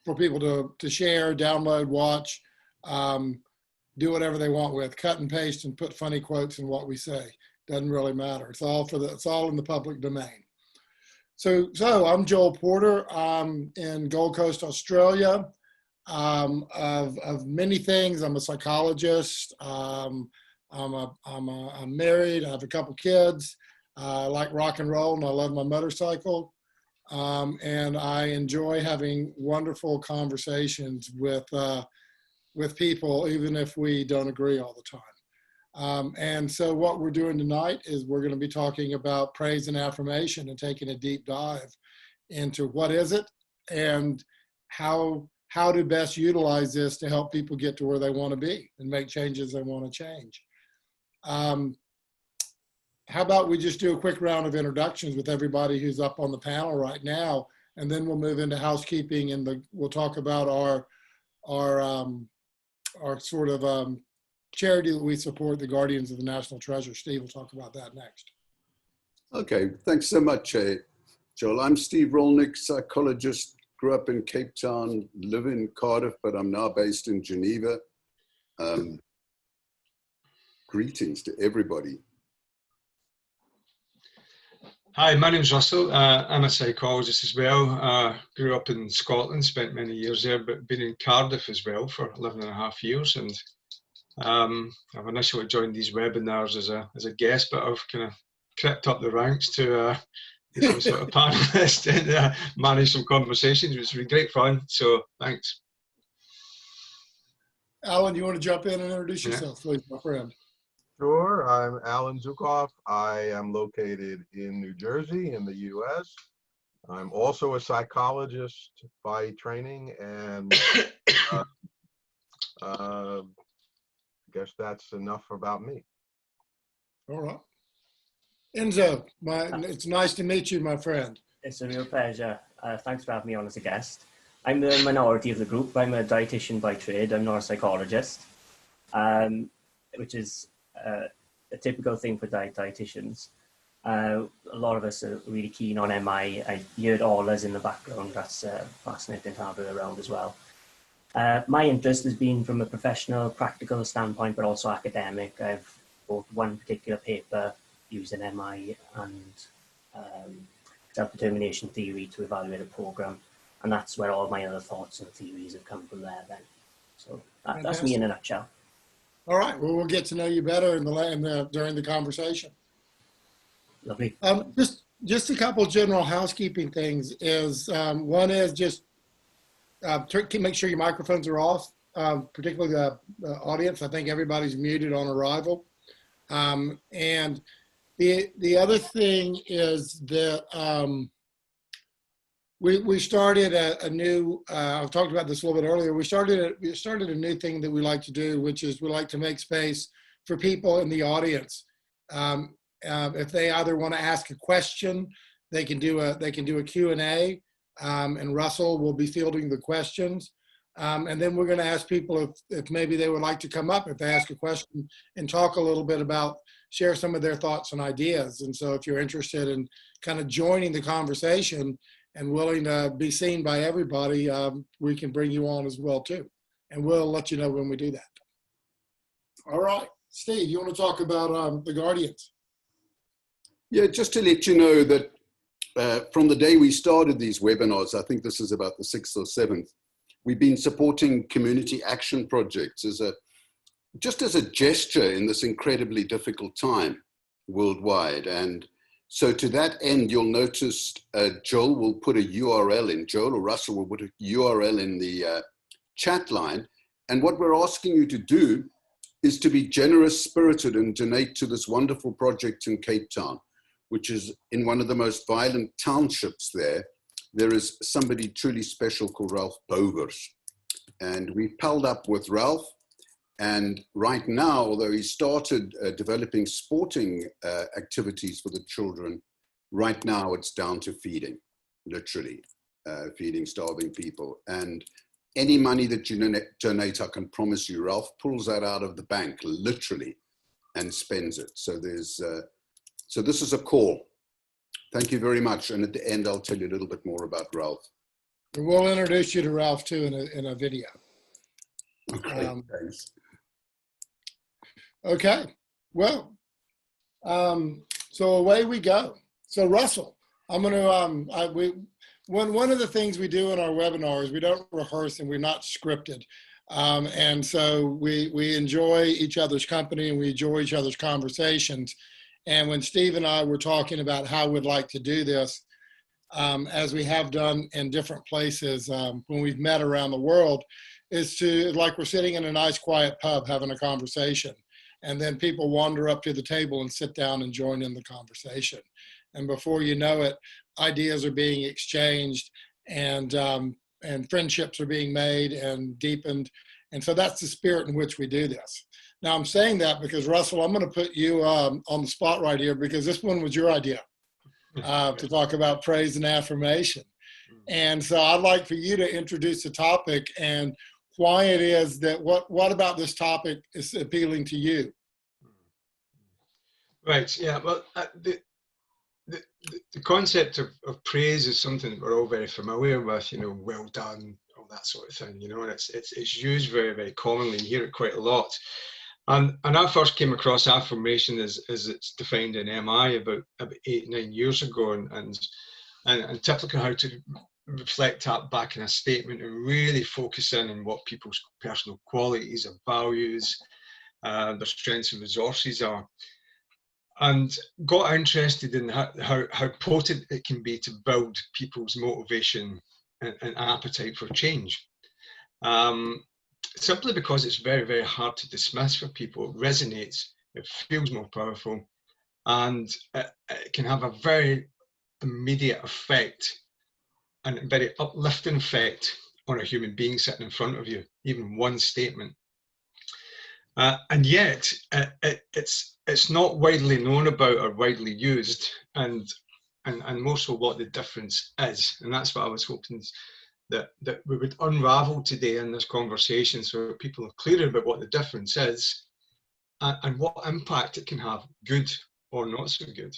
for people to share, download, watch, do whatever they want with, cut and paste and put funny quotes in what we say. Doesn't really matter. It's all in the public domain. So I'm Joel Porter. I'm in Gold Coast, Australia. Of many things. I'm a psychologist. I'm married. I have a couple kids. I like rock and roll, and I love my motorcycle. And I enjoy having wonderful conversations with people, even if we don't agree all the time. And so what we're doing tonight is we're going to be talking about praise and affirmation and taking a deep dive into what is it and how to best utilize this to help people get to where they want to be and make changes they want to change. How about we just do a quick round of introductions with everybody who's up on the panel right now, and then we'll move into housekeeping and we'll talk about our sort of charity that we support, the Guardians of the National Treasure. Steve will talk about that next. Okay, thanks so much, Joel. I'm Steve Rolnick, psychologist, grew up in Cape Town, live in Cardiff, but I'm now based in Geneva. Greetings to everybody. Hi, my name's Russell. I'm a psychologist as well. Grew up in Scotland, spent many years there, but been in Cardiff as well for 11 and a half years. And I've initially joined these webinars as a guest, but I've kind of crept up the ranks to become sort of panelist and manage some conversations, which has been great fun. So thanks. Allan, you want to jump in and introduce yourself, please, my friend? Sure. I'm Allan Zuckoff. I am located in New Jersey in the U.S. I'm also a psychologist by training, and I guess that's enough about me. All right. Enzo, it's nice to meet you, my friend. It's a real pleasure. Thanks for having me on as a guest. I'm the minority of the group. I'm a dietitian by trade. I'm not a psychologist, which is a typical thing for dietitians. A lot of us are really keen on MI. I heard all us in the background. That's fascinating to have it around as well. My interest has been from a professional, practical standpoint, but also academic. I've wrote one particular paper using MI and self-determination theory to evaluate a program. And that's where all my other thoughts and theories have come from there then. So that's me in a nutshell. All right, well, we'll get to know you better during the conversation. Lovely. Just a couple general housekeeping things is, one is just make sure your microphones are off, particularly the audience. I think everybody's muted on arrival. And the other thing is that we started a new, I've talked about this a little bit earlier, we started a new thing that we like to do, which is we like to make space for people in the audience. If they either want to ask a question, they can do a Q&A, and Russell will be fielding the questions. And then we're going to ask people if maybe they would like to come up, if they ask a question, and talk a little bit about, share some of their thoughts and ideas. And so if you're interested in kind of joining the conversation and willing to be seen by everybody, we can bring you on as well too. And we'll let you know when we do that. All right, Steve, you want to talk about the Guardians? Yeah, just to let you know that from the day we started these webinars, I think this is about the 6th or 7th, we've been supporting community action projects just as a gesture in this incredibly difficult time worldwide. And so to that end, you'll notice Joel will put a URL in, Joel or Russell will put a URL in the chat line. And what we're asking you to do is to be generous spirited and donate to this wonderful project in Cape Town, which is in one of the most violent townships there. There is somebody truly special called Ralph Bogers. And we've palled up with Ralph. And right now, although he started developing sporting activities for the children, right now it's down to feeding, literally, feeding starving people. And any money that you donate, I can promise you, Ralph pulls that out of the bank, literally, and spends it. So so this is a call. Thank you very much. And at the end, I'll tell you a little bit more about Ralph. We'll introduce you to Ralph too in a video. Okay, thanks. Okay, well, so away we go. So Russell, I'm going to, one of the things we do in our webinars, we don't rehearse and we're not scripted. And so we enjoy each other's company and we enjoy each other's conversations. And when Steve and I were talking about how we'd like to do this, as we have done in different places when we've met around the world, is to, like we're sitting in a nice quiet pub having a conversation. And then people wander up to the table and sit down and join in the conversation. And before you know it, ideas are being exchanged and friendships are being made and deepened. And so that's the spirit in which we do this. Now I'm saying that because Russell, I'm going to put you on the spot right here because this one was your idea to talk about praise and affirmation. And so I'd like for you to introduce the topic and why it is that what about this topic is appealing to you? Right, yeah, well, the concept of praise is something that we're all very familiar with, you know, well done, all that sort of thing, you know, and it's used very, very commonly. You hear it quite a lot. And I first came across affirmation as it's defined in MI about 8-9 years ago, and typically how to reflect that back in a statement and really focus in on what people's personal qualities and values, their strengths and resources are. And got interested in how potent it can be to build people's motivation and appetite for change. Simply because it's very, very hard to dismiss for people. It resonates, it feels more powerful, and it can have a very immediate effect and a very uplifting effect on a human being sitting in front of you, even one statement. And yet, it's not widely known about or widely used, and more so what the difference is. And that's what I was hoping that we would unravel today in this conversation, so people are clear about what the difference is and what impact it can have, good or not so good.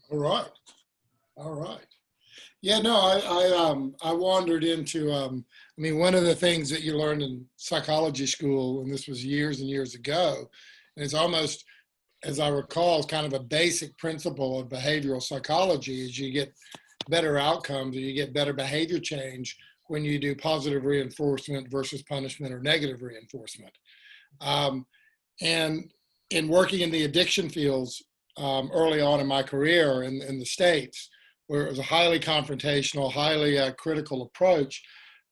All right. All right. Yeah, no, I wandered into, I mean, one of the things that you learned in psychology school, and this was years and years ago, and it's almost, as I recall, it's kind of a basic principle of behavioral psychology, is you get better outcomes or you get better behavior change when you do positive reinforcement versus punishment or negative reinforcement. And in working in the addiction fields early on in my career in the States, where it was a highly confrontational, highly critical approach,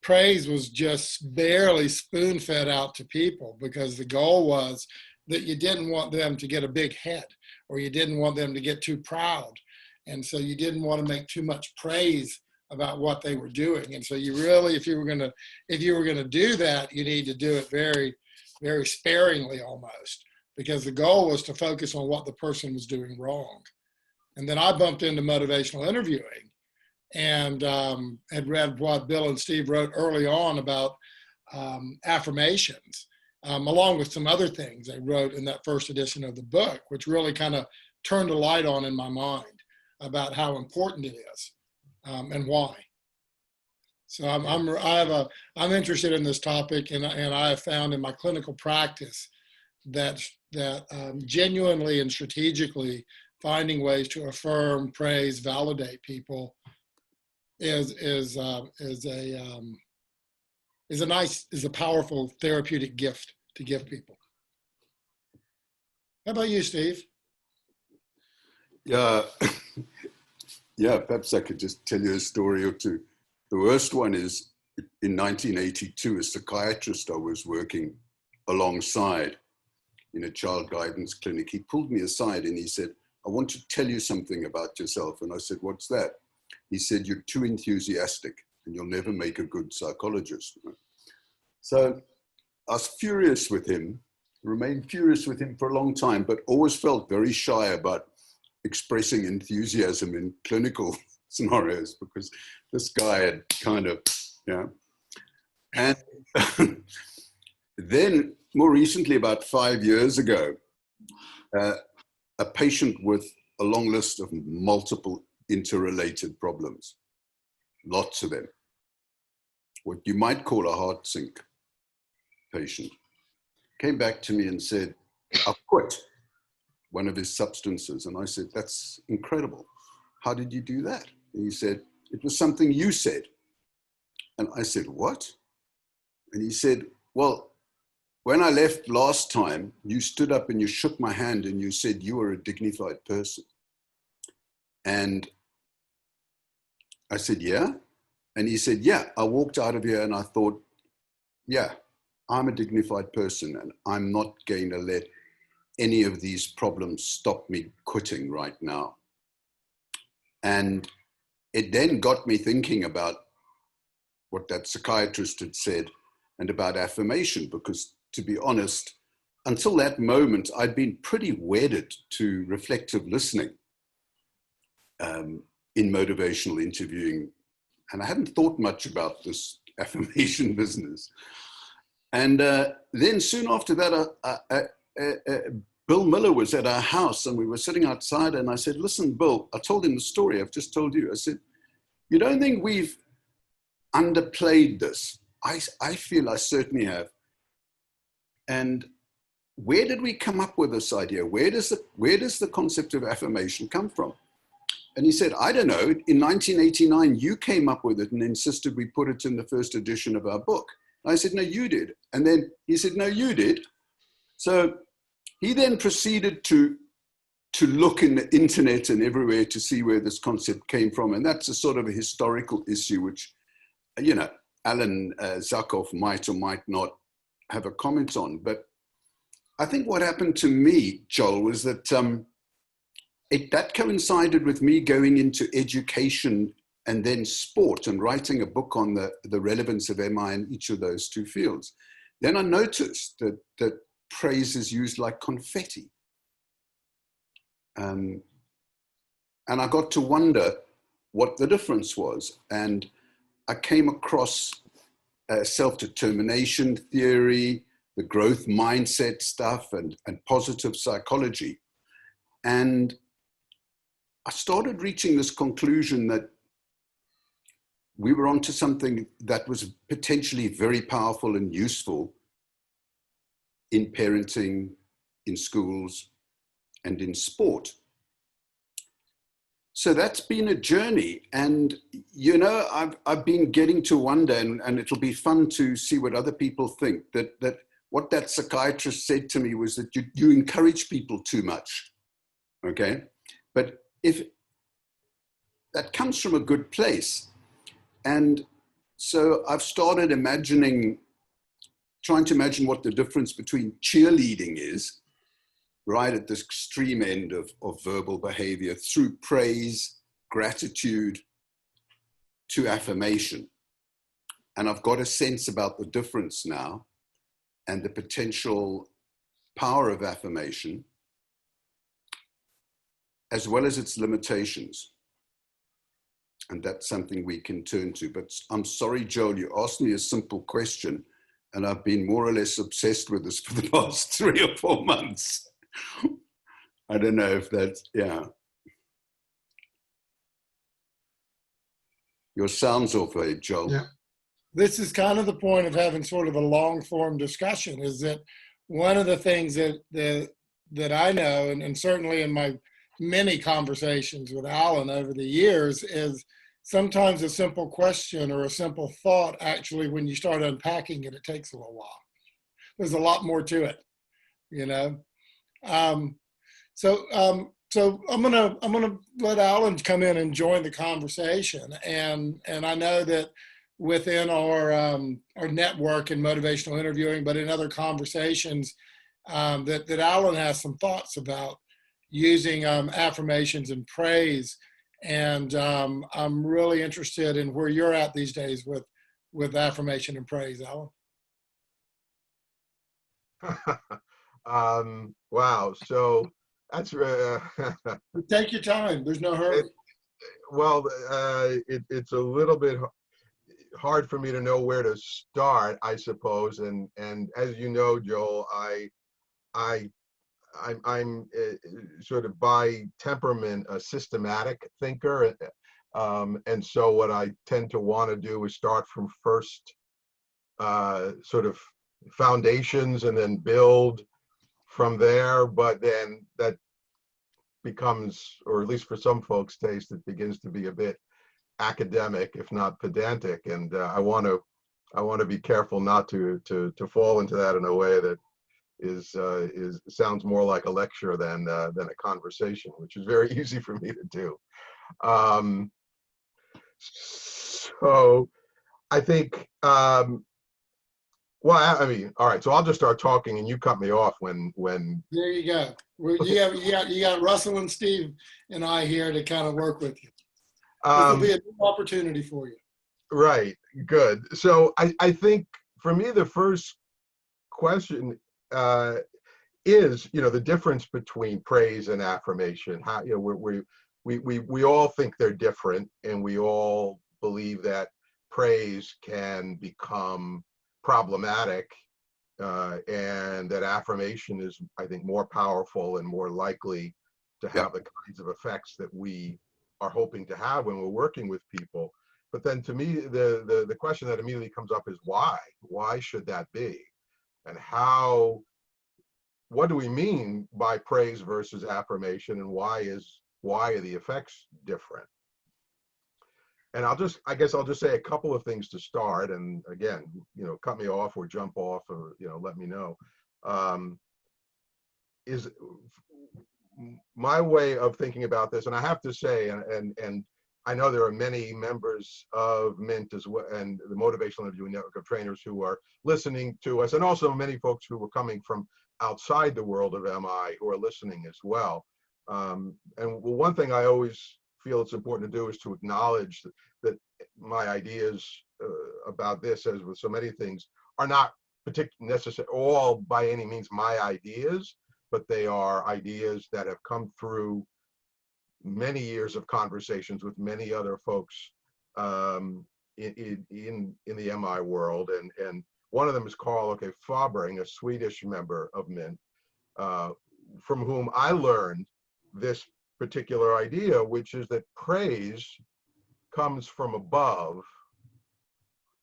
praise was just barely spoon-fed out to people because the goal was that you didn't want them to get a big head or you didn't want them to get too proud. And so you didn't want to make too much praise about what they were doing. And so you really, if you were going to do that, you need to do it very, very sparingly almost, because the goal was to focus on what the person was doing wrong. And then I bumped into motivational interviewing and had read what Bill and Steve wrote early on about affirmations, along with some other things they wrote in that first edition of the book, which really kind of turned a light on in my mind about how important it is and why. So I'm interested in this topic, and I have found in my clinical practice that genuinely and strategically finding ways to affirm, praise, validate people is a powerful therapeutic gift to give people. How about you, Steve? Yeah, perhaps I could just tell you a story or two. The worst one is in 1982, a psychiatrist I was working alongside in a child guidance clinic. He pulled me aside and he said, "I want to tell you something about yourself." And I said, "What's that?" He said, "You're too enthusiastic and you'll never make a good psychologist." So I was furious with him, remained furious with him for a long time, but always felt very shy about expressing enthusiasm in clinical scenarios because this guy had kind of, And then more recently, about 5 years ago, a patient with a long list of multiple interrelated problems. lots of them, what you might call a heart sink patient, came back to me and said, I've quit one of his substances. And I said, that's incredible. How did you do that? And he said, it was something you said. And I said, what? And he said, well, when I left last time, you stood up and you shook my hand and you said you were a dignified person. And I said, yeah. And he said, yeah, I walked out of here and I thought, yeah, I'm a dignified person and I'm not going to let any of these problems stop me quitting right now. And it then got me thinking about what that psychiatrist had said and about affirmation, because to be honest, until that moment, I'd been pretty wedded to reflective listening in motivational interviewing. And I hadn't thought much about this affirmation business. And then soon after that, Bill Miller was at our house and we were sitting outside and I said, listen, Bill, I told him the story I've just told you. I said, you don't think we've underplayed this? I feel I certainly have. And where did we come up with this idea? Where does the concept of affirmation come from? And he said, I don't know. In 1989, you came up with it and insisted we put it in the first edition of our book. And I said, no, you did. And then he said, no, you did. So he then proceeded to look in the internet and everywhere to see where this concept came from. And that's a sort of a historical issue, which, you know, Allan Zuckoff might or might not have a comment on. But I think what happened to me, Joel, was that that coincided with me going into education and then sport and writing a book on the relevance of MI in each of those two fields. Then I noticed that praise is used like confetti. And I got to wonder what the difference was. And I came across self-determination theory, the growth mindset stuff, and positive psychology. And I started reaching this conclusion that we were onto something that was potentially very powerful and useful in parenting, in schools, and in sport. So that's been a journey. And, you know, I've been getting to wonder, and it'll be fun to see what other people think, that what that psychiatrist said to me was that you encourage people too much, okay? But if that comes from a good place. And so I've started trying to imagine what the difference between cheerleading is, right at this extreme end of verbal behavior, through praise, gratitude, to affirmation. And I've got a sense about the difference now and the potential power of affirmation, as well as its limitations. And that's something we can turn to. But I'm sorry, Joel, you asked me a simple question, and I've been more or less obsessed with this for the past 3 or 4 months. I don't know if that's, yeah. Your sound's off, Joel. Yeah. This is kind of the point of having sort of a long form discussion, is that one of the things that I know, and certainly in my many conversations with Allan over the years, is sometimes a simple question or a simple thought, actually, when you start unpacking it, it takes a little while. There's a lot more to it, you know? So I'm gonna let Allan come in and join the conversation. And I know that within our network in motivational interviewing, but in other conversations, that Allan has some thoughts about using affirmations and praise. And I'm really interested in where you're at these days with affirmation and praise, Allan. Wow. So that's Take your time. There's no hurry. well, it's a little bit hard for me to know where to start, I suppose. And as you know, Joel, I'm sort of by temperament a systematic thinker, And so what I tend to want to do is start from first sort of foundations and then build from there. But then that becomes, or at least for some folks' taste, it begins to be a bit academic, if not pedantic. And I want to be careful not to fall into that in a way that sounds more like a lecture than a conversation, which is very easy for me to do. So I think, well, I mean, all right, so I'll just start talking and you cut me off when. There you go. You got Russell and Steve and I here to kind of work with you. This will be a new opportunity for you. Right, good. So I think for me, the first question is, the difference between praise and affirmation. How, we all think they're different, and we all believe that praise can become problematic, and that affirmation is, I think, more powerful and more likely to have the kinds of effects that we are hoping to have when we're working with people. But then to me, the question that immediately comes up is why? Why should that be? And what do we mean by praise versus affirmation, and why are the effects different? And I guess I'll just say a couple of things to start. And again, cut me off or jump off, or, let me know. Is my way of thinking about this, and I have to say, and I know there are many members of Mint as well, and the Motivational Interviewing Network of Trainers who are listening to us, and also many folks who are coming from outside the world of MI who are listening as well. And one thing I always feel it's important to do is to acknowledge that my ideas about this, as with so many things, are not particularly necessarily all by any means my ideas, but they are ideas that have come through many years of conversations with many other folks in the MI world. And one of them is Carl Fabring, a Swedish member of Mint, from whom I learned this particular idea, which is that praise comes from above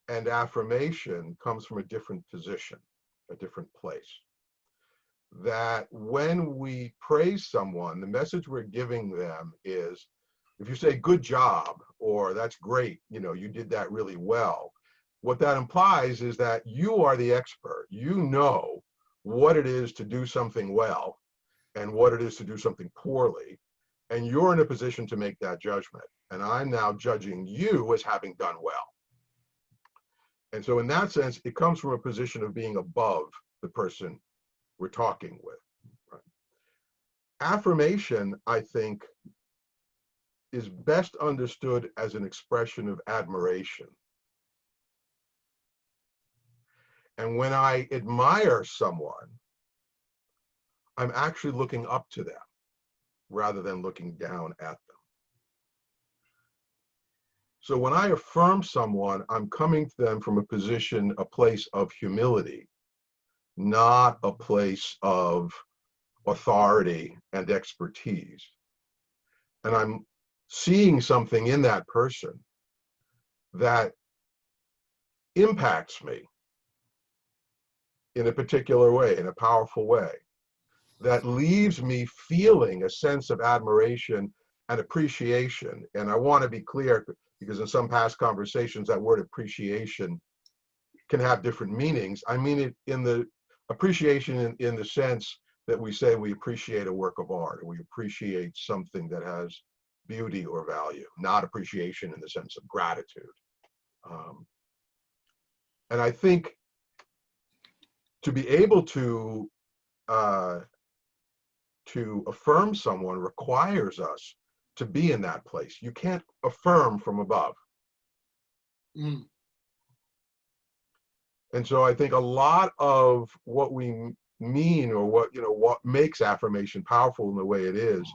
and affirmation comes from a different position, a different place. That when we praise someone, the message we're giving them is, if you say good job, or that's great, you did that really well, what that implies is that you are the expert. You know what it is to do something well and what it is to do something poorly, and you're in a position to make that judgment. And I'm now judging you as having done well. And so in that sense, it comes from a position of being above the person we're talking with. Right? Affirmation, I think, is best understood as an expression of admiration. And when I admire someone, I'm actually looking up to them rather than looking down at them. So when I affirm someone, I'm coming to them from a place of humility, not a place of authority and expertise. And I'm seeing something in that person that impacts me in a particular way, in a powerful way, that leaves me feeling a sense of admiration and appreciation. And I want to be clear, because in some past conversations, that word appreciation can have different meanings. I mean it in the appreciation in the sense that we say we appreciate a work of art, or we appreciate something that has beauty or value, not appreciation in the sense of gratitude. And I think to be able to affirm someone requires us to be in that place. You can't affirm from above. Mm. And so I think a lot of what we mean, or what makes affirmation powerful in the way it is,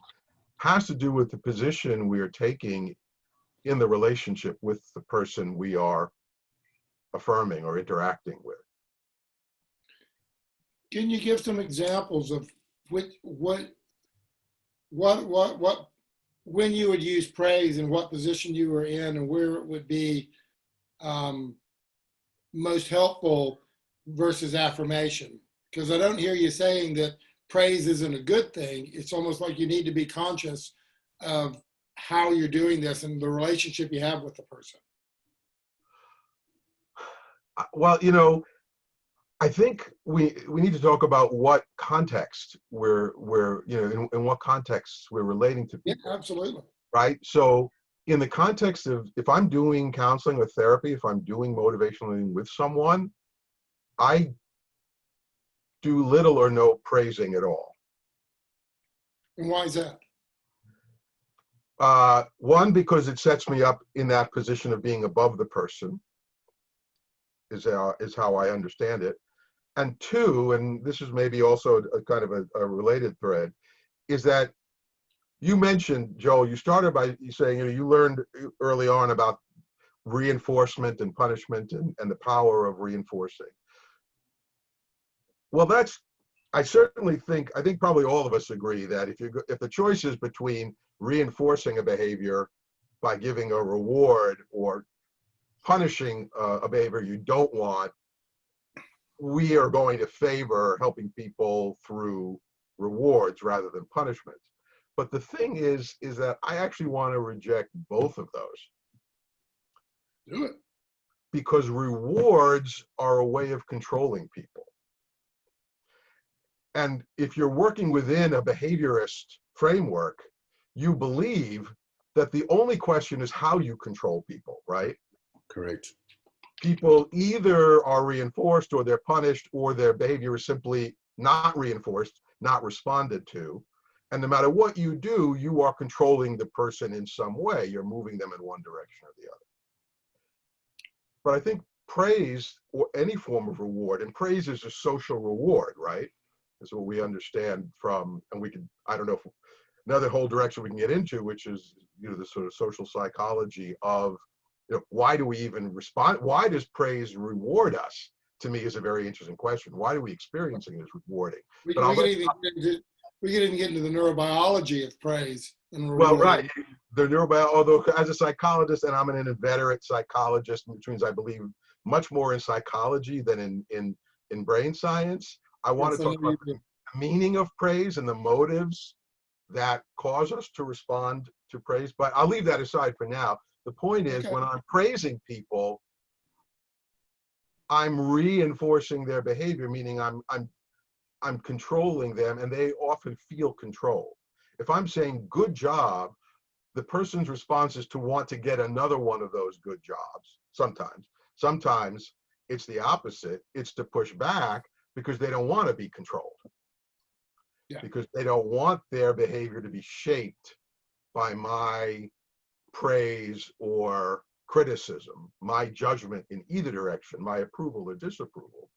has to do with the position we are taking in the relationship with the person we are affirming or interacting with. Can you give some examples of what when you would use praise and what position you were in and where it would be most helpful versus affirmation. Because I don't hear you saying that praise isn't a good thing. It's almost like you need to be conscious of how you're doing this and the relationship you have with the person. Well, I think we need to talk about what context we're in what contexts we're relating to people. Yeah, absolutely. Right. So in the context of, if I'm doing counseling or therapy, if I'm doing motivational learning with someone, I do little or no praising at all. And why is that? One, because it sets me up in that position of being above the person, is how I understand it. And two, and this is maybe also a kind of a related thread, is that you mentioned, Joel, you started by saying, you learned early on about reinforcement and punishment and the power of reinforcing. Well, I think probably all of us agree that if the choice is between reinforcing a behavior by giving a reward or punishing a behavior you don't want, we are going to favor helping people through rewards rather than punishment. But the thing is that I actually want to reject both of those. Do it. Because rewards are a way of controlling people. And if you're working within a behaviorist framework, you believe that the only question is how you control people, right? Correct. People either are reinforced or they're punished, or their behavior is simply not reinforced, not responded to. And no matter what you do, you are controlling the person in some way. You're moving them in one direction or the other. But I think praise, or any form of reward, and praise is a social reward, right? Is what we understand from, and we can, I don't know, if another whole direction we can get into, which is, the sort of social psychology of, why do we even respond? Why does praise reward us? To me, is a very interesting question. Why are we experiencing it as rewarding? We can even get into the neurobiology of praise and reward. Well, right. The neurobiology, although as a psychologist, and I'm an inveterate psychologist, which means I believe much more in psychology than in brain science. I want to talk about the meaning of praise and the motives that cause us to respond to praise. But I'll leave that aside for now. The point is, when I'm praising people, I'm reinforcing their behavior, meaning I'm controlling them, and they often feel control. If I'm saying good job, the person's response is to want to get another one of those good jobs. Sometimes it's the opposite. It's to push back because they don't want to be controlled. Yeah. Because they don't want their behavior to be shaped by my praise or criticism, my judgment in either direction, my approval or disapproval.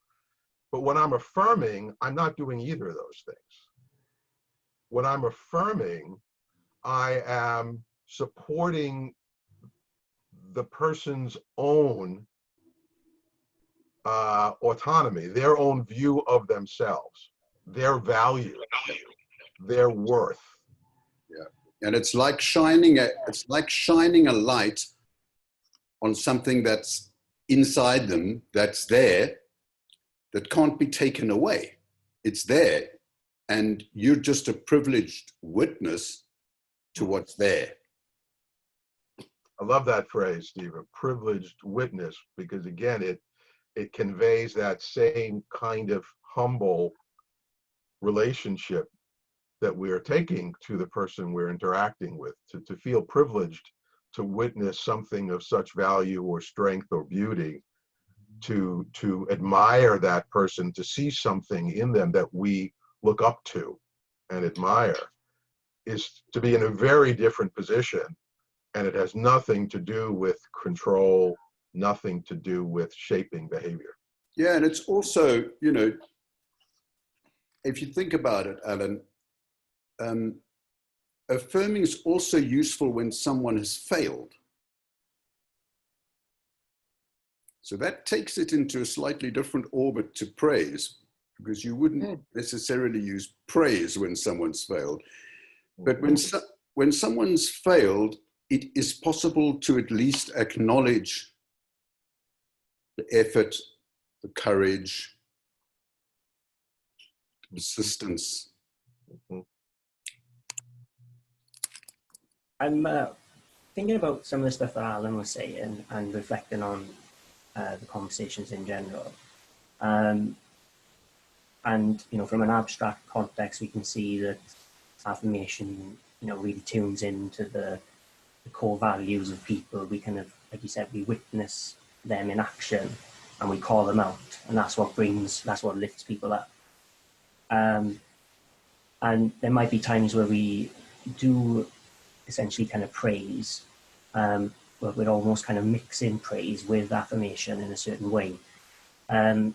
But when I'm affirming, I'm not doing either of those things. When I'm affirming, I am supporting the person's own autonomy, their own view of themselves, their value, their worth. Yeah, and it's like shining a light on something that's inside them, that's there, that can't be taken away. It's there, and you're just a privileged witness to what's there. I love that phrase, Steve, a privileged witness, because again, it conveys that same kind of humble relationship that we're taking to the person we're interacting with, to feel privileged to witness something of such value or strength or beauty, to admire that person, to see something in them that we look up to and admire, is to be in a very different position. And it has nothing to do with control, nothing to do with shaping behavior. Yeah, and it's also, if you think about it, Alan, affirming is also useful when someone has failed. So that takes it into a slightly different orbit to praise, because you wouldn't necessarily use praise when someone's failed. But when someone's failed, it is possible to at least acknowledge the effort, the courage, persistence. I'm thinking about some of the stuff that Alan was saying and reflecting on the conversations in general. And, you know, from an abstract context, we can see that affirmation, you know, really tunes into the core values of people. We kind of, like you said, we witness them in action and we call them out. And that's what lifts people up. And there might be times where we do essentially kind of praise, but we're almost kind of mixing praise with affirmation in a certain way. And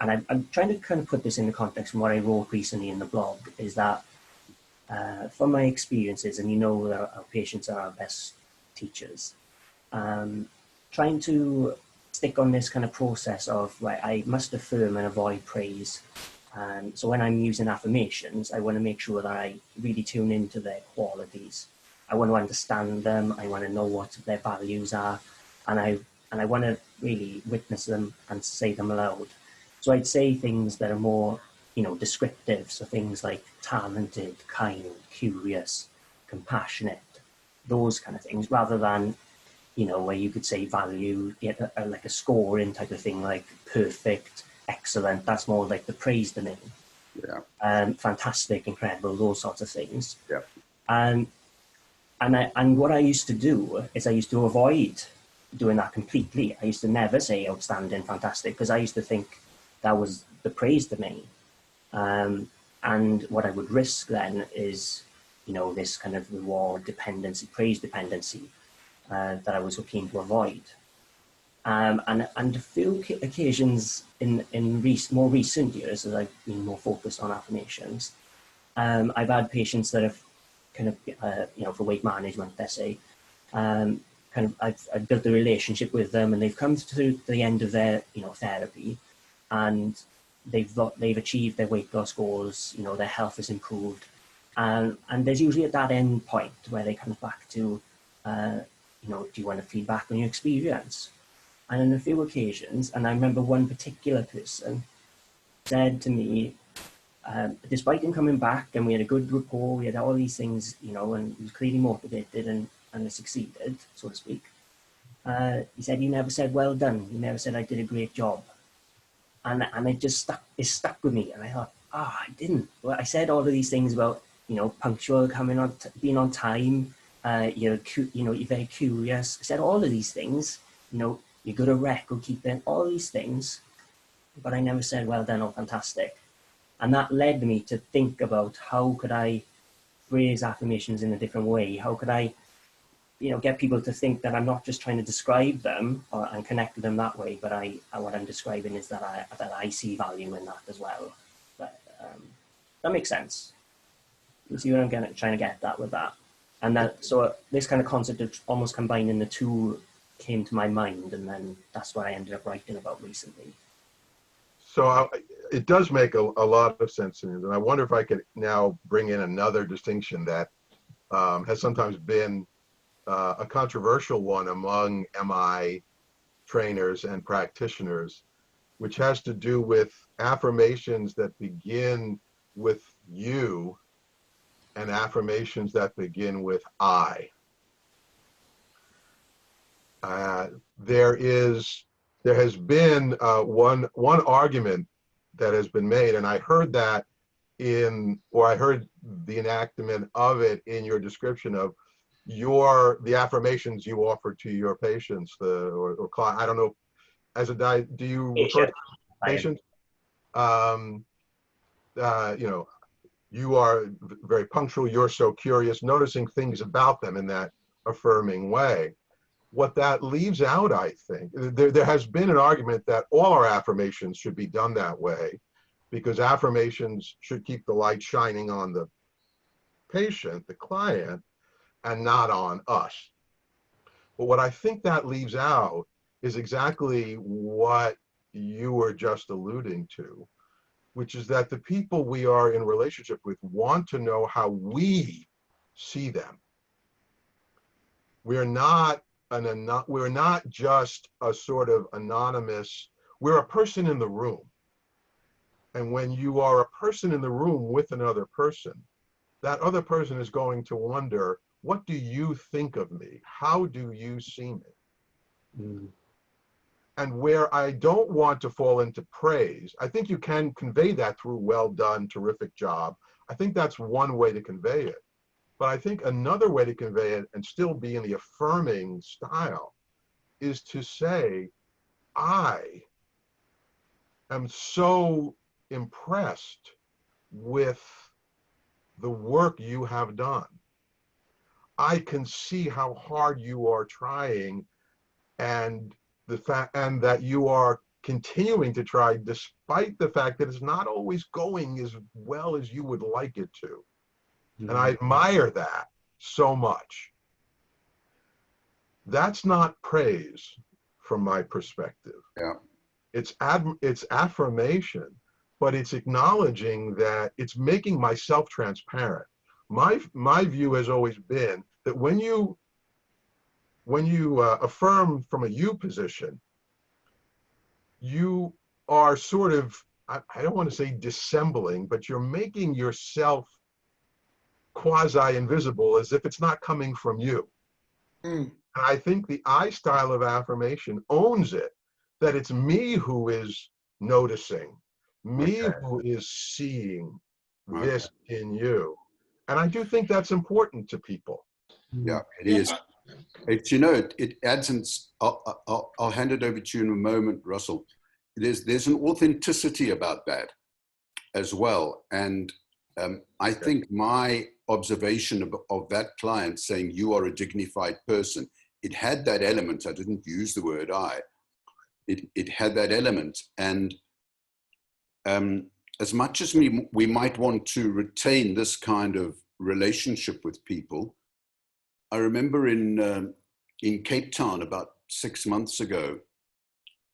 I'm trying to kind of put this in the context from what I wrote recently in the blog, is that from my experiences, and you know that our patients are our best teachers, trying to stick on this kind of process of, right, I must affirm and avoid praise. So when I'm using affirmations, I want to make sure that I really tune into their qualities. I want to understand them. I want to know what their values are, and I want to really witness them and say them aloud. So I'd say things that are more, you know, descriptive. So things like talented, kind, curious, compassionate, those kind of things, rather than, you know, where you could say value, like a scoring type of thing, like perfect, excellent. That's more like the praise domain. Yeah. Fantastic, incredible, those sorts of things. Yeah. And what I used to do is I used to avoid doing that completely. I used to never say outstanding, fantastic, because I used to think that was the praise domain. And what I would risk then is, you know, this kind of reward dependency, praise dependency that I was keen to avoid. And a few occasions in more recent years, as I've been more focused on affirmations, I've had patients that have kind of, you know, for weight management, let's say, kind of, I've built a relationship with them, and they've come to the end of their, you know, therapy, and they've achieved their weight loss goals. You know, their health has improved, and there's usually at that end point where they come back to, you know, do you want to feedback on your experience? And on a few occasions, and I remember one particular person said to me, despite him coming back and we had a good rapport, we had all these things, you know, and he was clearly motivated and succeeded, so to speak. He said, "You never said well done. You never said I did a great job." And it just stuck with me. And I thought, I didn't. Well, I said all of these things about, you know, punctual, coming on, being on time. You're very curious. I said all of these things. You know, you're good at record keeping. All these things, but I never said well done or fantastic. And that led me to think about how could I phrase affirmations in a different way? How could I, you know, get people to think that I'm not just trying to describe them and connect with them that way, but what I'm describing is that I see value in that as well. But, that makes sense. You see what I'm trying to get that with that. And that, so this kind of concept of almost combining the two came to my mind, and then that's what I ended up writing about recently. So it does make a lot of sense to me, and I wonder if I could now bring in another distinction that has sometimes been a controversial one among MI trainers and practitioners, which has to do with affirmations that begin with you and affirmations that begin with I. There has been one argument that has been made, and I heard that I heard the enactment of it in your description of the affirmations you offer to your patients, or client. I don't know, do you refer to patients? You know, you are very punctual, you're so curious, noticing things about them in that affirming way. What that leaves out, I think, there has been an argument that all our affirmations should be done that way, because affirmations should keep the light shining on the patient, the client, and not on us. But what I think that leaves out is exactly what you were just alluding to, which is that the people we are in relationship with want to know how we see them. We're not just a sort of anonymous, we're a person in the room. And when you are a person in the room with another person, that other person is going to wonder, what do you think of me? How do you see me? Mm. And where I don't want to fall into praise, I think you can convey that through well done, terrific job. I think that's one way to convey it. But I think another way to convey it and still be in the affirming style is to say, I am so impressed with the work you have done. I can see how hard you are trying, and that you are continuing to try despite the fact that it's not always going as well as you would like it to. And I admire that so much. That's not praise from my perspective. Yeah. It's affirmation, but it's acknowledging that it's making myself transparent. My view has always been that when you affirm from a you position, you are sort of, I don't want to say dissembling, but you're making yourself quasi-invisible, as if it's not coming from you. Mm. And I think the I style of affirmation owns it, that it's me who is noticing, me who is seeing this in you. And I do think that's important to people. Yeah, it is. It's, you know, it adds, and I'll hand it over to you in a moment, Russell. There's an authenticity about that as well. And I think my observation of that client saying you are a dignified person, it had that element. I didn't use the word I. It had that element. And as much as we might want to retain this kind of relationship with people, I remember in Cape Town about 6 months ago,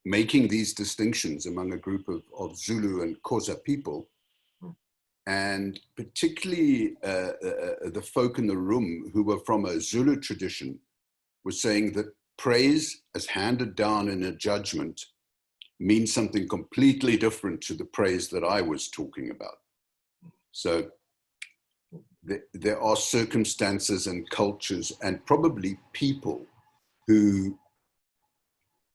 making these distinctions among a group of Zulu and Xhosa people, and particularly the folk in the room who were from a Zulu tradition were saying that praise as handed down in a judgment means something completely different to the praise that I was talking about. So there are circumstances and cultures and probably people who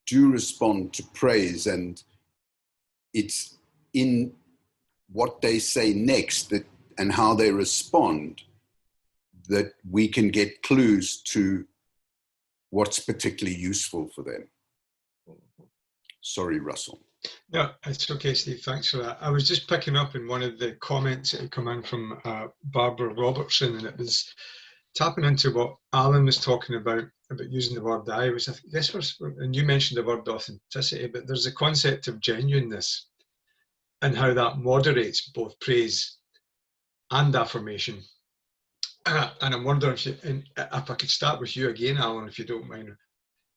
do respond to praise, and it's in what they say next and how they respond that we can get clues to what's particularly useful for them. Sorry, Russell. No, it's okay, Steve. Thanks for that. I was just picking up in one of the comments that had come in from Barbara Robertson, and it was tapping into what Alan was talking about using the word I. And you mentioned the word authenticity, but there's a concept of genuineness and how that moderates both praise and affirmation. And I'm wondering if I could start with you again, Alan, if you don't mind.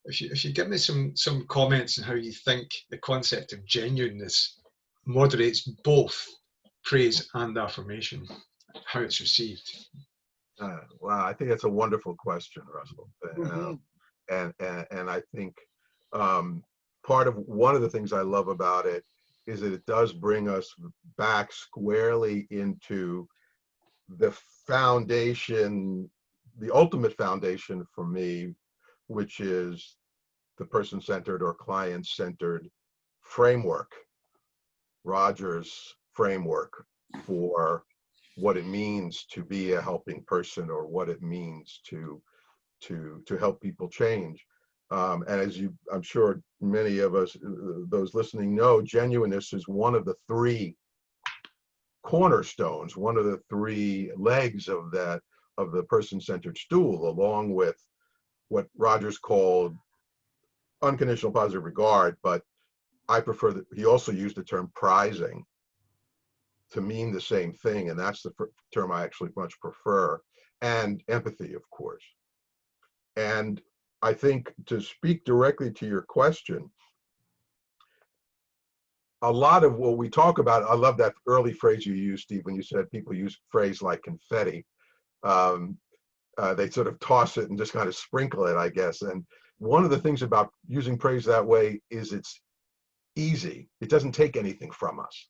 If you give me some comments on how you think the concept of genuineness moderates both praise and affirmation, how it's received. Wow, I think that's a wonderful question, Russell. And I think one of the things I love about it is that it does bring us back squarely into the foundation, the ultimate foundation for me, which is the person-centered or client-centered framework, Rogers' framework for what it means to be a helping person, or what it means to help people change. And as I'm sure many of us, those listening know, genuineness is one of the three cornerstones, one of the three legs of the person-centered stool, along with what Rogers called unconditional positive regard, but I prefer that he also used the term prizing to mean the same thing, and that's the term I actually much prefer, and empathy, of course. And I think, to speak directly to your question, a lot of what we talk about, I love that early phrase you used, Steve, when you said people use phrase like confetti. they sort of toss it and just kind of sprinkle it, I guess. And one of the things about using praise that way is it's easy. It doesn't take anything from us.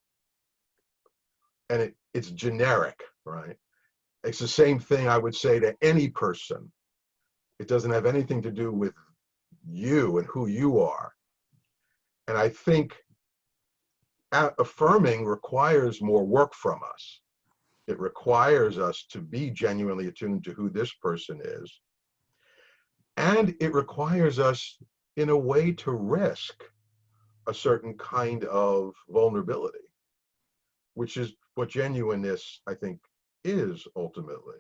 And it's generic, right? It's the same thing I would say to any person. It doesn't have anything to do with you and who you are. And I think affirming requires more work from us. It requires us to be genuinely attuned to who this person is. And it requires us, in a way, to risk a certain kind of vulnerability, which is what genuineness, I think, is ultimately.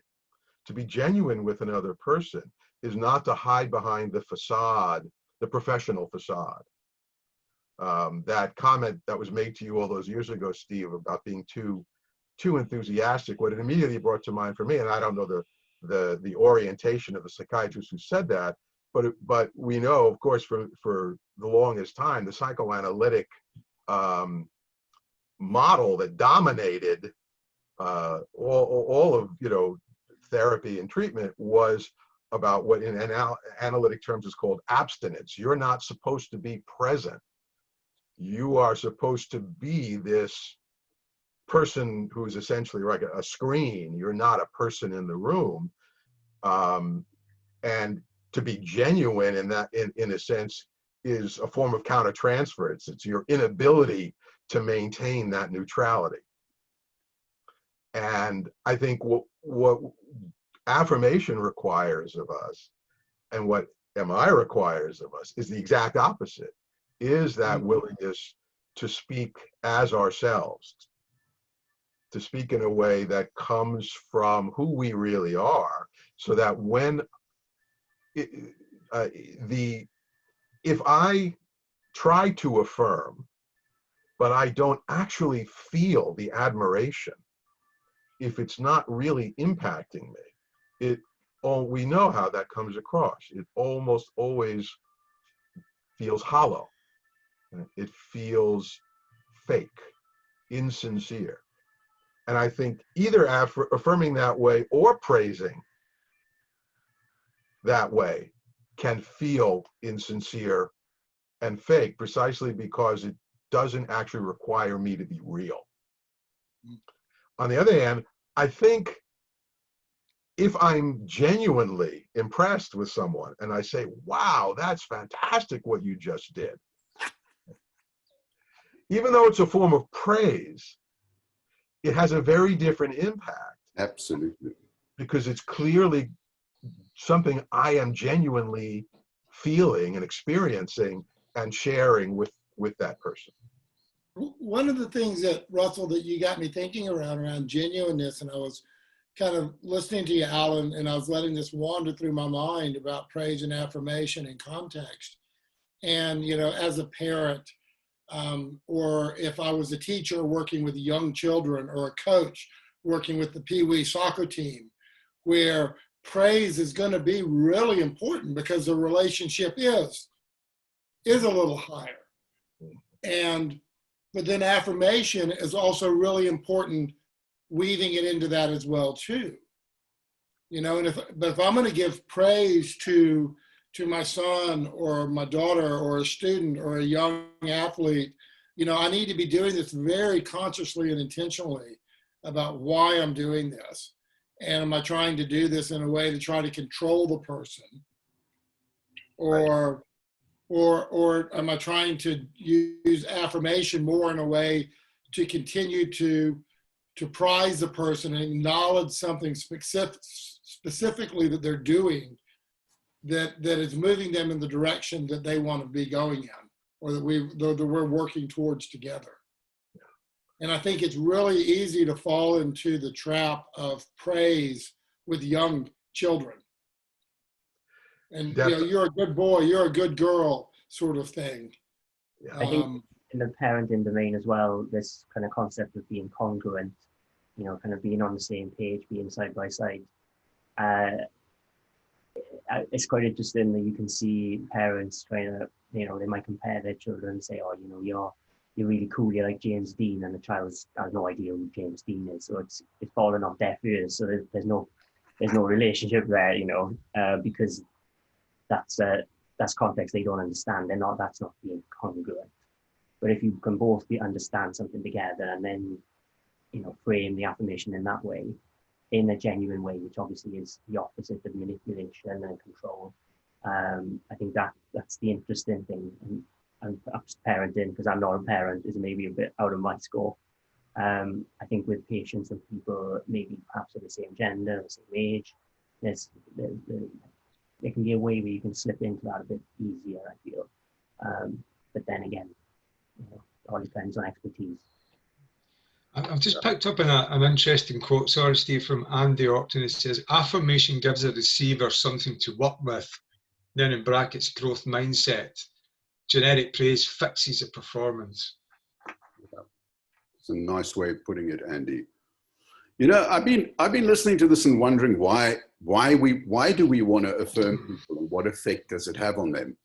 To be genuine with another person is not to hide behind the facade, the professional facade. That comment that was made to you all those years ago, Steve, about being too enthusiastic, what it immediately brought to mind for me, and I don't know the orientation of the psychiatrist who said that, but we know, of course, for the longest time, the psychoanalytic model that dominated all of therapy and treatment was about what in analytic terms is called abstinence. You're not supposed to be present. You are supposed to be this person who's essentially like a screen. You're not a person in the room. And to be genuine in that, in a sense, is a form of countertransference. It's your inability to maintain that neutrality. And I think what affirmation requires of us and what MI requires of us is the exact opposite, is that willingness to speak as ourselves, to speak in a way that comes from who we really are, so that when if I try to affirm, but I don't actually feel the admiration, if it's not really impacting me, we know how that comes across. It almost always feels hollow. It feels fake, insincere. And I think either affirming that way or praising that way can feel insincere and fake, precisely because it doesn't actually require me to be real. On the other hand, I think if I'm genuinely impressed with someone and I say, wow, that's fantastic what you just did, even though it's a form of praise, it has a very different impact. Absolutely. Because it's clearly something I am genuinely feeling and experiencing and sharing with that person. One of the things that, Russell, that you got me thinking around genuineness, and I was kind of listening to you, Allan, and I was letting this wander through my mind about praise and affirmation in context. And, as a parent, or if I was a teacher working with young children, or a coach working with the Pee Wee soccer team, where praise is going to be really important because the relationship is a little higher. But then affirmation is also really important, weaving it into that as well too. And if I'm going to give praise to my son or my daughter or a student or a young athlete, I need to be doing this very consciously and intentionally about why I'm doing this. And am I trying to do this in a way to try to control the person? Or am I trying to use affirmation more in a way to continue to prize the person and acknowledge something specifically that they're doing that is moving them in the direction that they want to be going in, or that we're working towards together. And I think it's really easy to fall into the trap of praise with young children. And you're a good boy, you're a good girl, sort of thing. I think in the parenting domain as well, this kind of concept of being congruent, kind of being on the same page, being side by side. It's quite interesting that you can see parents trying to, they might compare their children and say, oh, you're really cool, you're like James Dean, and the child has no idea who James Dean is. So it's fallen off deaf ears. So there's no there's no relationship there, you know, because that's context they don't understand. That's not being congruent. But if you can both understand something together and then, you know, frame the affirmation in that way, in a genuine way, which obviously is the opposite of manipulation and control. I think that's the interesting thing. And perhaps parenting, because I'm not a parent, is maybe a bit out of my scope. I think with patients and people maybe perhaps of the same gender, the same age, there can be a way where you can slip into that a bit easier, I feel. But then again, you know, it all depends on expertise. I've just picked up on an interesting quote, sorry Steve, from Andy Orton. It says, affirmation gives a receiver something to work with, then in brackets, growth mindset. Generic praise fixes the performance. It's a nice way of putting it, Andy. You know, I've been listening to this and wondering why do we want to affirm people and what effect does it have on them?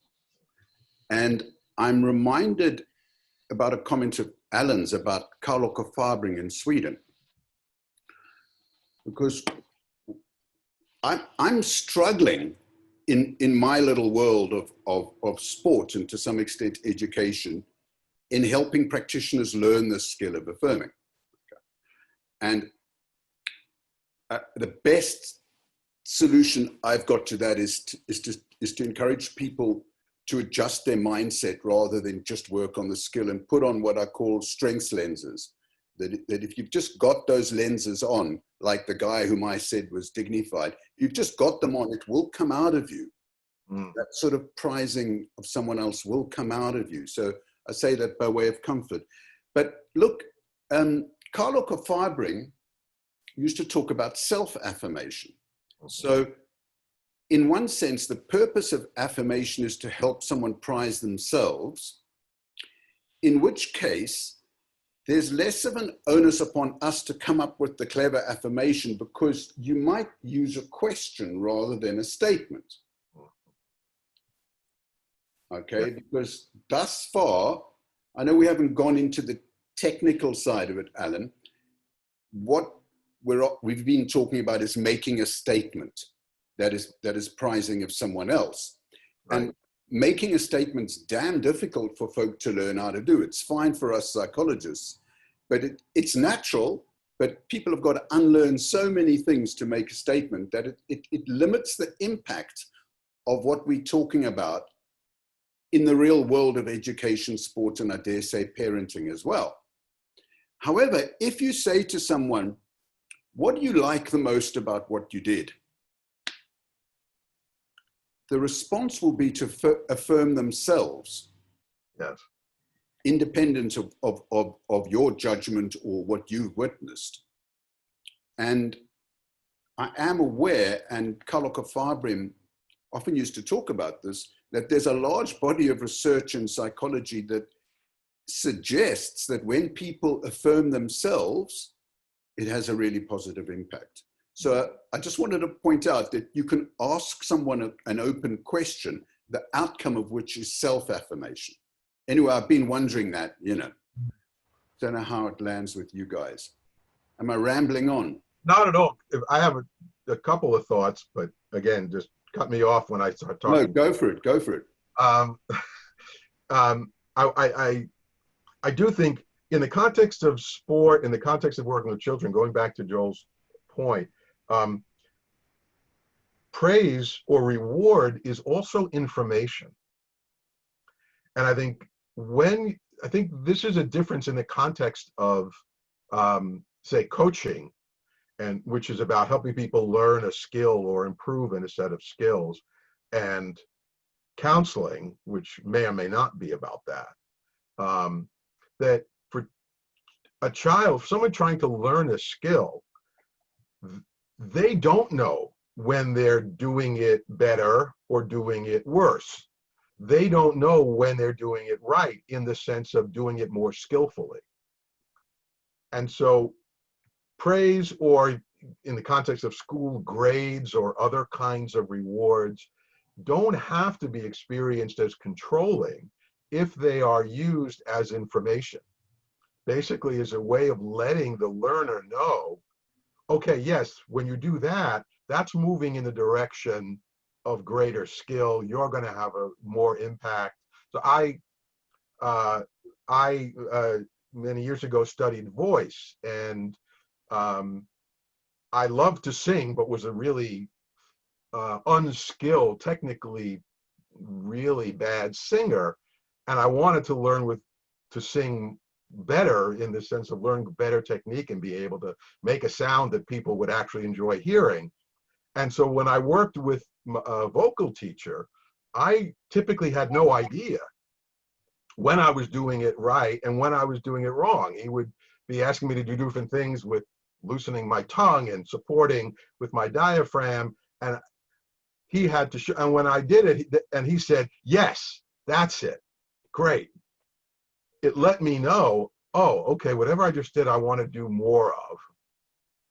And I'm reminded about a comment of Allan's about Karl-Fabring in Sweden, because I'm struggling in my little world of sport and to some extent education in helping practitioners learn the skill of affirming. And the best solution I've got to that is to encourage people to adjust their mindset rather than just work on the skill, and put on what I call strengths lenses. That if you've just got those lenses on, like the guy whom I said was dignified, you've just got them on, it will come out of you. That sort of prizing of someone else will come out of you. So I say that by way of comfort. But look, Karl-Fabring used to talk about self-affirmation. So in one sense, the purpose of affirmation is to help someone prize themselves, in which case there's less of an onus upon us to come up with the clever affirmation, because you might use a question rather than a statement. Okay, because thus far, I know we haven't gone into the technical side of it, Allan. What we've been talking about is making a statement that is prizing of someone else. Right. And making a statement's damn difficult for folk to learn how to do. It's fine for us psychologists, but it's natural, but people have got to unlearn so many things to make a statement that it limits the impact of what we're talking about in the real world of education, sport, and I dare say parenting as well. However, if you say to someone, what do you like the most about what you did? The response will be to affirm themselves. Yes. Independent of your judgment or what you've witnessed. And I am aware, and Karl-Fabring often used to talk about this, that there's a large body of research in psychology that suggests that when people affirm themselves, it has a really positive impact. So I just wanted to point out that you can ask someone an open question, the outcome of which is self-affirmation. Anyway, I've been wondering that, you know. Don't know how it lands with you guys. Am I rambling on? Not at all. I have a couple of thoughts, but again, just cut me off when I start talking. No, go for it. Go for it. I do think in the context of sport, in the context of working with children, going back to Joel's point, praise or reward is also information. And I think this is a difference in the context of, say, coaching, and which is about helping people learn a skill or improve in a set of skills, and counseling, which may or may not be about that. That for a child, someone trying to learn a skill, they don't know when they're doing it better or doing it worse. They don't know when they're doing it right in the sense of doing it more skillfully. And so praise, or in the context of school, grades or other kinds of rewards, don't have to be experienced as controlling if they are used as information. Basically, as a way of letting the learner know, okay, yes, when you do that, that's moving in the direction of greater skill. You're going to have a more impact. So I many years ago studied voice, and I loved to sing, but was a really unskilled, technically really bad singer. And I wanted to learn to sing better, in the sense of learn better technique and be able to make a sound that people would actually enjoy hearing. And so when I worked with a vocal teacher, I typically had no idea when I was doing it right and when I was doing it wrong. He would be asking me to do different things with loosening my tongue and supporting with my diaphragm. And he had to show, and when I did it, and he said, yes, that's it. Great. It let me know, oh, okay, whatever I just did, I want to do more of.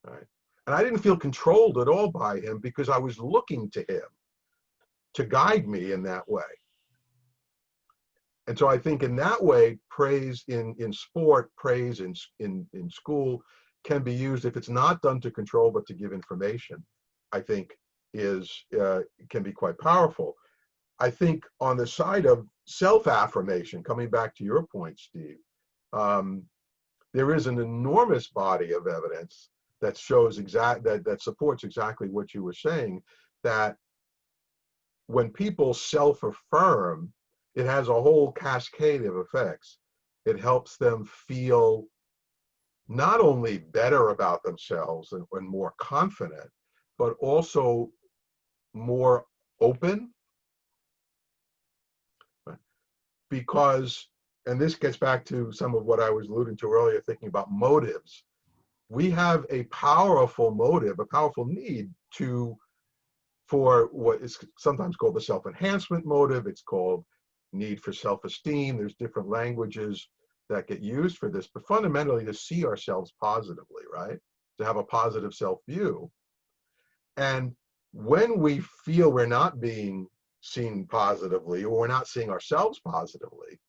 Right? And I didn't feel controlled at all by him, because I was looking to him to guide me in that way. And so I think in that way, praise in sport, praise in school can be used, if it's not done to control but to give information, I think can be quite powerful. I think on the side of self-affirmation, coming back to your point, Steve, there is an enormous body of evidence that shows that supports exactly what you were saying, that when people self-affirm, it has a whole cascade of effects. It helps them feel not only better about themselves and more confident, but also more open. Because, and this gets back to some of what I was alluding to earlier, thinking about motives. We have a powerful motive, a powerful need for what is sometimes called the self-enhancement motive. It's called need for self-esteem. There's different languages that get used for this, but fundamentally to see ourselves positively, right? To have a positive self-view. And when we feel we're not being seen positively, or we're not seeing ourselves positively,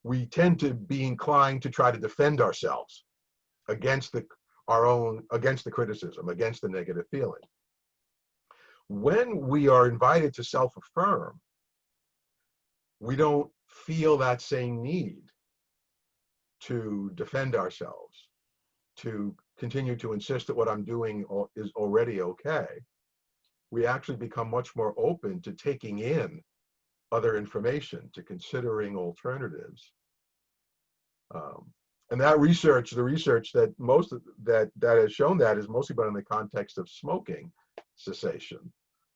we tend to be inclined to try to defend ourselves against the criticism, against the negative feeling. When we are invited to self-affirm, we don't feel that same need to defend ourselves, to continue to insist that what I'm doing is already okay. We actually become much more open to taking in other information, to considering alternatives. And that research, the research that that has shown that, is mostly been in the context of smoking cessation,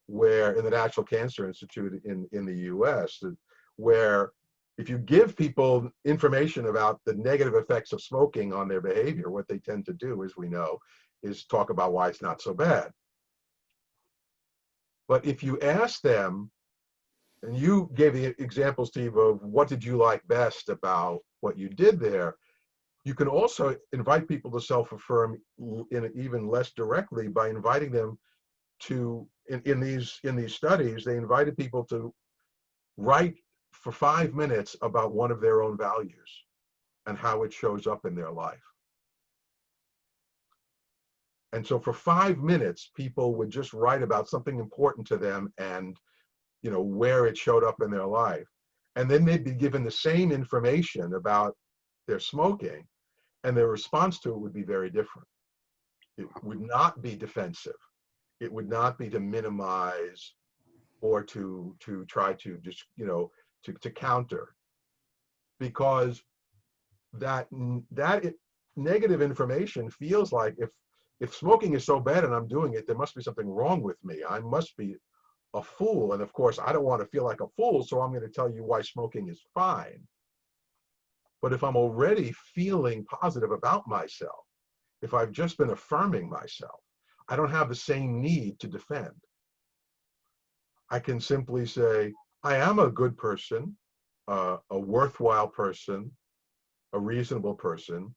where in the National Cancer Institute in the US, where if you give people information about the negative effects of smoking on their behavior, what they tend to do, as we know, is talk about why it's not so bad. But if you ask them, and you gave the example, Steve, of what did you like best about what you did there, you can also invite people to self-affirm in even less directly by inviting them to, in these studies, they invited people to write for 5 minutes about one of their own values and how it shows up in their life. And so for 5 minutes, people would just write about something important to them and, you know, where it showed up in their life. And then they'd be given the same information about their smoking, and their response to it would be very different. It would not be defensive. It would not be to minimize or to try to just, you know, to counter, because that negative information feels like if smoking is so bad and I'm doing it, there must be something wrong with me. I must be a fool. And of course, I don't want to feel like a fool, so I'm going to tell you why smoking is fine. But if I'm already feeling positive about myself, if I've just been affirming myself, I don't have the same need to defend. I can simply say, I am a good person, a worthwhile person, a reasonable person,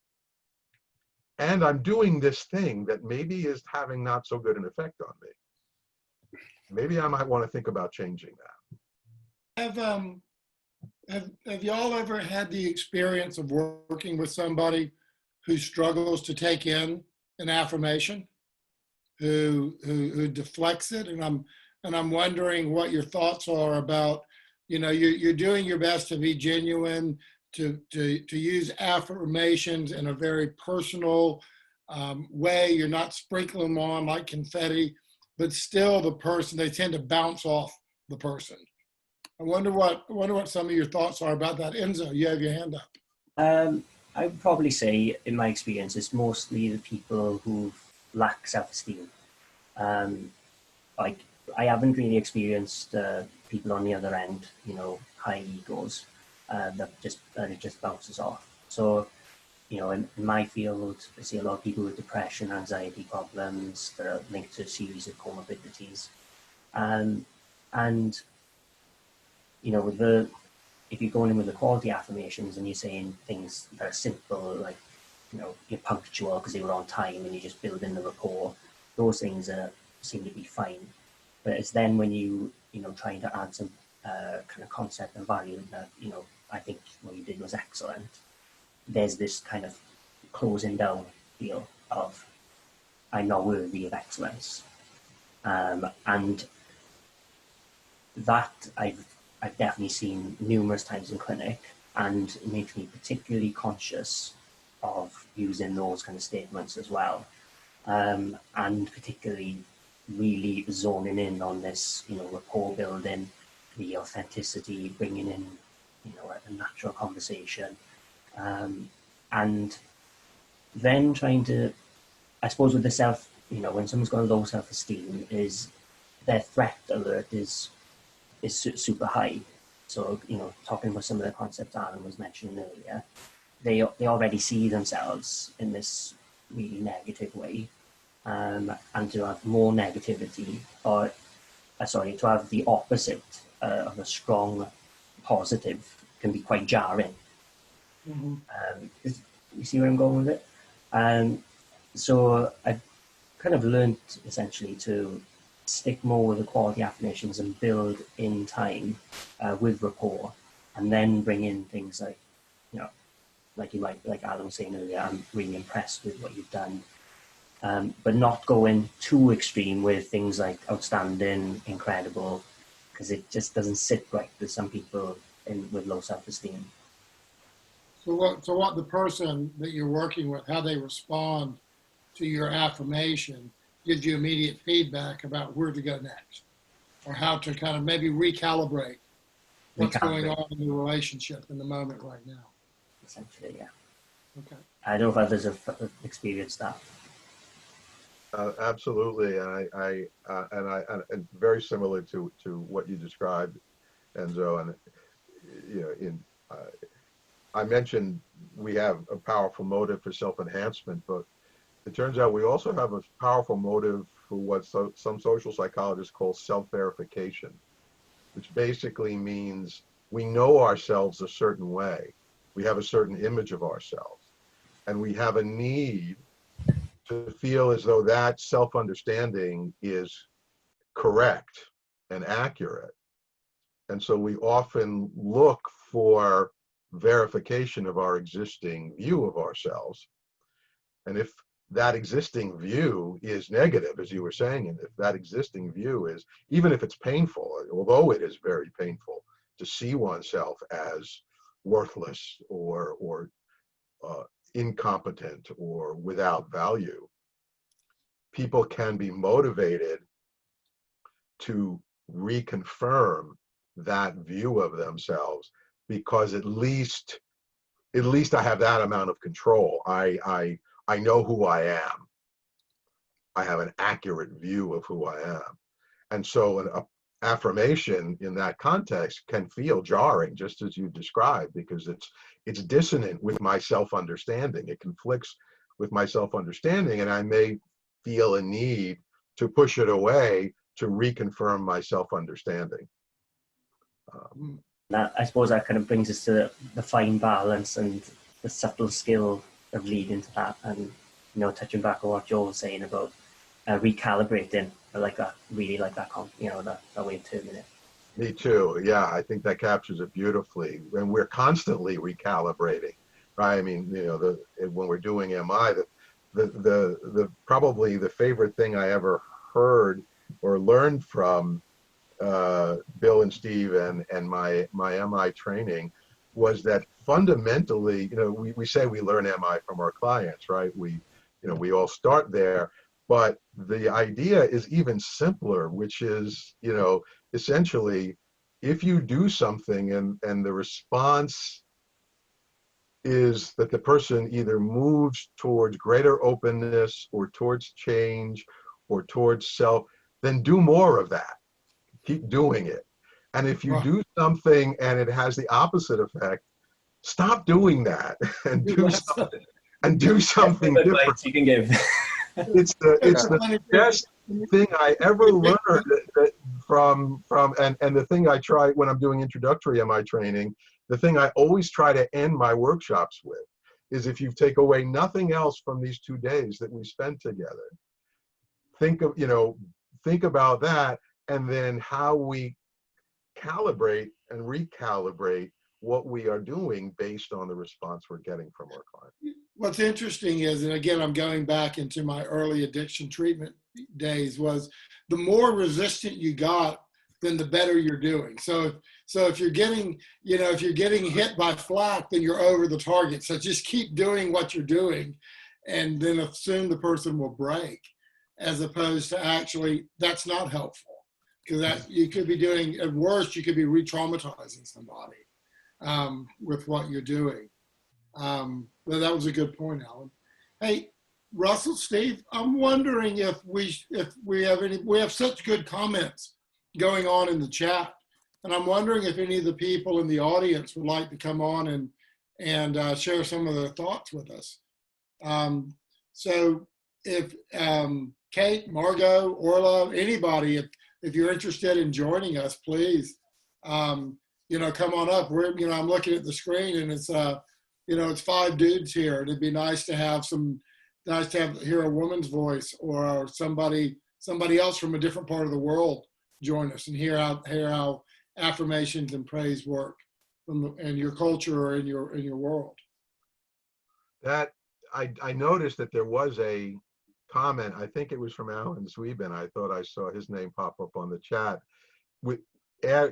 and I'm doing this thing that maybe is having not so good an effect on me. Maybe I might want to think about changing that. Have y'all ever had the experience of working with somebody who struggles to take in an affirmation, who deflects it, and I'm wondering what your thoughts are about, you're doing your best to be genuine, to use affirmations in a very personal way. You're not sprinkling them on like confetti, but still they tend to bounce off the person. I wonder what some of your thoughts are about that. Enzo, you have your hand up. I would probably say, in my experience, it's mostly the people who lack self-esteem. Like, I haven't really experienced people on the other end, high egos, that it just bounces off. So, in my field, I see a lot of people with depression, anxiety problems that are linked to a series of comorbidities. And if you're going in with the quality affirmations and you're saying things that are simple, like, you're punctual because they were on time and you just build in the rapport, those things seem to be fine. But it's then when trying to add some kind of concept and value that, I think what you did was excellent. There's this kind of closing down feel of, I'm not worthy of excellence. And that I've definitely seen numerous times in clinic, and it makes me particularly conscious of using those kind of statements as well. And particularly really zoning in on this, rapport building, the authenticity, bringing in, a natural conversation. And then trying to, I suppose with the when someone's got a low self-esteem, is their threat alert is super high. So, talking about some of the concepts Allan was mentioning earlier, they already see themselves in this really negative way. And to have more negativity, to have the opposite of a strong positive can be quite jarring. Mm-hmm. You see where I'm going with it? So I've kind of learned essentially to stick more with the quality affirmations and build in time with rapport, and then bring in things like, like Allan was saying earlier, I'm really impressed with what you've done. But not going too extreme with things like outstanding, incredible, because it just doesn't sit right with some people with low self-esteem. So what the person that you're working with, how they respond to your affirmation, gives you immediate feedback about where to go next, or how to kind of maybe recalibrate what's going on in the relationship in the moment right now. Essentially, yeah. Okay. I don't know if others have experienced that. Absolutely, and very similar to what you described, Enzo. And I mentioned we have a powerful motive for self-enhancement, but it turns out we also have a powerful motive for what some social psychologists call self-verification, which basically means we know ourselves a certain way, we have a certain image of ourselves, and we have a need to feel as though that self-understanding is correct and accurate. And so we often look for verification of our existing view of ourselves. And if that existing view is negative, as you were saying, and if that existing view is, even if it's painful, although it is very painful to see oneself as worthless or incompetent or without value, people can be motivated to reconfirm that view of themselves, because at least I have that amount of control. I know who I am. I have an accurate view of who I am. And so an affirmation in that context can feel jarring, just as you described, because it's dissonant with my self-understanding. It conflicts with my self-understanding, and I may feel a need to push it away to reconfirm my self-understanding. I suppose that kind of brings us to the fine balance and the subtle skill of leading to that, and touching back on what Joel was saying about recalibrating. I like that, really like that, that way of terming it. Me too. Yeah, I think that captures it beautifully. And we're constantly recalibrating, right? I mean, when we're doing MI, probably the favorite thing I ever heard or learned from Bill and Steve and my MI training was that fundamentally, you know, we say we learn MI from our clients, right? We all start there, but the idea is even simpler, which is, you know, essentially, if you do something and the response is that the person either moves towards greater openness or towards change or towards self, then do more of that. Keep doing it. And if you do something and it has the opposite effect, stop doing that and do something different. Advice you can give. It's the best thing I ever learned from and the thing I try when I'm doing introductory MI training, the thing I always try to end my workshops with is, if you take away nothing else from these 2 days that we spent together, think about that, and then how we calibrate and recalibrate what we are doing based on the response we're getting from our client. What's interesting is, and again, I'm going back into my early addiction treatment days, was the more resistant you got, then the better you're doing. So if you're getting, if you're getting hit by flak, then you're over the target. So just keep doing what you're doing, and then assume the person will break, as opposed to actually, that's not helpful, because that you could be doing, at worst, you could be re-traumatizing somebody with what you're doing. But that was a good point, Allan. Hey, Russell, Steve, I'm wondering if we have such good comments going on in the chat, and I'm wondering if any of the people in the audience would like to come on and share some of their thoughts with us. So if Kate, Margot, Orla, anybody, if you're interested in joining us, please, come on up. I'm looking at the screen, and it's it's 5 dudes here, and it'd be nice to hear a woman's voice, or somebody else from a different part of the world join us and hear how affirmations and praise work in your culture or in your world. That I noticed that there was a comment, I think it was from Allan Zuckoff. I thought I saw his name pop up on the chat, with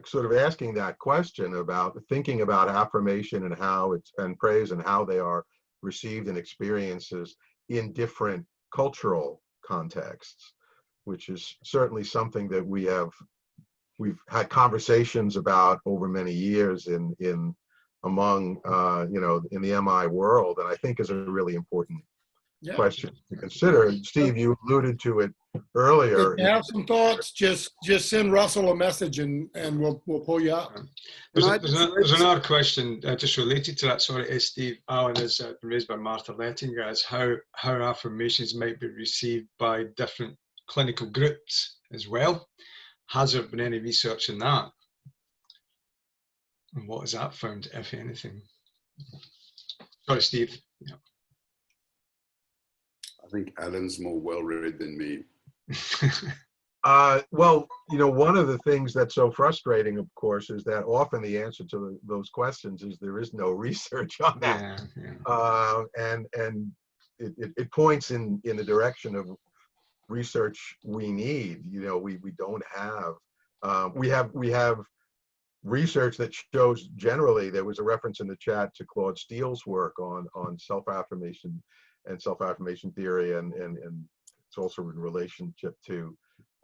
sort of asking that question about thinking about affirmation and praise and how they are received and experiences in different cultural contexts, which is certainly something that we've had conversations about over many years among in the MI world, and I think is a really important question to consider. Steve, you alluded to it earlier. If you have some thoughts, just send Russell a message and we'll pull you up. There's another question just related to that. Sorry, Steve. Allan, has been raised by Martha Lettinger, as how affirmations might be received by different clinical groups as well. Has there been any research in that? And what has that found, if anything? Sorry, Steve. Yeah. I think Alan's more well-read than me. Well, one of the things that's so frustrating, of course, is that often the answer to those questions is there is no research on that. And it points in the direction of research we need. We don't have. We have research that shows generally. There was a reference in the chat to Claude Steele's work on self-affirmation and self-affirmation theory, and it's also in relationship to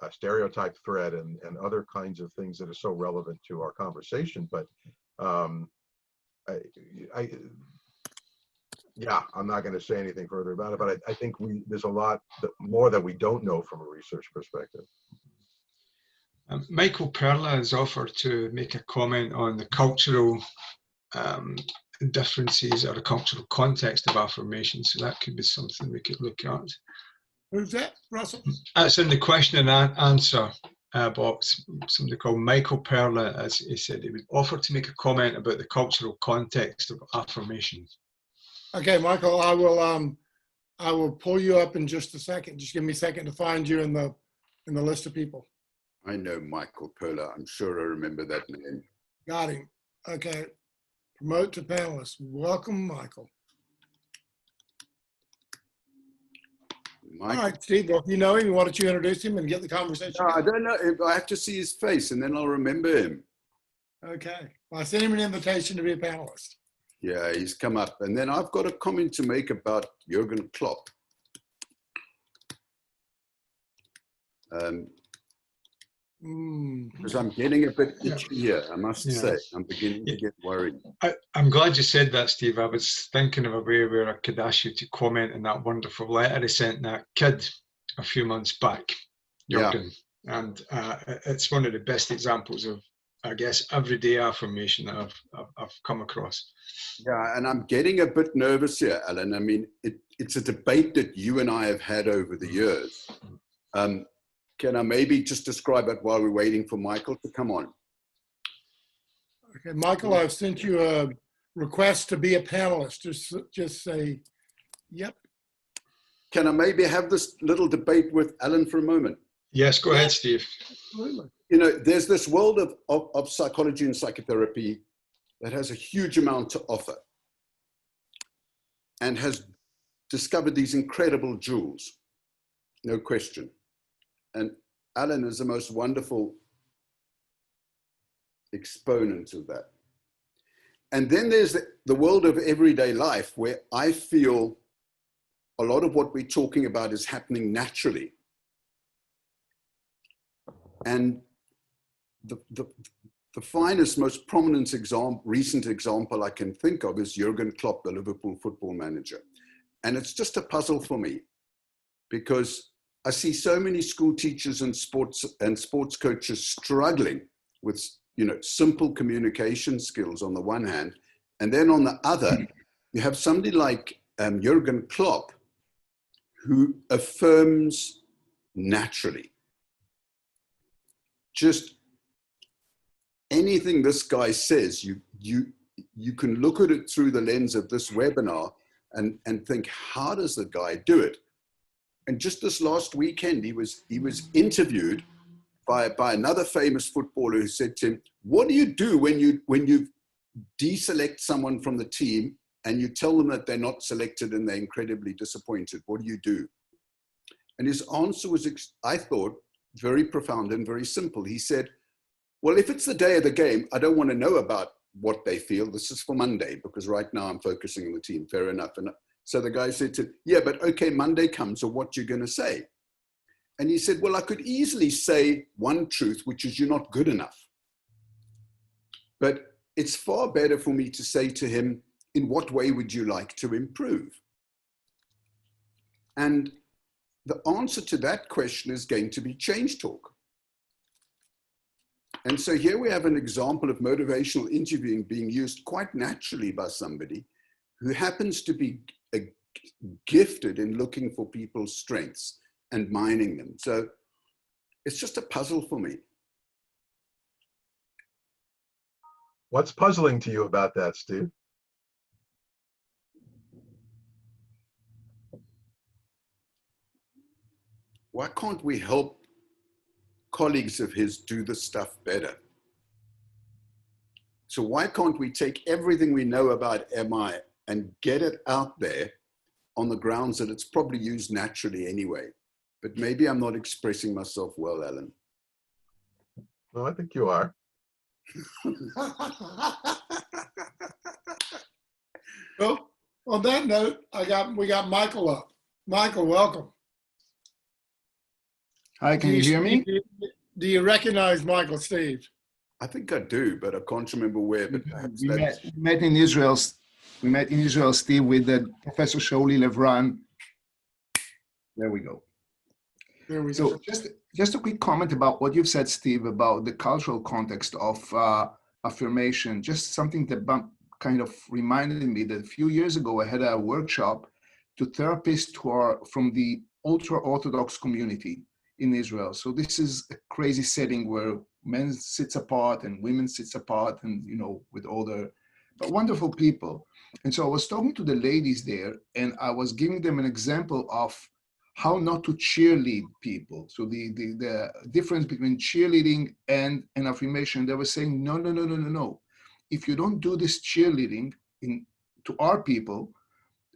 stereotype threat and other kinds of things that are so relevant to our conversation. But I'm not going to say anything further about it, but I think there's a lot more that we don't know from a research perspective. Michael Perla has offered to make a comment on the cultural differences or the cultural context of affirmation, so that could be something we could look at. Who's that, Russell? That's in the question and answer box. Somebody called Michael Perla, as he said, he would offer to make a comment about the cultural context of affirmation. Okay, Michael, I will pull you up in just a second. Just give me a second to find you in the list of people. I know Michael Perla. I'm sure I remember that name. Got him. Okay. Promote to panelists. Welcome, Michael. All right, Steve, well, if you know him, why don't you introduce him and get the conversation No, I going? don't know. I have to see his face and then I'll remember him. Okay. Well, I sent him an invitation to be a panelist. Yeah, he's come up. And then I've got a comment to make about Jurgen Klopp. Because I'm getting a bit itchy here, I must say. I'm beginning to get worried. I'm glad you said that, Steve. I was thinking of a way where I could ask you to comment on that wonderful letter I sent that kid a few months back, Jurgen. Yeah. And it's one of the best examples of, I guess, everyday affirmation that I've come across. Yeah, and I'm getting a bit nervous here, Alan. I mean, it's a debate that you and I have had over the years. Can I maybe just describe it while we're waiting for Michael to come on? Okay, Michael, I've sent you a request to be a panelist. Just say, yep. Can I maybe have this little debate with Alan for a moment? Yes, go ahead, Steve. Absolutely. You know, there's this world of psychology and psychotherapy that has a huge amount to offer and has discovered these incredible jewels, no question. And Alan is the most wonderful exponent of that. And then there's the world of everyday life where I feel a lot of what we're talking about is happening naturally. And the finest, most prominent recent example I can think of is Jurgen Klopp, the Liverpool football manager. And it's just a puzzle for me because I see so many school teachers and sports coaches struggling with, you know, simple communication skills on the one hand, and then on the other, you have somebody like Jurgen Klopp who affirms naturally. Just anything this guy says, you can look at it through the lens of this webinar and think, how does the guy do it? And just this last weekend, he was interviewed by another famous footballer who said to him, what do you do when you deselect someone from the team and you tell them that they're not selected and they're incredibly disappointed? What do you do? And his answer was, I thought, very profound and very simple. He said, well, if it's the day of the game, I don't want to know about what they feel. This is for Monday, because right now I'm focusing on the team. Fair enough. And so the guy said to him, yeah, but okay, Monday comes, so what you going to say? And he said, well, I could easily say one truth, which is you're not good enough. But it's far better for me to say to him, in what way would you like to improve? And the answer to that question is going to be change talk. And so here we have an example of motivational interviewing being used quite naturally by somebody who happens to be gifted in looking for people's strengths and mining them. So it's just a puzzle for me. What's puzzling to you about that, Steve? Why can't we help colleagues of his do this stuff better? So why can't we take everything we know about MI and get it out there on the grounds that it's probably used naturally anyway? But maybe I'm not expressing myself well, Alan. Well, I think you are. Well, on that note, we got Michael up. Michael, welcome. Hi, can you hear me? Do you recognize Michael, Steve? I think I do, but I can't remember where. But We met in Israel. We met in Israel, Steve, with Professor Shauli Levran. There we go. There we So go. just a quick comment about what you've said, Steve, about the cultural context of affirmation. Just something that kind of reminded me that a few years ago I had a workshop to therapists who are from the ultra-Orthodox community in Israel. So this is a crazy setting where men sits apart and women sits apart, and you know, with all the but wonderful people. And so I was talking to the ladies there, and I was giving them an example of how not to cheerlead people. So the difference between cheerleading and an affirmation. They were saying, no. If you don't do this cheerleading to our people,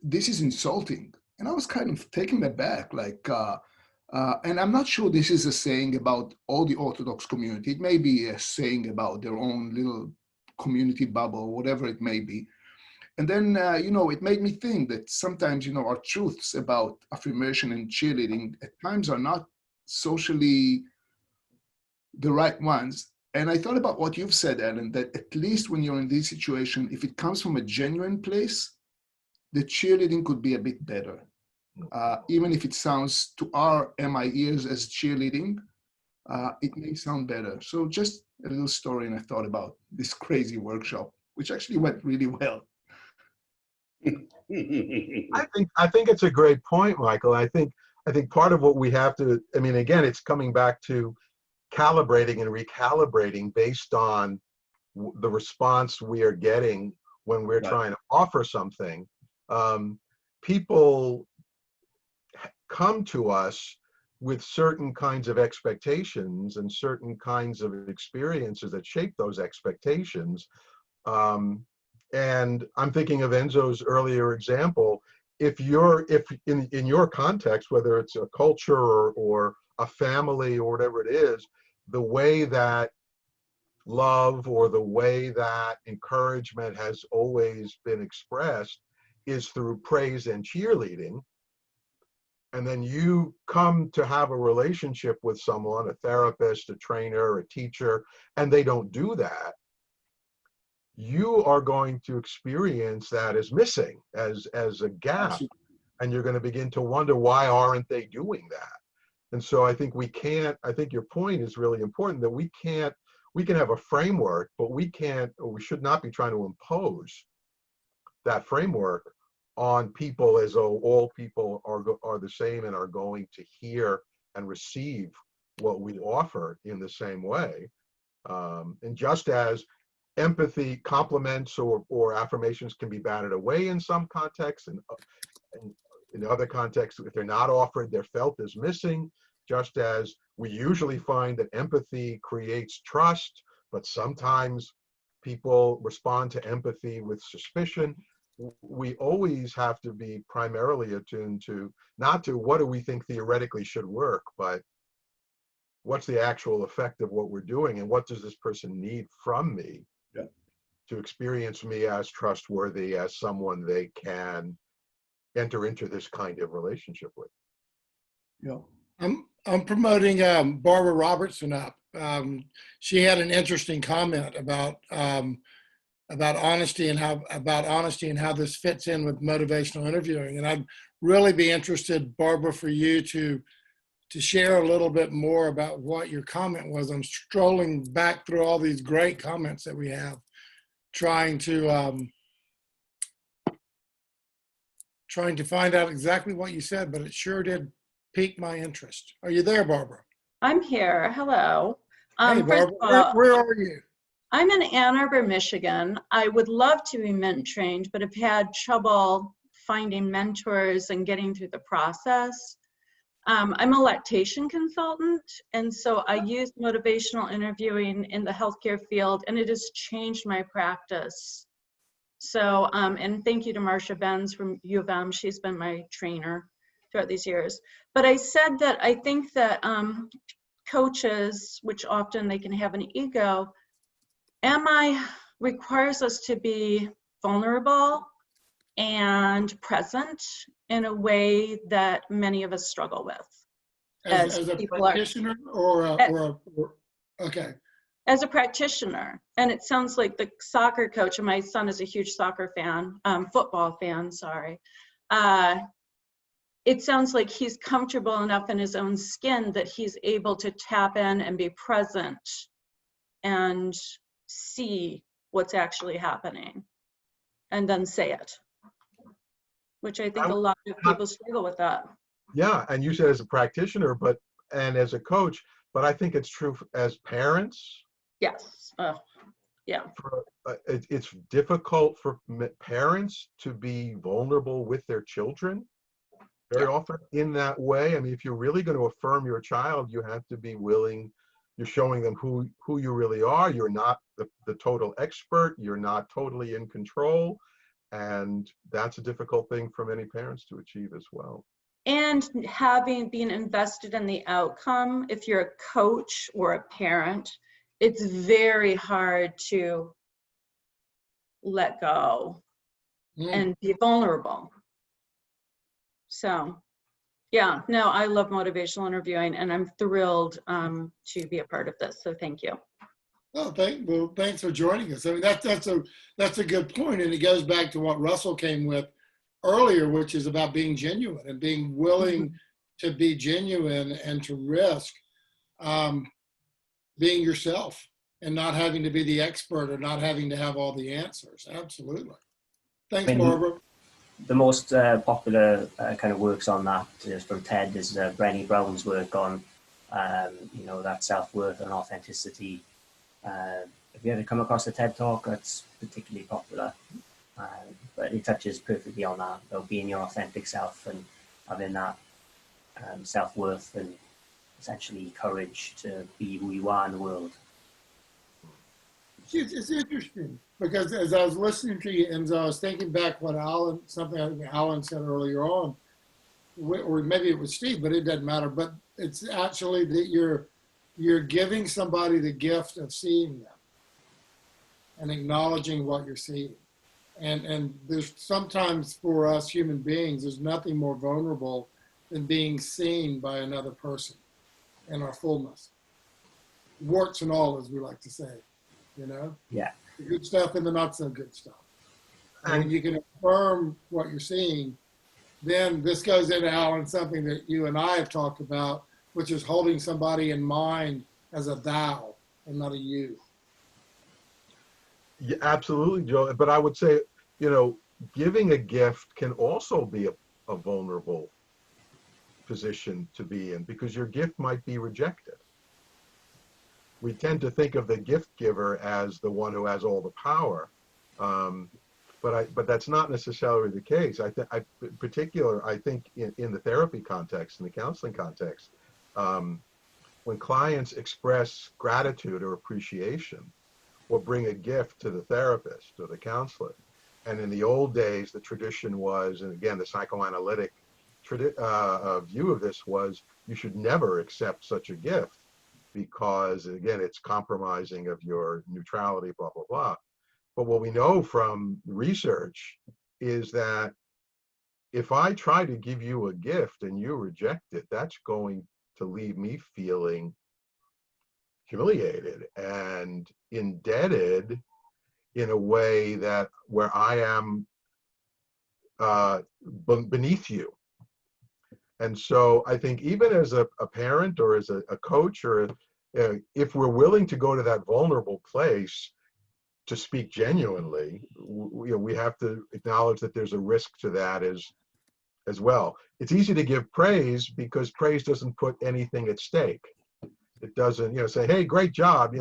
this is insulting. And I was kind of taken aback, and I'm not sure this is a saying about all the Orthodox community. It may be a saying about their own little community bubble, whatever it may be. And then, it made me think that sometimes, our truths about affirmation and cheerleading at times are not socially the right ones. And I thought about what you've said, Allan, that at least when you're in this situation, if it comes from a genuine place, the cheerleading could be a bit better. Even if it sounds to our MI ears as cheerleading, it may sound better. So just a little story, and I thought about this crazy workshop, which actually went really well. I think it's a great point, Michael. I think part of what we have to, I mean, again, it's coming back to calibrating and recalibrating based on the response we are getting when we're trying to offer something. People come to us with certain kinds of expectations and certain kinds of experiences that shape those expectations. And I'm thinking of Enzo's earlier example. If in your context, whether it's a culture or a family or whatever it is, the way that love or the way that encouragement has always been expressed is through praise and cheerleading, and then you come to have a relationship with someone, a therapist, a trainer, a teacher, and they don't do that, you are going to experience that as missing, as a gap. And you're going to begin to wonder, why aren't they doing that? And so I think I think your point is really important, that we can have a framework, but we should not be trying to impose that framework on people as though all people are the same and are going to hear and receive what we offer in the same way. And just as empathy, compliments, or affirmations can be batted away in some contexts, and in other contexts, if they're not offered, they're felt as missing. Just as we usually find that empathy creates trust, but sometimes people respond to empathy with suspicion. We always have to be primarily attuned to, not to what do we think theoretically should work, but what's the actual effect of what we're doing, and what does this person need from me to experience me as trustworthy, as someone they can enter into this kind of relationship with. Yeah, I'm promoting Barbara Robertson up. She had an interesting comment about honesty and how this fits in with motivational interviewing. And I'd really be interested, Barbara, for you to share a little bit more about what your comment was. I'm strolling back through all these great comments that we have, trying to find out exactly what you said, but it sure did pique my interest. Are you there, Barbara? I'm here. Hello. Hey, Barbara, where are you? I'm in Ann Arbor, Michigan. I would love to be mentored, but have had trouble finding mentors and getting through the process. I'm a lactation consultant, and so I use motivational interviewing in the healthcare field, and it has changed my practice. So, and thank you to Marcia Benz from U of M. She's been my trainer throughout these years. But I said that I think that coaches, which often they can have an ego, MI requires us to be vulnerable and present in a way that many of us struggle with. As a practitioner okay. As a practitioner. And it sounds like the soccer coach, and my son is a huge soccer fan, football fan, sorry. It sounds like he's comfortable enough in his own skin that he's able to tap in and be present and see what's actually happening and then say it, which I think a lot of people struggle with that. Yeah, and you said as a practitioner, and as a coach, but I think it's true as parents. Yes. Yeah. It's difficult for parents to be vulnerable with their children very often in that way. I mean, if you're really going to affirm your child, you have to be willing. You're showing them who you really are. You're not the total expert. You're not totally in control. And that's a difficult thing for many parents to achieve as well. And being invested in the outcome, if you're a coach or a parent, it's very hard to let go and be vulnerable. So, yeah, no, I love motivational interviewing, and I'm thrilled to be a part of this. So thank you. Oh, thanks for joining us. I mean, that's a good point, and it goes back to what Russell came with earlier, which is about being genuine and being willing to be genuine and to risk being yourself and not having to be the expert or not having to have all the answers. Absolutely. Thanks, Barbara. The most popular kind of works on that is from TED is Brené Brown's work on, that self-worth and authenticity. If you ever come across a TED Talk, that's particularly popular. But it touches perfectly on that, about being your authentic self and having that self-worth and essentially courage to be who you are in the world. It's interesting because as I was listening to you, Enzo, I was thinking back something I think Allan said earlier on, or maybe it was Steve, but it doesn't matter. But it's actually that you're giving somebody the gift of seeing them and acknowledging what you're seeing. And there's sometimes for us human beings, there's nothing more vulnerable than being seen by another person in our fullness. Warts and all, as we like to say, Yeah. The good stuff and the not so good stuff. And when you can affirm what you're seeing, then this goes into, Allan, something that you and I have talked about, which is holding somebody in mind as a thou and not a you. Yeah, absolutely, Joe. But I would say, giving a gift can also be a vulnerable position to be in, because your gift might be rejected. We tend to think of the gift giver as the one who has all the power, but that's not necessarily the case. In particular, I think in the therapy context, in the counseling context, when clients express gratitude or appreciation, or bring a gift to the therapist or the counselor. And in the old days, the tradition was, and again, the psychoanalytic view of this was, you should never accept such a gift because, again, it's compromising of your neutrality, blah, blah, blah. But what we know from research is that if I try to give you a gift and you reject it, that's going to leave me feeling humiliated and indebted in a way where I am beneath you. And so I think even as a parent or as a coach, or if we're willing to go to that vulnerable place to speak genuinely, we have to acknowledge that there's a risk to that as well. It's easy to give praise because praise doesn't put anything at stake. It doesn't, say, hey, great job.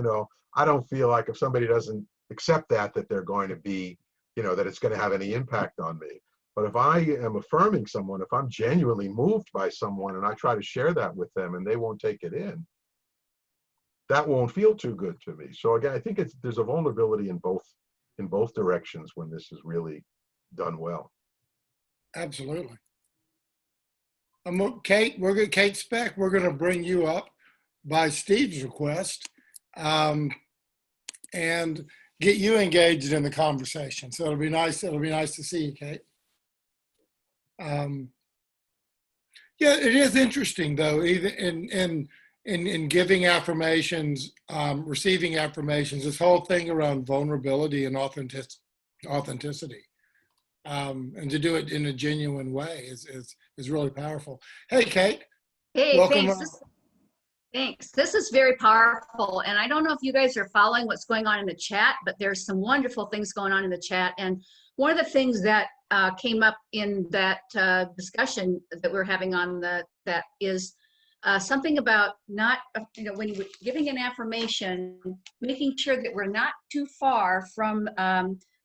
I don't feel like if somebody doesn't accept that they're going to be, that it's going to have any impact on me. But if I am affirming someone, if I'm genuinely moved by someone and I try to share that with them and they won't take it in, that won't feel too good to me. So again, I think there's a vulnerability in both directions when this is really done well. Absolutely. Kate, Kate Speck, we're going to bring you up by Steve's request and get you engaged in the conversation. So it'll be nice to see you, Kate. Yeah, it is interesting though, even in giving affirmations, receiving affirmations, this whole thing around vulnerability and authenticity, and to do it in a genuine way is really powerful. Hey, Kate. Hey, welcome. Thanks. Thanks. This is very powerful. And I don't know if you guys are following what's going on in the chat, but there's some wonderful things going on in the chat. And one of the things that came up in that discussion that we're having on that is something about not, when you're giving an affirmation, making sure that we're not too far from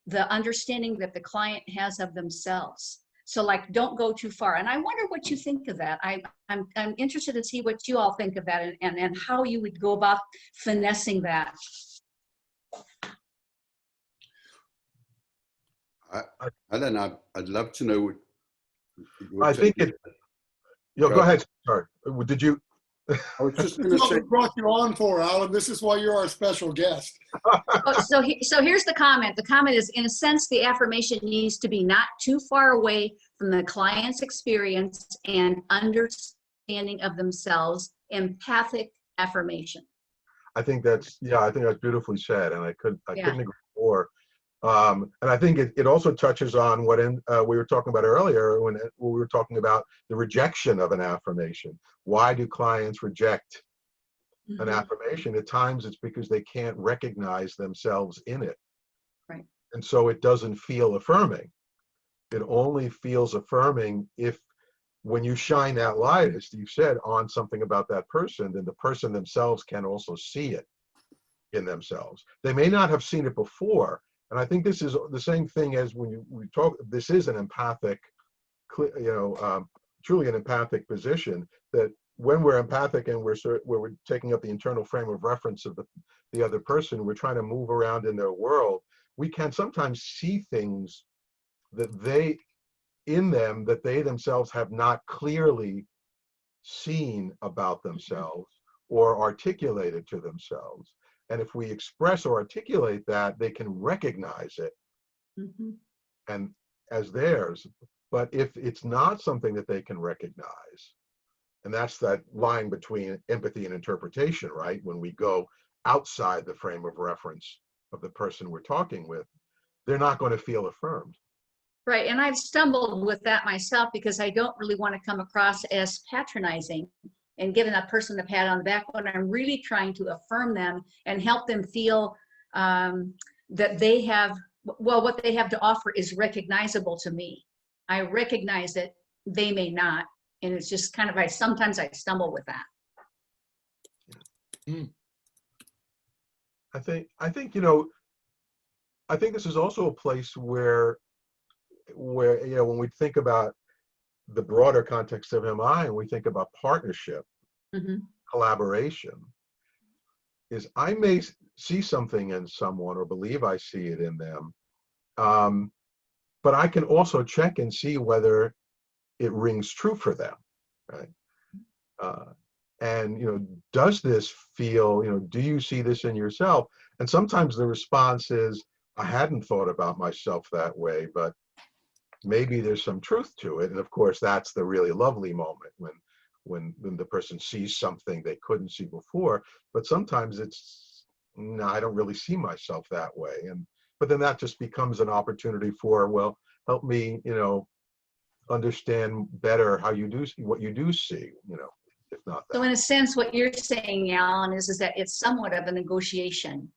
the understanding that the client has of themselves. So like, don't go too far. And I wonder what you think of that. I'm interested to see what you all think of that and how you would go about finessing that. Alan, I'd love to know what I think it. Yo, go ahead. Sorry. Did you? I was just This going is to what say, we brought you on for, Alan. This is why you're our special guest. So here's the comment. The comment is, in a sense, the affirmation needs to be not too far away from the client's experience and understanding of themselves. Empathic affirmation. I think that's beautifully said, and I couldn't agree more. And I think it also touches on what we were talking about earlier when we were talking about the rejection of an affirmation. Why do clients reject an affirmation? At times it's because they can't recognize themselves in it. Right. And so it doesn't feel affirming. It only feels affirming if when you shine that light, as Steve said, on something about that person, then the person themselves can also see it in themselves. They may not have seen it before. And I think this is the same thing as when we talk, this is an empathic, truly an empathic position, that when we're empathic and we're taking up the internal frame of reference of the other person, we're trying to move around in their world, we can sometimes see things that they themselves have not clearly seen about themselves or articulated to themselves. And if we express or articulate that, they can recognize it and as theirs. But if it's not something that they can recognize, and that's that line between empathy and interpretation, right? When we go outside the frame of reference of the person we're talking with, they're not going to feel affirmed. Right, and I've stumbled with that myself because I don't really want to come across as patronizing and giving that person a pat on the back when I'm really trying to affirm them and help them feel that they have, what they have to offer is recognizable to me. I recognize it, they may not, and it's just kind of, sometimes I stumble with that. I think this is also a place where when we think about the broader context of MI and we think about partnership, collaboration, is I may see something in someone or believe I see it in them, but I can also check and see whether it rings true for them, right? And does this feel, do you see this in yourself? And sometimes the response is, I hadn't thought about myself that way, but maybe there's some truth to it. And of course, that's the really lovely moment when the person sees something they couldn't see before. But sometimes it's, no, I don't really see myself that way. But then that just becomes an opportunity for, well, help me, understand better how you do see what you do see, if not that. So in a sense, what you're saying, Alan, is that it's somewhat of a negotiation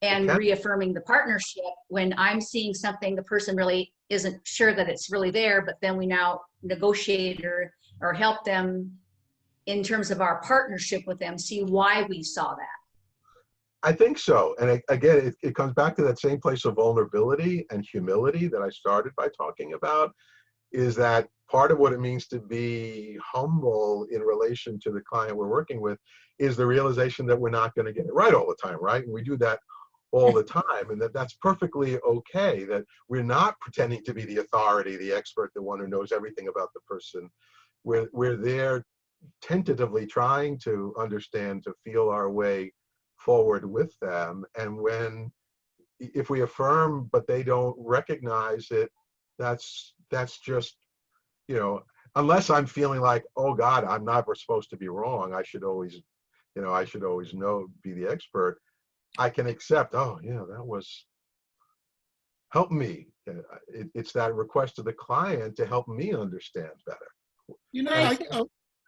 and reaffirming the partnership. When I'm seeing something, the person really isn't sure that it's really there, but then we now negotiate or help them in terms of our partnership with them, see why we saw that. I think so. And again, it comes back to that same place of vulnerability and humility that I started by talking about, is that part of what it means to be humble in relation to the client we're working with is the realization that we're not going to get it right all the time, right? And we do that all the time, and that's perfectly okay, that we're not pretending to be the authority, the expert, the one who knows everything about the person. We're there tentatively trying to understand, to feel our way forward with them. And if we affirm but they don't recognize it, that's just, unless I'm feeling like, oh God, I'm never supposed to be wrong, I should always know, be the expert, I can accept, oh yeah, that was, help me. It's that request of the client to help me understand better.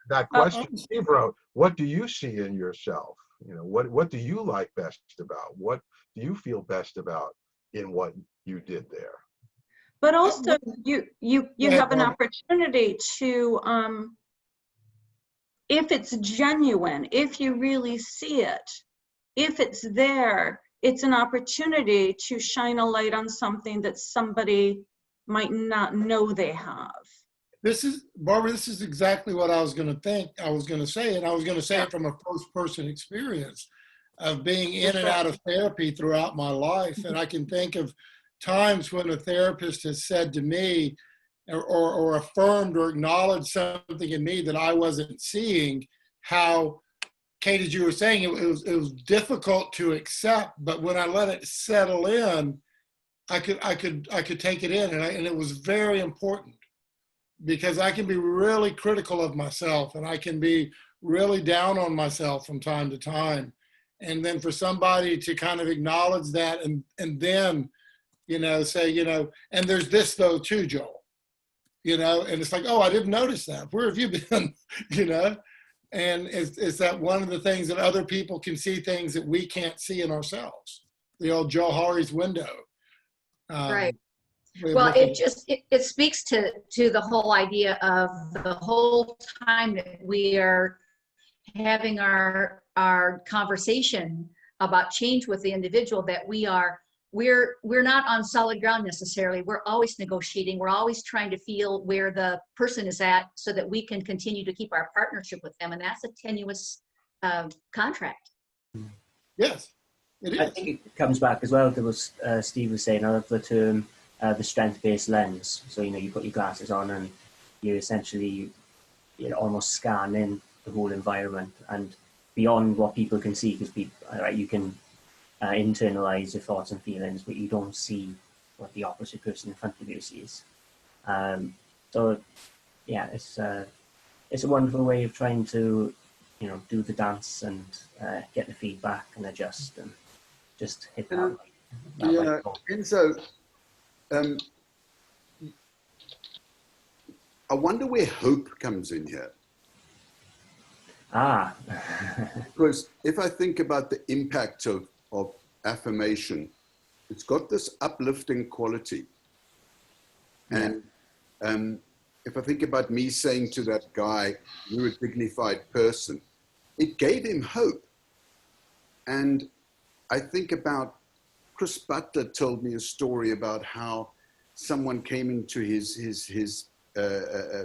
That question Steve wrote, what do you see in yourself? What do you like best about? What do you feel best about in what you did there? But also, you have an opportunity to, if it's genuine, if you really see it, if it's there, it's an opportunity to shine a light on something that somebody might not know they have. Barbara, this is exactly what I was going to say, and I was going to say it from a first-person experience of being in and out of therapy throughout my life. And I can think of times when a therapist has said to me or affirmed or acknowledged something in me that I wasn't seeing, how, Kate, as you were saying, it was difficult to accept, but when I let it settle in, I could take it in, and it was very important, because I can be really critical of myself, and I can be really down on myself from time to time. And then for somebody to kind of acknowledge that and then, say, and there's this though too, Joel, and it's like, oh, I didn't notice that. Where have you been? And it's that one of the things that other people can see things that we can't see in ourselves. The old Joe Hari's window. Right. Well, it speaks to the whole idea of the whole time that we are having our conversation about change with the individual, that we're not on solid ground necessarily. We're always negotiating. We're always trying to feel where the person is at so that we can continue to keep our partnership with them. And that's a tenuous contract. Yes, it is. I think it comes back as well to what Steve was saying, of the term, the strength-based lens. So, you put your glasses on and you essentially almost scan in the whole environment and beyond what people can see, because you can internalize your thoughts and feelings, but you don't see what the opposite person in front of you sees. So yeah, it's a wonderful way of trying to do the dance and get the feedback and adjust and just hit that. Enzo, I wonder where hope comes in here. Because if I think about the impact of affirmation, it's got this uplifting quality. And if I think about me saying to that guy, "You're a dignified person," it gave him hope. And I think about Chris Butler told me a story about how someone came into his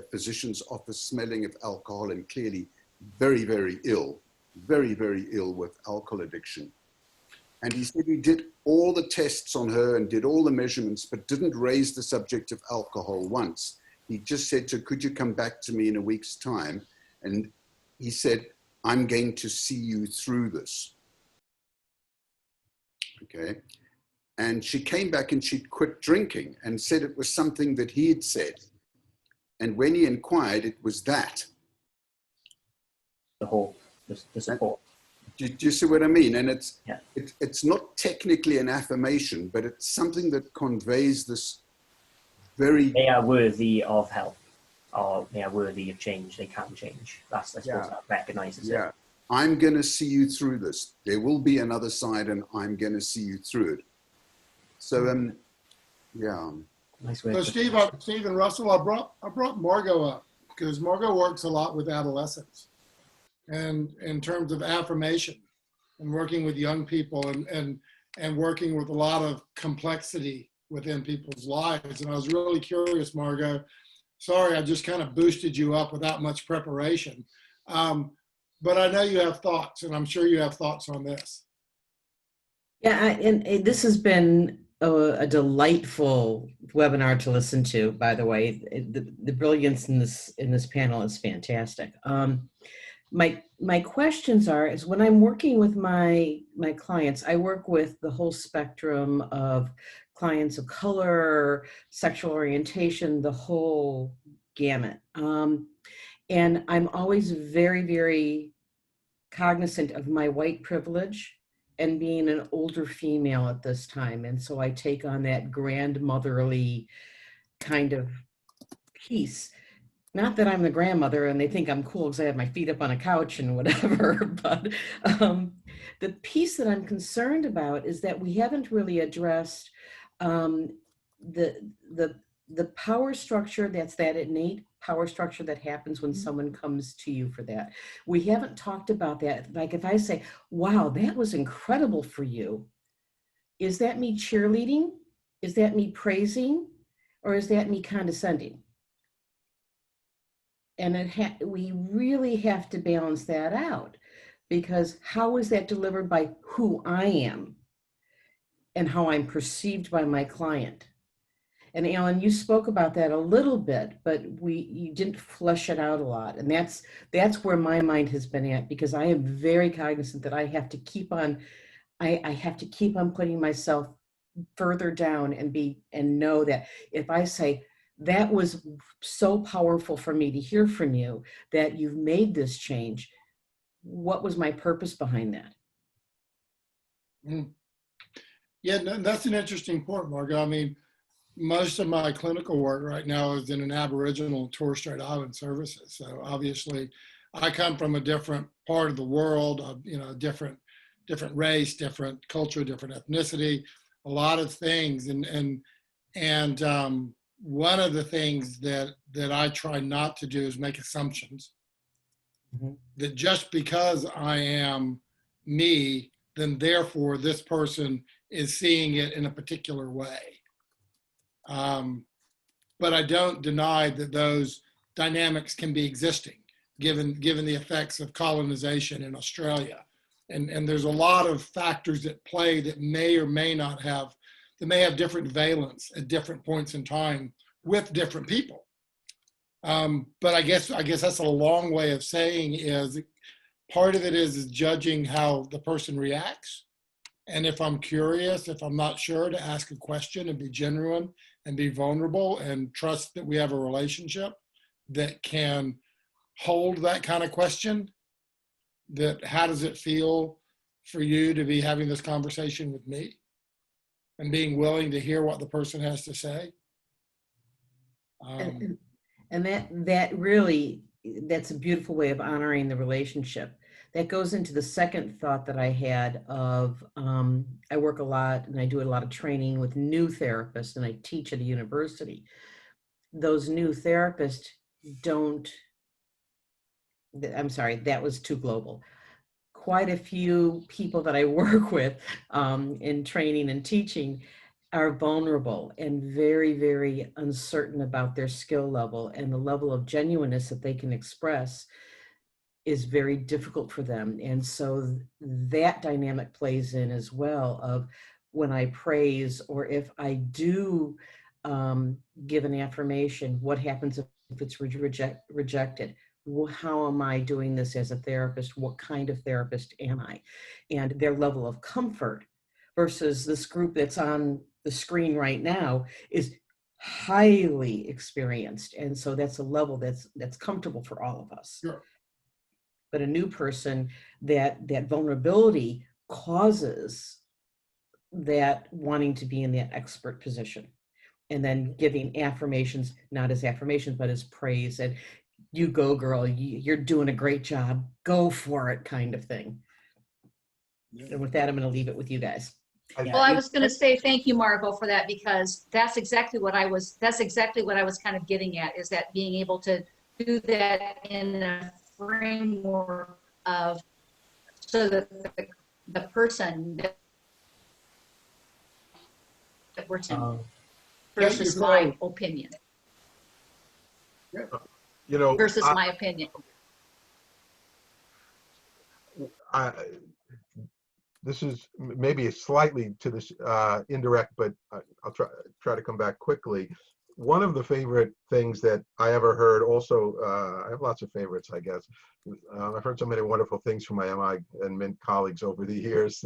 physician's office smelling of alcohol and clearly very, very ill with alcohol addiction. And he said he did all the tests on her and did all the measurements, but didn't raise the subject of alcohol once. He just said to her, "Could you come back to me in a week's time?" And he said, "I'm going to see you through this." Okay. And she came back and she'd quit drinking and said it was something that he had said. And when he inquired, it was that. The hope, the support. Do you see what I mean? And it's not technically an affirmation, but it's something that conveys this very... They are worthy of help, or they are worthy of change. They can change. That's what that recognizes it. I'm going to see you through this. There will be another side, and I'm going to see you through it. So, Nice way. So Steve and Russell, I brought Margot up because Margot works a lot with adolescents, and in terms of affirmation and working with young people and working with a lot of complexity within people's lives. And I was really curious, Margot. Sorry, I just kind of boosted you up without much preparation. But I know you have thoughts, and I'm sure you have thoughts on this. Yeah, and this has been a delightful webinar to listen to, by the way. The brilliance in this panel is fantastic. My questions is when I'm working with my clients, I work with the whole spectrum of clients of color, sexual orientation, the whole gamut. And I'm always very, very cognizant of my white privilege and being an older female at this time. And so I take on that grandmotherly kind of piece. Not that I'm the grandmother and they think I'm cool because I have my feet up on a couch and whatever, but the piece that I'm concerned about is that we haven't really addressed the power structure that's that innate power structure that happens when someone comes to you for that. We haven't talked about that. Like if I say, wow, that was incredible for you, is that me cheerleading? Is that me praising? Or is that me condescending? And we really have to balance that out, because how is that delivered by who I am? and how I'm perceived by my client. And Allan, you spoke about that a little bit, but you didn't flesh it out a lot. And that's where my mind has been at, because I am very cognizant that I have to keep on, I have to keep on putting myself further down and know that if I say, that was so powerful for me to hear from you, that you've made this change, what was my purpose behind that? Yeah, that's an interesting point, Margot. I mean, most of my clinical work right now is in an Aboriginal and Torres Strait Island services. So obviously, I come from a different part of the world, different race, different culture, different ethnicity, a lot of things. And one of the things that I try not to do is make assumptions. Mm-hmm. That just because I am me, then therefore this person is seeing it in a particular way. But I don't deny that those dynamics can be existing, given the effects of colonization in Australia. And there's a lot of factors at play that may or may not have, that may have different valence at different points in time with different people. But I guess that's a long way of saying is part of it is judging how the person reacts. And if I'm curious, if I'm not sure, to ask a question and be genuine and be vulnerable and trust that we have a relationship that can hold that kind of question. That how does it feel for you to be having this conversation with me and being willing to hear what the person has to say? And that really, that's a beautiful way of honoring the relationship. That goes into the second thought that I had of, I work a lot and I do a lot of training with new therapists and I teach at a university. Those new therapists I'm sorry, that was too global. Quite a few people that I work with in training and teaching are vulnerable and very, very uncertain about their skill level, and the level of genuineness that they can express is very difficult for them. And so that dynamic plays in as well, of when I praise, or if I do give an affirmation, what happens if it's rejected? How am I doing this as a therapist? What kind of therapist am I? And their level of comfort versus this group that's on the screen right now is highly experienced. And so that's a level that's comfortable for all of us. Sure. But a new person, that vulnerability causes that wanting to be in that expert position, and then giving affirmations, not as affirmations, but as praise, and you go girl, you're doing a great job, go for it kind of thing. Yeah. And with that, I'm going to leave it with you guys. Well, I was going to say thank you, Margot, for that, because that's exactly what I was kind of getting at, is that being able to do that in a framework of, so that the person that we're to versus my opinion. You know, versus my opinion. This is maybe slightly to this indirect, but I'll try to come back quickly. One of the favorite things that I ever heard, also, I have lots of favorites, I guess. I've heard so many wonderful things from my MI and Mint colleagues over the years,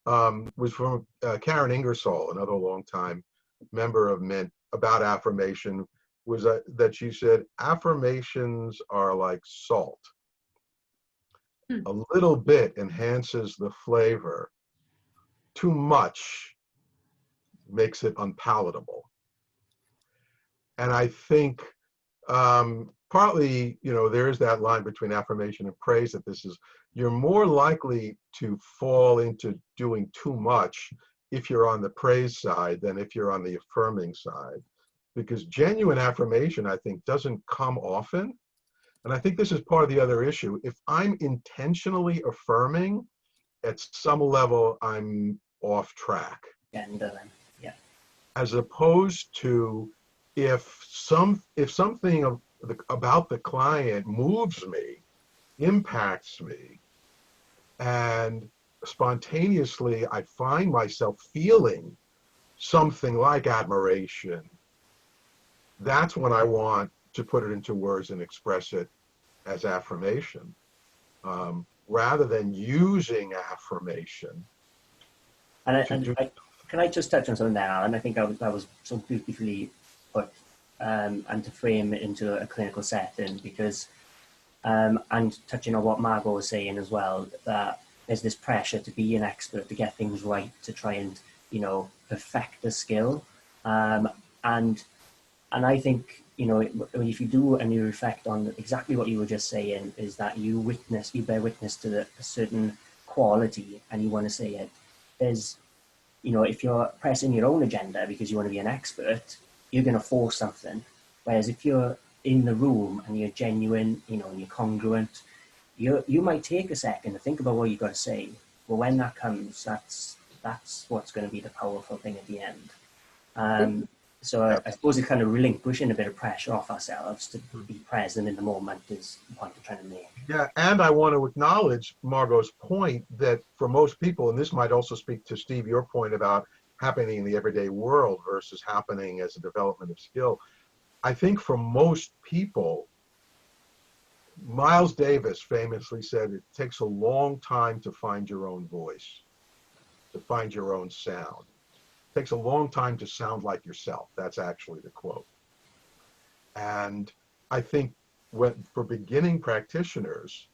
was from Karen Ingersoll, another longtime member of Mint, about affirmation, was that she said, affirmations are like salt. A little bit enhances the flavor. Too much makes it unpalatable. And I think partly, you know, there is that line between affirmation and praise, that this is, you're more likely to fall into doing too much if you're on the praise side than if you're on the affirming side. Because genuine affirmation, I think, doesn't come often. And I think this is part of the other issue. If I'm intentionally affirming, at some level, I'm off track. Yeah. As opposed to if something about the client moves me, impacts me, and spontaneously I find myself feeling something like admiration, that's when I want to put it into words and express it as affirmation, rather than using affirmation. Can I just touch on something there, Alan? I think that was so beautifully put, and to frame it into a clinical setting, because, and touching on what Margot was saying as well, that there's this pressure to be an expert, to get things right, to try and, you know, perfect the skill. And I think, you know, if you do and you reflect on exactly what you were just saying, is that you bear witness to a certain quality and you want to say it. There's, you know, if you're pressing your own agenda because you want to be an expert, you're going to force something. Whereas if you're in the room and you're genuine, you know, and you're congruent, you might take a second to think about what you've got to say. But when that comes, that's what's going to be the powerful thing at the end. So I suppose it's kind of relinquishing a bit of pressure off ourselves to be present in the moment is the point I'm trying to make. Yeah, and I want to acknowledge Margot's point that for most people, and this might also speak to Steve, your point about happening in the everyday world versus happening as a development of skill. I think for most people, Miles Davis famously said, it takes a long time to find your own voice, to find your own sound. It takes a long time to sound like yourself. That's actually the quote. And I think for beginning practitioners,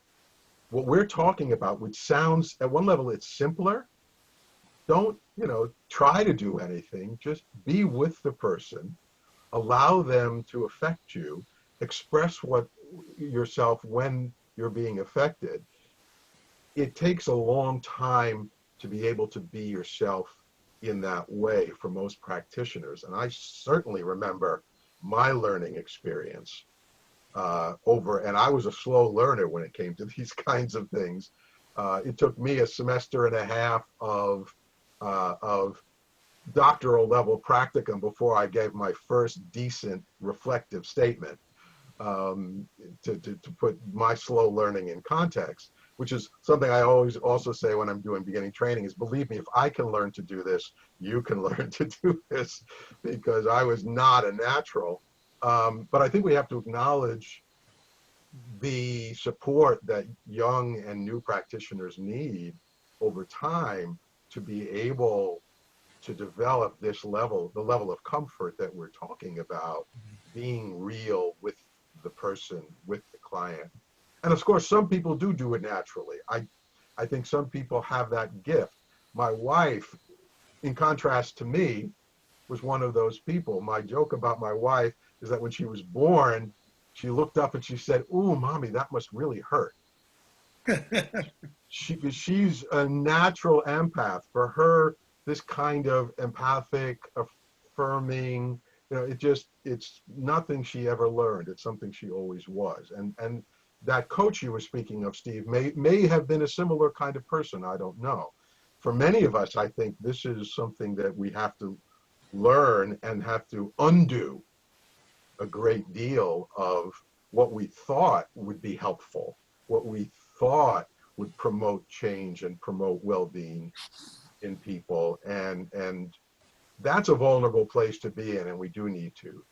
what we're talking about, which sounds, at one level, it's simpler. Don't, you know, try to do anything. Just be with the person. Allow them to affect you. Express yourself when you're being affected. It takes a long time to be able to be yourself in that way for most practitioners. And I certainly remember my learning experience and I was a slow learner when it came to these kinds of things. It took me a semester and a half of doctoral level practicum before I gave my first decent reflective statement, to put my slow learning in context, which is something I always also say when I'm doing beginning training is, believe me, if I can learn to do this, you can learn to do this, because I was not a natural. But I think we have to acknowledge the support that young and new practitioners need over time to be able to develop this level, the level of comfort that we're talking about, being real with the person, with the client. And of course, some people do it naturally. I think some people have that gift. My wife, in contrast to me, was one of those people. My joke about my wife is that when she was born, she looked up and she said, "Ooh, mommy, that must really hurt." She's a natural empath. For her, this kind of empathic, affirming, you know, it's nothing she ever learned. It's something she always was. And that coach you were speaking of, Steve, may have been a similar kind of person. I don't know. For many of us, I think this is something that we have to learn and have to undo a great deal of what we thought would be helpful, what we thought would promote change and promote well-being in people. And that's a vulnerable place to be in, and we do need to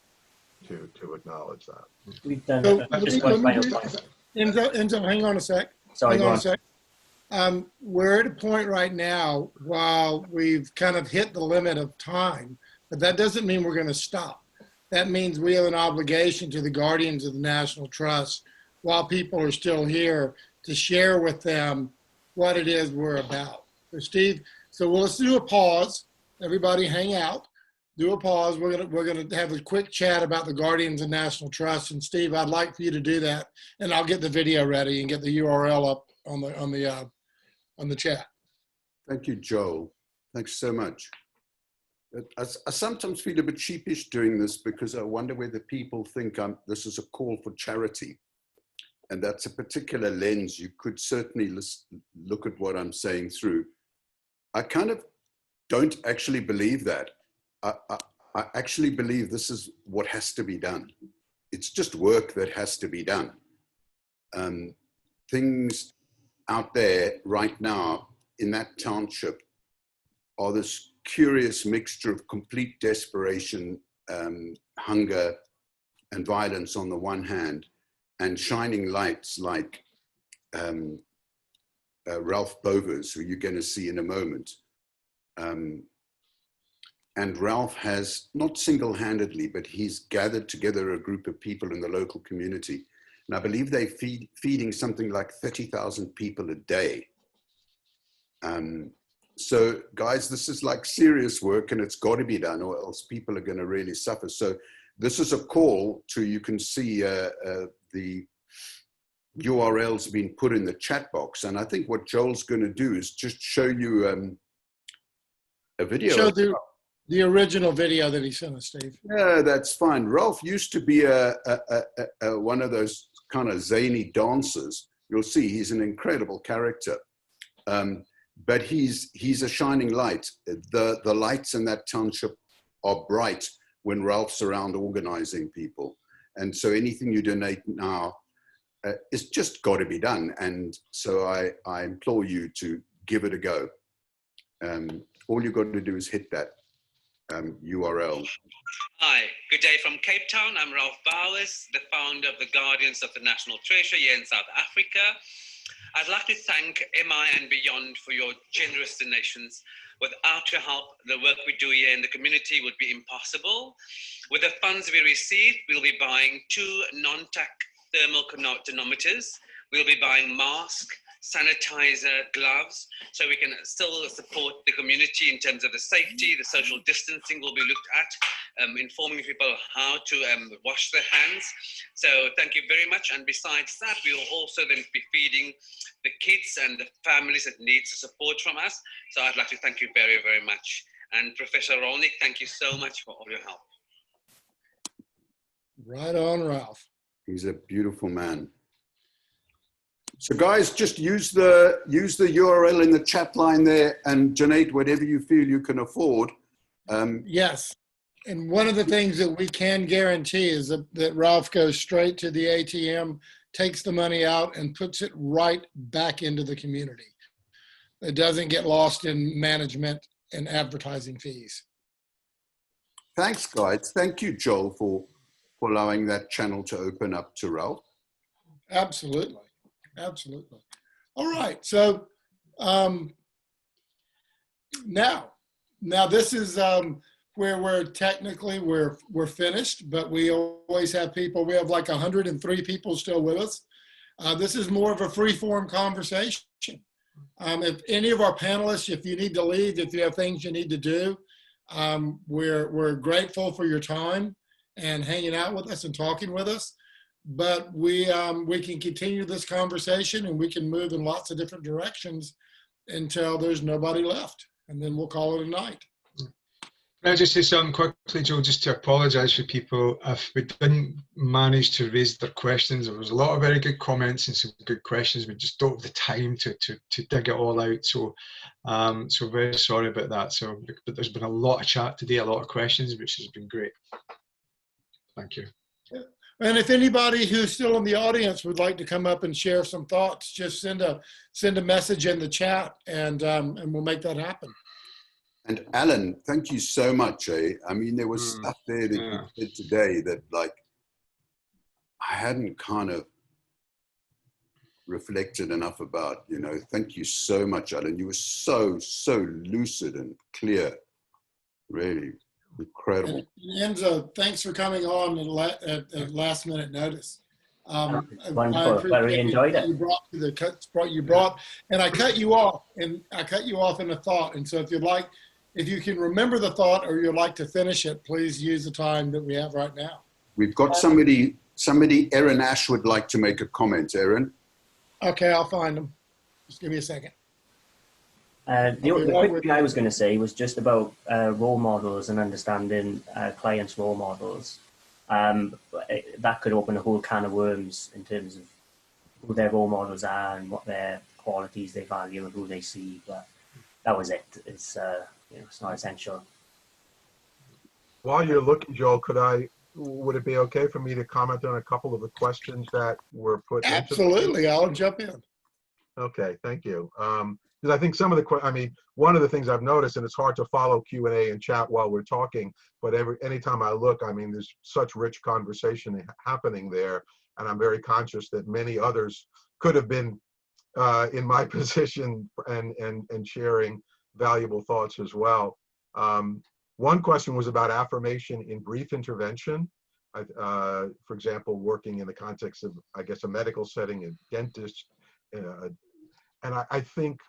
acknowledge that. We've done So, just one final point. Enzo, hang on a sec. Sorry, hang on a sec. We're at a point right now while we've kind of hit the limit of time, but that doesn't mean we're going to stop. That means we have an obligation to the guardians of the National Trust while people are still here to share with them what it is we're about. So Steve, let's do a pause. Everybody hang out. Do a pause. We're gonna have a quick chat about the Guardians of National Trust. And Steve, I'd like for you to do that, and I'll get the video ready and get the URL up on the chat. Thank you, Joel. Thanks so much. I sometimes feel a bit sheepish doing this because I wonder whether people think this is a call for charity. And that's a particular lens. You could certainly look at what I'm saying through. I kind of don't actually believe that. I actually believe this is what has to be done. It's just work that has to be done. Things out there right now in that township are this curious mixture of complete desperation, hunger, and violence on the one hand, and shining lights like Ralph Bovers, who you're going to see in a moment. And Ralph has, not single-handedly, but he's gathered together a group of people in the local community. And I believe they're feeding something like 30,000 people a day. So guys, this is like serious work, and it's got to be done, or else people are going to really suffer. So this is a call to, you can see the URLs being put in the chat box. And I think what Joel's going to do is just show you a video. Show the original video that he sent us, Steve. Yeah, that's fine. Ralph used to be one of those kind of zany dancers. You'll see he's an incredible character. But he's a shining light. The lights in that township are bright when Ralph's around organizing people. And so anything you donate now, it's just got to be done. And so I implore you to give it a go. All you've got to do is hit that URL. Hi, good day from Cape Town. I'm Ralph Bowers, the founder of the Guardians of the National Treasure here in South Africa. I'd like to thank MI and Beyond for your generous donations. Without your help, the work we do here in the community would be impossible. With the funds we receive, we'll be buying 2 non-tac thermal tonometers. We'll be buying masks, sanitizer, gloves, so we can still support the community in terms of the safety, the social distancing will be looked at, informing people how to wash their hands. So thank you very much. And besides that, we will also then be feeding the kids and the families that need support from us. So I'd like to thank you very, very much. And Professor Rolnick, thank you so much for all your help. Right on, Ralph. He's a beautiful man. So guys, just use the URL in the chat line there and donate whatever you feel you can afford. Yes. And one of the things that we can guarantee is that Ralph goes straight to the ATM, takes the money out, and puts it right back into the community. It doesn't get lost in management and advertising fees. Thanks, guys. Thank you, Joel, for allowing that channel to open up to Ralph. Absolutely. Absolutely. All right. So now this is where we're finished, but we always have people. We have like 103 people still with us. This is more of a free-form conversation. If any of our panelists, if you need to leave, if you have things you need to do, we're grateful for your time and hanging out with us and talking with us. But we can continue this conversation, and we can move in lots of different directions until there's nobody left, and then we'll call it a night. Can I just say something quickly, Joe, just to apologise for people if we didn't manage to raise their questions. There was a lot of very good comments and some good questions. We just don't have the time to dig it all out. So so very sorry about that. So, but there's been a lot of chat today, a lot of questions, which has been great. Thank you. And if anybody who's still in the audience would like to come up and share some thoughts, just send a message in the chat, and we'll make that happen. And Alan, thank you so much. I mean, there was stuff there that you did today that, like, I hadn't kind of reflected enough about. You know, thank you so much, Alan. You were so lucid and clear. Really. Incredible. And Enzo, thanks for coming on at last minute notice. Wonderful. I really enjoyed it. You brought, and I cut you off, in a thought. And so if you can remember the thought, or you'd like to finish it, please use the time that we have right now. We've got somebody, Erin Ash would like to make a comment. Erin? Okay, I'll find them. Just give me a second. The quick thing I was going to say was just about role models and understanding clients' role models. That could open a whole can of worms in terms of who their role models are and what their qualities they value and who they see. But that was it. It's it's not essential. While you're looking, Joel, would it be okay for me to comment on a couple of the questions that were put? Absolutely, I'll jump in. Okay, thank you. because I think some of the, I mean, one of the things I've noticed, and it's hard to follow Q&A and chat while we're talking, but anytime I look, I mean, there's such rich conversation happening there, and I'm very conscious that many others could have been in my position and sharing valuable thoughts as well. One question was about affirmation in brief intervention. For example, working in the context of, I guess, a medical setting, a dentist, and I think,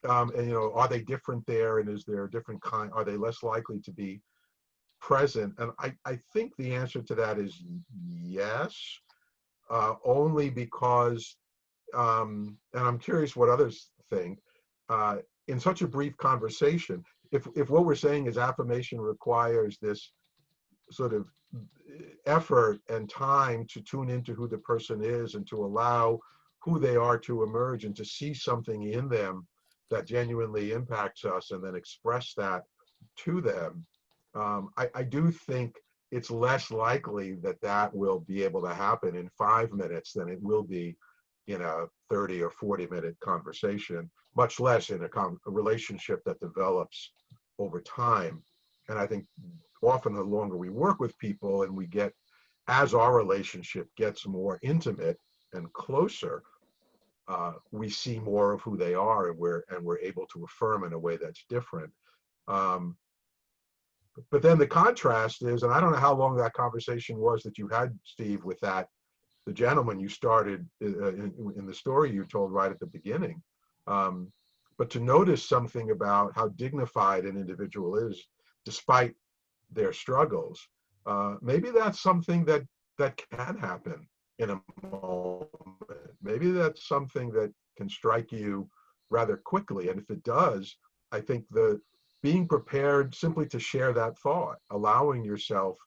and, you know, are they different there, and is there a different kind? Are they less likely to be present? And I think the answer to that is yes, only because, and I'm curious what others think. In such a brief conversation, if what we're saying is affirmation requires this sort of effort and time to tune into who the person is and to allow who they are to emerge and to see something in them that genuinely impacts us and then express that to them, I do think it's less likely that that will be able to happen in 5 minutes than it will be in a 30 or 40-minute conversation, much less in a relationship that develops over time. And I think often the longer we work with people and we get, as our relationship gets more intimate and closer, we see more of who they are, and we're able to affirm in a way that's different. But then the contrast is, and I don't know how long that conversation was that you had, Steve, with the gentleman you started in the story you told right at the beginning. But to notice something about how dignified an individual is despite their struggles, maybe that's something that can happen in a moment. Maybe that's something that can strike you rather quickly. And if it does, I think being prepared simply to share that thought, allowing yourself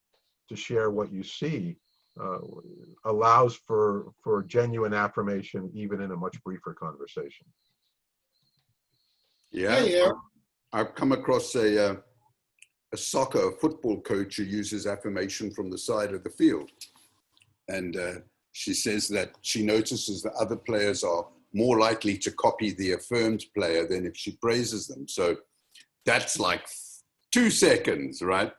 to share what you see, allows for genuine affirmation, even in a much briefer conversation. Yeah, Hey, Aaron. I've come across a football coach who uses affirmation from the side of the field. And she says that she notices that other players are more likely to copy the affirmed player than if she praises them. So that's like 2 seconds, right?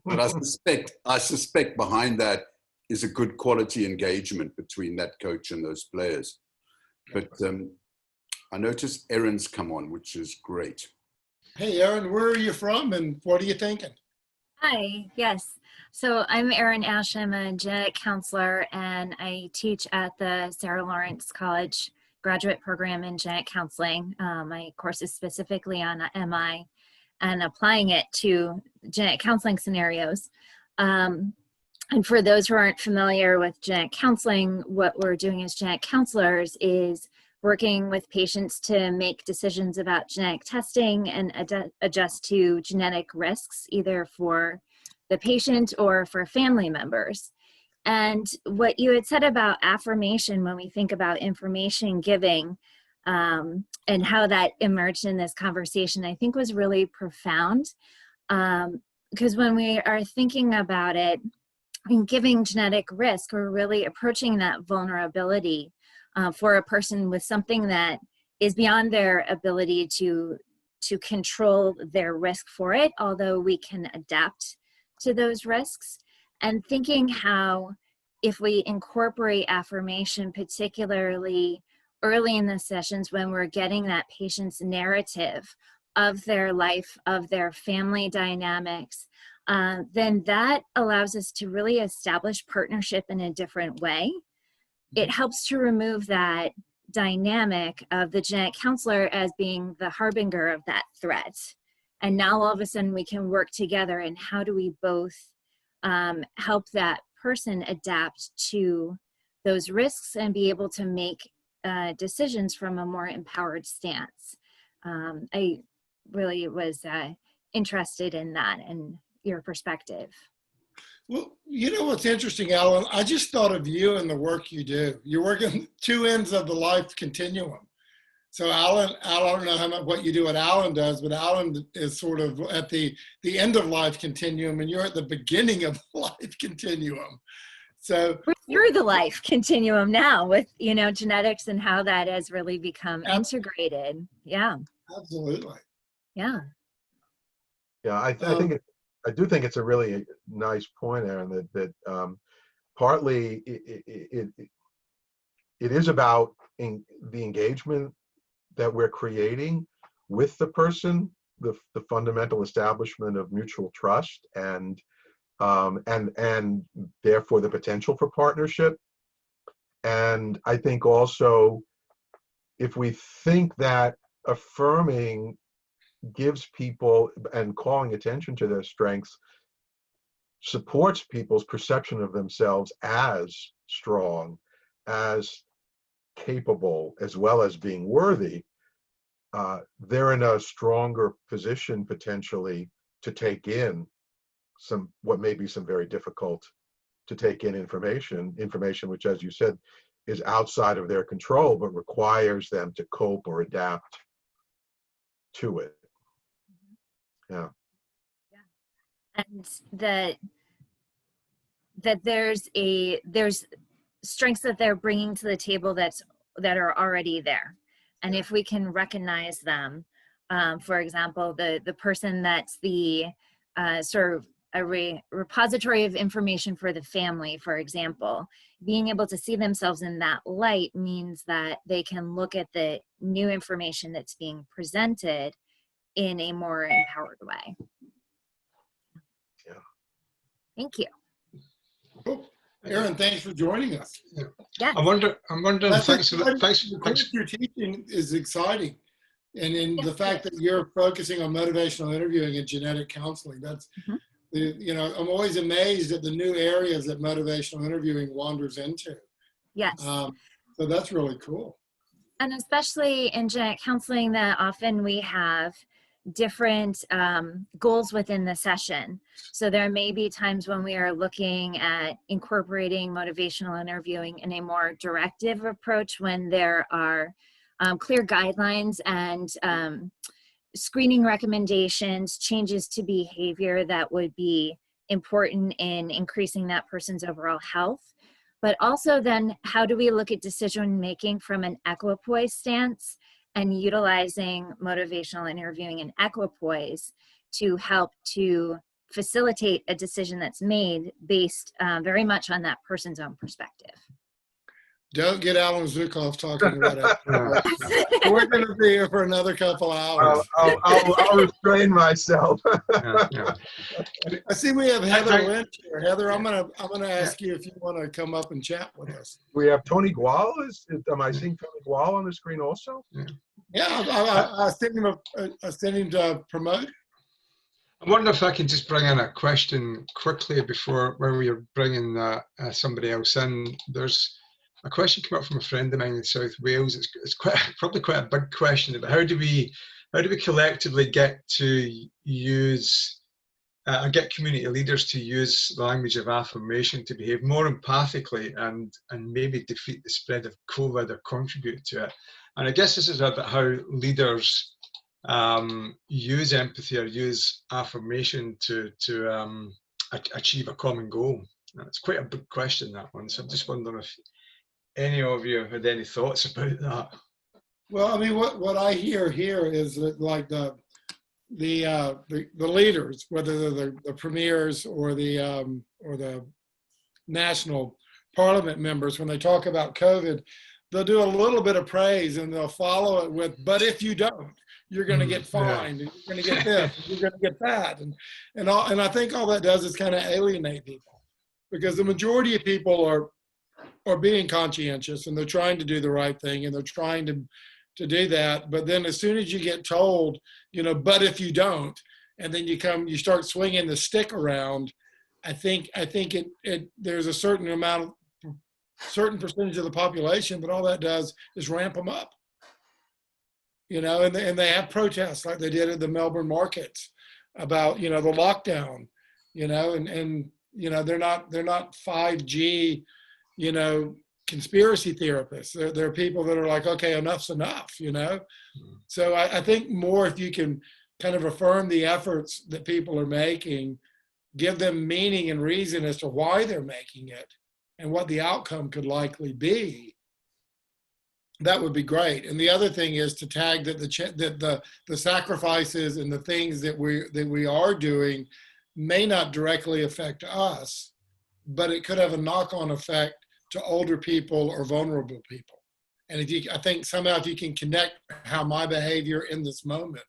But I suspect behind that is a good quality engagement between that coach and those players. But I noticed Erin's come on, which is great. Hey, Aaron, where are you from and what are you thinking? Hi, yes. So I'm Erin Ash. I'm a genetic counselor and I teach at the Sarah Lawrence College graduate program in genetic counseling. My course is specifically on MI and applying it to genetic counseling scenarios. And for those who aren't familiar with genetic counseling, what we're doing as genetic counselors is working with patients to make decisions about genetic testing and adjust to genetic risks, either for the patient or for family members. And what you had said about affirmation when we think about information giving and how that emerged in this conversation, I think was really profound. Because when we are thinking about it, in giving genetic risk, we're really approaching that vulnerability for a person with something that is beyond their ability to control their risk for it, although we can adapt to those risks. And thinking how if we incorporate affirmation, particularly early in the sessions when we're getting that patient's narrative of their life, of their family dynamics, then that allows us to really establish partnership in a different way. It helps to remove that dynamic of the genetic counselor as being the harbinger of that threat. And now all of a sudden we can work together, and how do we both help that person adapt to those risks and be able to make decisions from a more empowered stance. I really was interested in that and your perspective. Well, you know what's interesting, Alan? I just thought of you and the work you do. You're working 2 ends of the life continuum. So Alan, I don't know what you do, what Alan does, but Alan is sort of at the end of life continuum, and you're at the beginning of life continuum. So we're through the life continuum now with, you know, genetics and how that has really become integrated. Yeah. Absolutely. Yeah. Yeah, I do think it's a really nice point, Aaron, that partly it is about the engagement that we're creating with the person, the fundamental establishment of mutual trust, and therefore the potential for partnership. And I think also, if we think that affirming gives people and calling attention to their strengths supports people's perception of themselves as strong, as capable, as well as being worthy, they're in a stronger position potentially to take in what may be some very difficult to take in information which, as you said, is outside of their control, but requires them to cope or adapt to it. Yeah. And that there's strengths that they're bringing to the table that are already there, and if we can recognize them, for example, the person that's the sort of a repository of information for the family, for example, being able to see themselves in that light means that they can look at the new information that's being presented in a more empowered way. Yeah. Thank you. Cool. Aaron, thanks for joining us. Yeah. I'm wondering. Thanks. The course you're teaching is exciting, and in the fact that you're focusing on motivational interviewing and genetic counseling, that's I'm always amazed at the new areas that motivational interviewing wanders into. Yes. So that's really cool. And especially in genetic counseling, that often we have different goals within the session. So there may be times when we are looking at incorporating motivational interviewing in a more directive approach, when there are clear guidelines and screening recommendations, changes to behavior that would be important in increasing that person's overall health. But also then, how do we look at decision making from an equipoise stance, and utilizing motivational interviewing and equipoise to help to facilitate a decision that's made based very much on that person's own perspective. Don't get Allan Zuckoff talking about it. We're going to be here for another couple hours. I'll restrain myself. I see we have Heather Lynch here. Heather, I'm gonna ask you if you want to come up and chat with us. We have Tony Gual. Am I seeing Tony Gual on the screen also? Yeah, I sent him to promote. I wonder if I can just bring in a question quickly before when we are bringing somebody else in. There's a question came up from a friend of mine in South Wales. It's probably quite a big question about how do we collectively get to use get community leaders to use the language of affirmation to behave more empathically and maybe defeat the spread of COVID or contribute to it. And I guess this is about how leaders use empathy or use affirmation to achieve a common goal. And it's quite a big question, that one. So I'm just wondering if any of you had any thoughts about that. Well, I mean, what I hear here is that, like, the leaders, whether they're the premiers or the national parliament members, when they talk about COVID, they'll do a little bit of praise and they'll follow it with, but if you don't, you're going to get fined, and you're going to get this, and you're going to get that, and I think all that does is kind of alienate people, because the majority of people are being conscientious and they're trying to do the right thing and they're trying to do that. But then as soon as you get told, but if you don't, and then you start swinging the stick around, I think there's a certain percentage of the population that all that does is ramp them up, and they have protests like they did at the Melbourne markets about, the lockdown, and they're not 5G, conspiracy theorists. They're people that are like, okay, enough's enough, So I think more if you can kind of affirm the efforts that people are making, give them meaning and reason as to why they're making it and what the outcome could likely be, that would be great. And the other thing is to tag that the sacrifices and the things that we are doing may not directly affect us, but it could have a knock-on effect to older people or vulnerable people. And I think somehow if you can connect how my behavior in this moment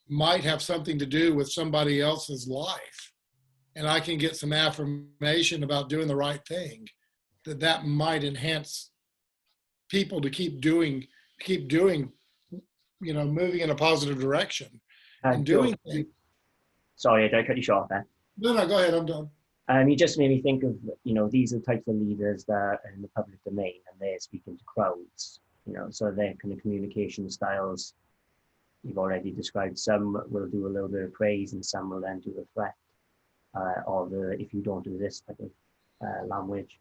might have something to do with somebody else's life, and I can get some affirmation about doing the right thing, that might enhance people to keep doing, moving in a positive direction and doing things. Sorry, I cut you short there. No, go ahead, I'm done. You just made me think of, these are the types of leaders that are in the public domain and they're speaking to crowds, so their kind of communication styles, you've already described. Some will do a little bit of praise and some will then do a threat, or the if you don't do this type of language.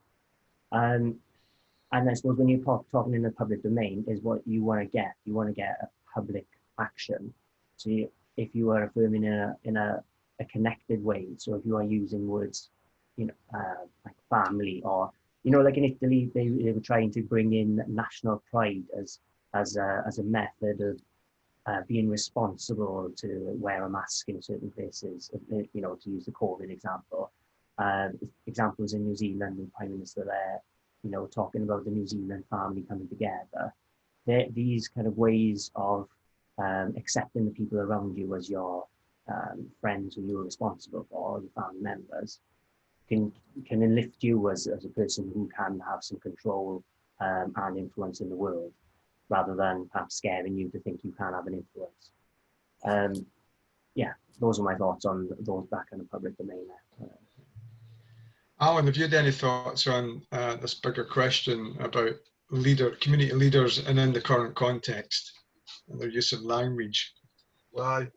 And I suppose when you're talking in the public domain is what you want to get. You want to get a public action. So if you are affirming in a connected way, so if you are using words, like family, or like in Italy, they were trying to bring in national pride as a method of being responsible to wear a mask in certain places. To use the COVID example. Examples in New Zealand, the Prime Minister there, talking about the New Zealand family coming together. These kind of ways of accepting the people around you as your friends who you're responsible for, your family members, can lift you as a person who can have some control and influence in the world, rather than perhaps scaring you to think you can have an influence. Those are my thoughts on those back in the public domain. Alan, have you had any thoughts on this bigger question about community leaders and in the current context and their use of language? Well,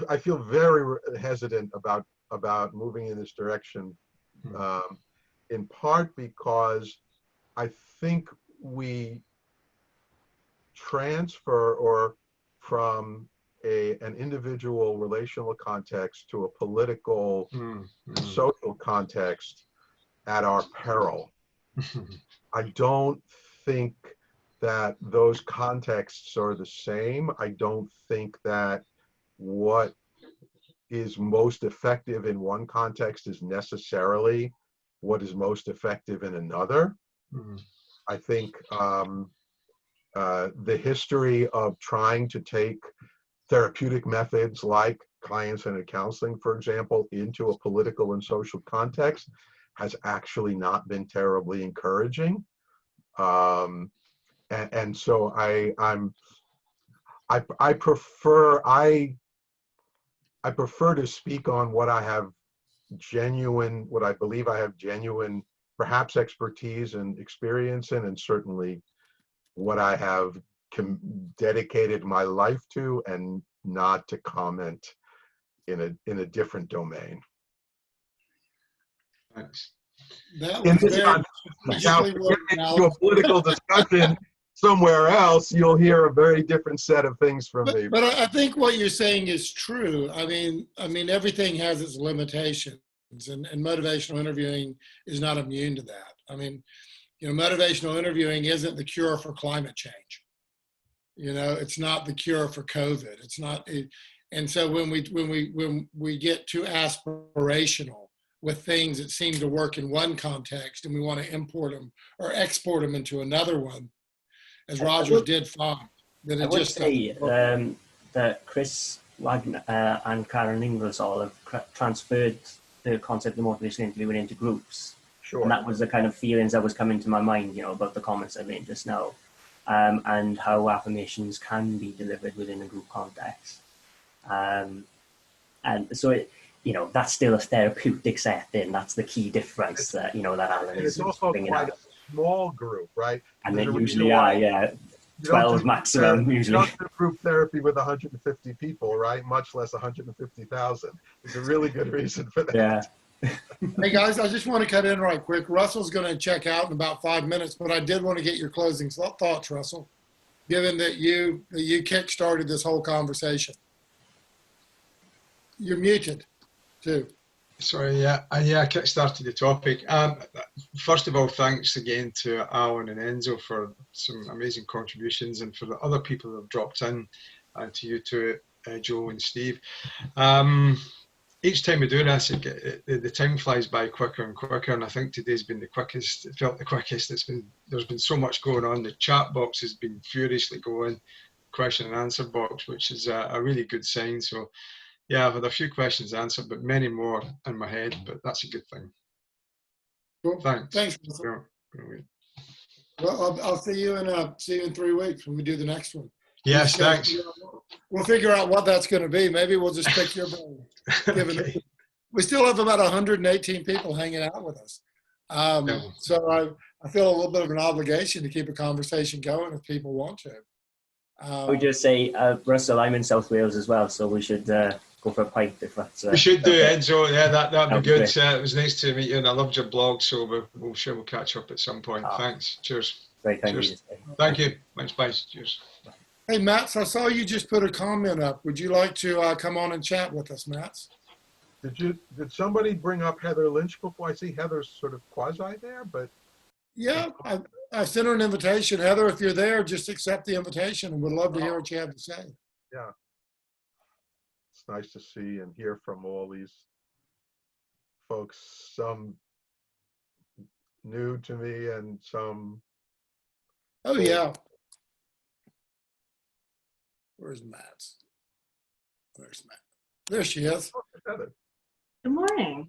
I feel very hesitant about moving in this direction, in part because I think we transfer from an individual relational context to a political, social context at our peril. I don't think that those contexts are the same. I don't think that what is most effective in one context is necessarily what is most effective in another. I think the history of trying to take therapeutic methods like client-centered counseling, for example, into a political and social context has actually not been terribly encouraging. And so I prefer to speak on what I believe I have genuine, perhaps expertise and experience in, and certainly what I have dedicated my life to, and not to comment in a different domain. Thanks. That was very into a political discussion somewhere else, you'll hear a very different set of things from me. But I think what you're saying is true. I mean, everything has its limitations, and motivational interviewing is not immune to that. I mean, motivational interviewing isn't the cure for climate change. It's not the cure for COVID. It's not. And so when we get too aspirational with things that seem to work in one context, and we want to import them or export them into another one, as Rogers did find, that it just say that Chris Wagner and Karen Ingersoll have transferred the concept of motivational interviewing into groups. Sure. And that was the kind of feelings that was coming to my mind, about the comments I made just now, and how affirmations can be delivered within a group context. And so that's still a therapeutic setting. That's the key difference that Alan is bringing out. Small group, right? And they usually are, 12 maximum usually. You don't do group therapy with 150 people, right? Much less 150,000. There's a really good reason for that. Yeah. Hey guys, I just want to cut in right quick. Russell's going to check out in about 5 minutes, but I did want to get your closing thoughts, Russell, given that you kick-started this whole conversation. You're muted, too. Sorry, I kick-started the topic. First of all, thanks again to Alan and Enzo for some amazing contributions, and for the other people that have dropped in, and to you too, Joe and Steve. Each time we do this, the time flies by quicker and quicker, and I think today's been the quickest. It felt the quickest. There's been so much going on. The chat box has been furiously going, question and answer box, which is a really good sign. So yeah, I've had a few questions answered, but many more in my head, but that's a good thing. Cool. Thanks. Thanks. Yeah. Well, I'll see you in 3 weeks when we do the next one. Yes, thanks. We'll figure out what that's going to be. Maybe we'll just pick your brain. Okay. We still have about 118 people hanging out with us. So I feel a little bit of an obligation to keep a conversation going if people want to. I would just say, Russell, I'm in South Wales as well, so we should go for a pint if that's... we should do, okay. Enzo. Yeah, that'd be good. Great. It was nice to meet you, and I loved your blog, so we'll catch up at some point. Oh. Thanks. Cheers. Very kind of you Cheers. to say. Thank you. Thanks, bye. Cheers. Hey, Mats, I saw you just put a comment up. Would you like to come on and chat with us, Mats? Did somebody bring up Heather Lynch before? I see Heather's sort of quasi there, but Yeah, I sent her an invitation. Heather, if you're there, just accept the invitation, and we'd love to hear what you have to say. yeah, it's nice to see and hear from all these folks. Some new to me and some. Oh yeah. Where's Mats? Where's Matt? There she is. Oh, Heather. Good morning.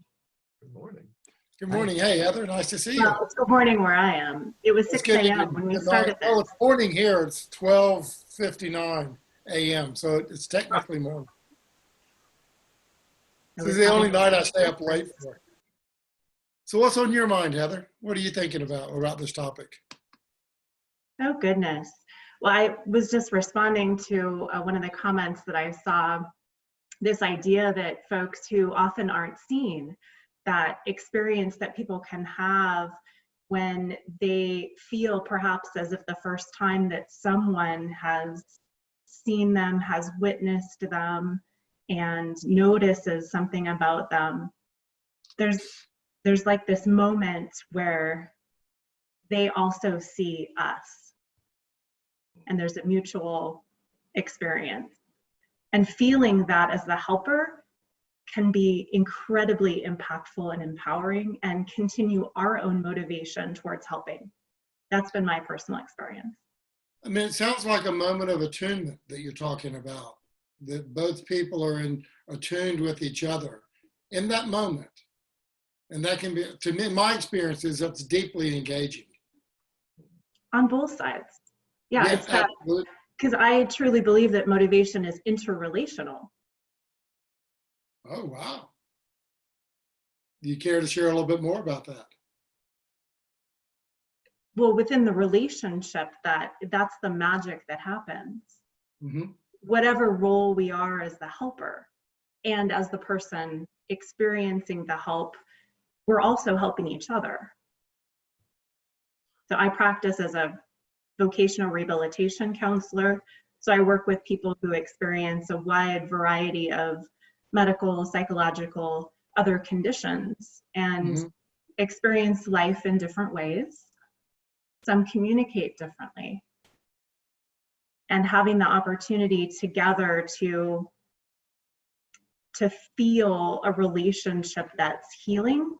Good morning. Good morning. Hey, Heather. Nice to see you. Well, it's good morning where I am. It was 6 a.m. when we started Oh, this. it's morning here. It's 12:59 a.m. So it's technically morning. This is the only night I stay up late for. So what's on your mind, Heather? What are you thinking about this topic? Oh, goodness. Well, I was just responding to one of the comments that I saw, this idea that folks who often aren't seen, that experience that people can have when they feel perhaps as if the first time that someone has seen them, has witnessed them, and notices something about them, there's like this moment where they also see us, and there's a mutual experience. And feeling that as the helper can be incredibly impactful and empowering, and continue our own motivation towards helping. That's been my personal experience. I mean, it sounds like a moment of attunement that you're talking about, that both people are attuned with each other in that moment. And that can be, to me, my experience is that's deeply engaging. On both sides. Yeah, Yes, it's that, absolutely. because I truly believe that motivation is interrelational. Oh, wow. Do you care to share a little bit more about that? Well, within the relationship, that's the magic that happens. Mm-hmm. Whatever role we are as the helper and as the person experiencing the help, we're also helping each other. So I practice as a vocational rehabilitation counselor. So I work with people who experience a wide variety of medical, psychological, other conditions, and experience life in different ways. Some communicate differently. And having the opportunity together to feel a relationship that's healing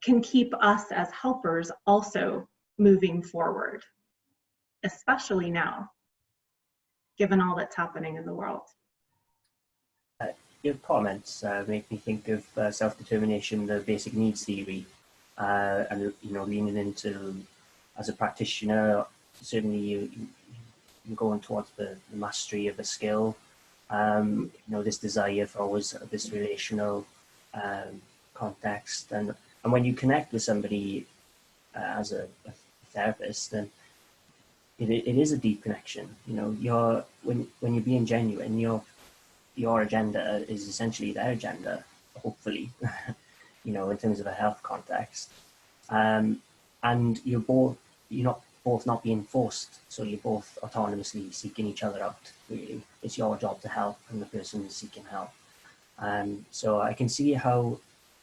can keep us as helpers also moving forward, especially now, given all that's happening in the world. Your comments make me think of self-determination, the basic needs theory, and leaning into, as a practitioner, certainly you're going towards the mastery of a skill. This desire for always this relational context, and when you connect with somebody as a therapist, then it is a deep connection. When you're being genuine, your agenda is essentially their agenda, hopefully, in terms of a health context. And you're not being forced, so you're both autonomously seeking each other out, really. It's your job to help, and the person is seeking help. So I can see how,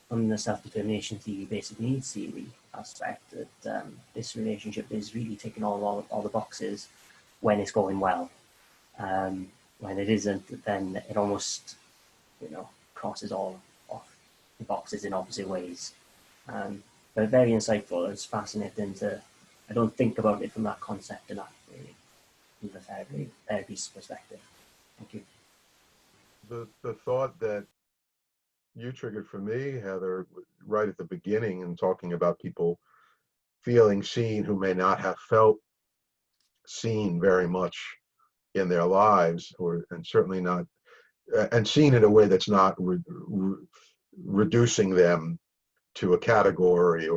from the self-determination theory, basic needs theory aspect, that this relationship is really ticking all the boxes when it's going well. When it isn't, then it almost, crosses all off the boxes in opposite ways. But very insightful. It's fascinating I don't think about it from that concept enough, really, from the therapist's perspective. Thank you. The thought that you triggered for me, Heather, right at the beginning, and talking about people feeling seen who may not have felt seen very much in their lives, and certainly not, and seen in a way that's not reducing them to a category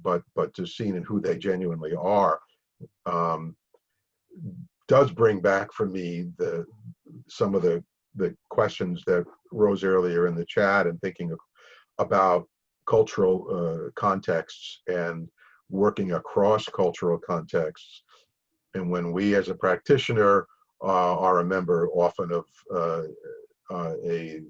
but to seen in who they genuinely are, does bring back for me some of the questions that rose earlier in the chat, and thinking about cultural contexts and working across cultural contexts. And when we as a practitioner are a member often of a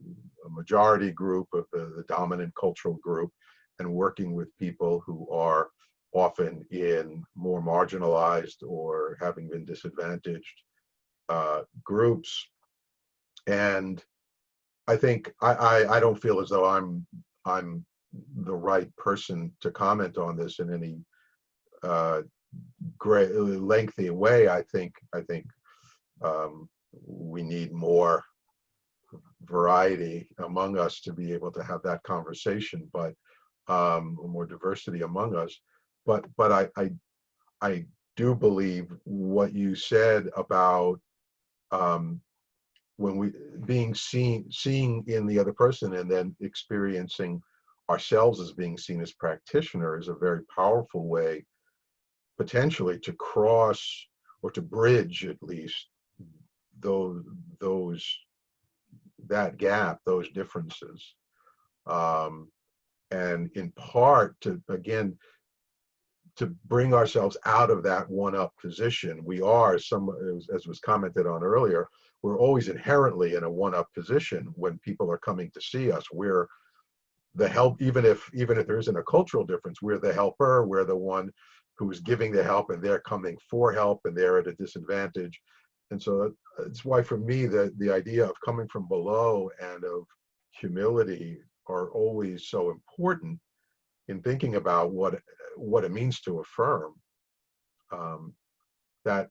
majority group of the dominant cultural group, and working with people who are often in more marginalized or having been disadvantaged groups. And I think I don't feel as though I'm the right person to comment on this in any great lengthy way. I think we need more variety among us to be able to have that conversation, but more diversity among us. But I do believe what you said about when we seeing in the other person, and then experiencing ourselves as being seen as practitioners, is a very powerful way potentially to cross, or to bridge at least, that gap, those differences, and in part to bring ourselves out of that one-up position. We are, as was commented on earlier, we're always inherently in a one-up position when people are coming to see us. We're the help, even if there isn't a cultural difference. We're the helper. We're the one who's giving the help, and they're coming for help, and they're at a disadvantage. And so that's why, for me, the idea of coming from below and of humility are always so important in thinking about what it means to affirm. That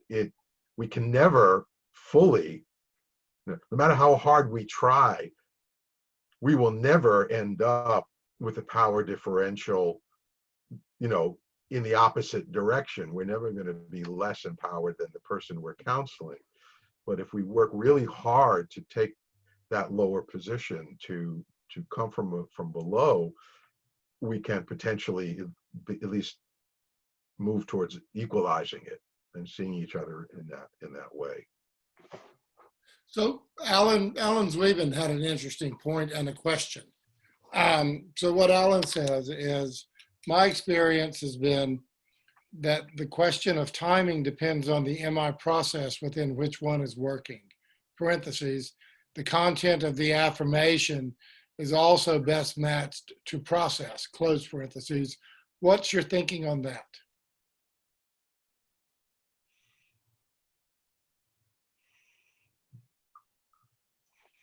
we can never fully, no matter how hard we try, we will never end up with a power differential, in the opposite direction. We're never going to be less empowered than the person we're counseling. But if we work really hard to take that lower position, to come from below, we can potentially at least move towards equalizing it and seeing each other in that way. So Allan Zuckoff had an interesting point and a question. So what Allan says is, my experience has been that the question of timing depends on the MI process within which one is working. Parentheses, the content of the affirmation is also best matched to process, close parentheses. What's your thinking on that?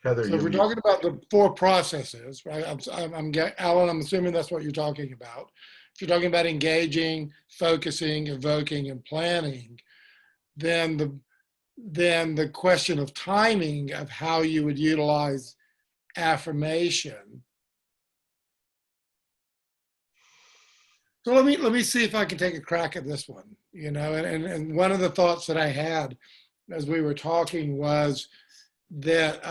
Heather, so if we're talking about the 4 processes, right? Allan, I'm assuming that's what you're talking about. If you're talking about engaging, focusing, evoking, and planning, then the question of timing of how you would utilize affirmation. So let me see if I can take a crack at this one. And one of the thoughts that I had as we were talking was that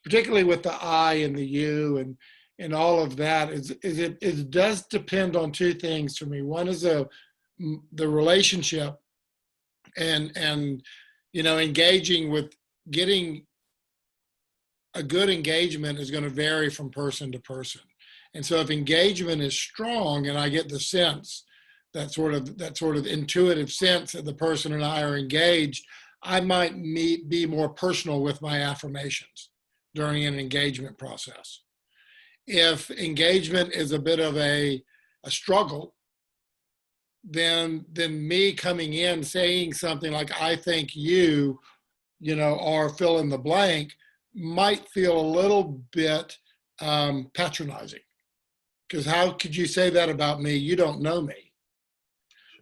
particularly with the I and the you and all of that, it does depend on 2 things for me. One is the relationship and engaging with, getting a good engagement is going to vary from person to person. And so if engagement is strong and I get the sense, that sort of intuitive sense that the person and I are engaged, I might be more personal with my affirmations. during an engagement process. If engagement is a bit of a struggle, then me coming in saying something like, I think you know, or fill in the blank, might feel a little bit patronizing. Because how could you say that about me? You don't know me.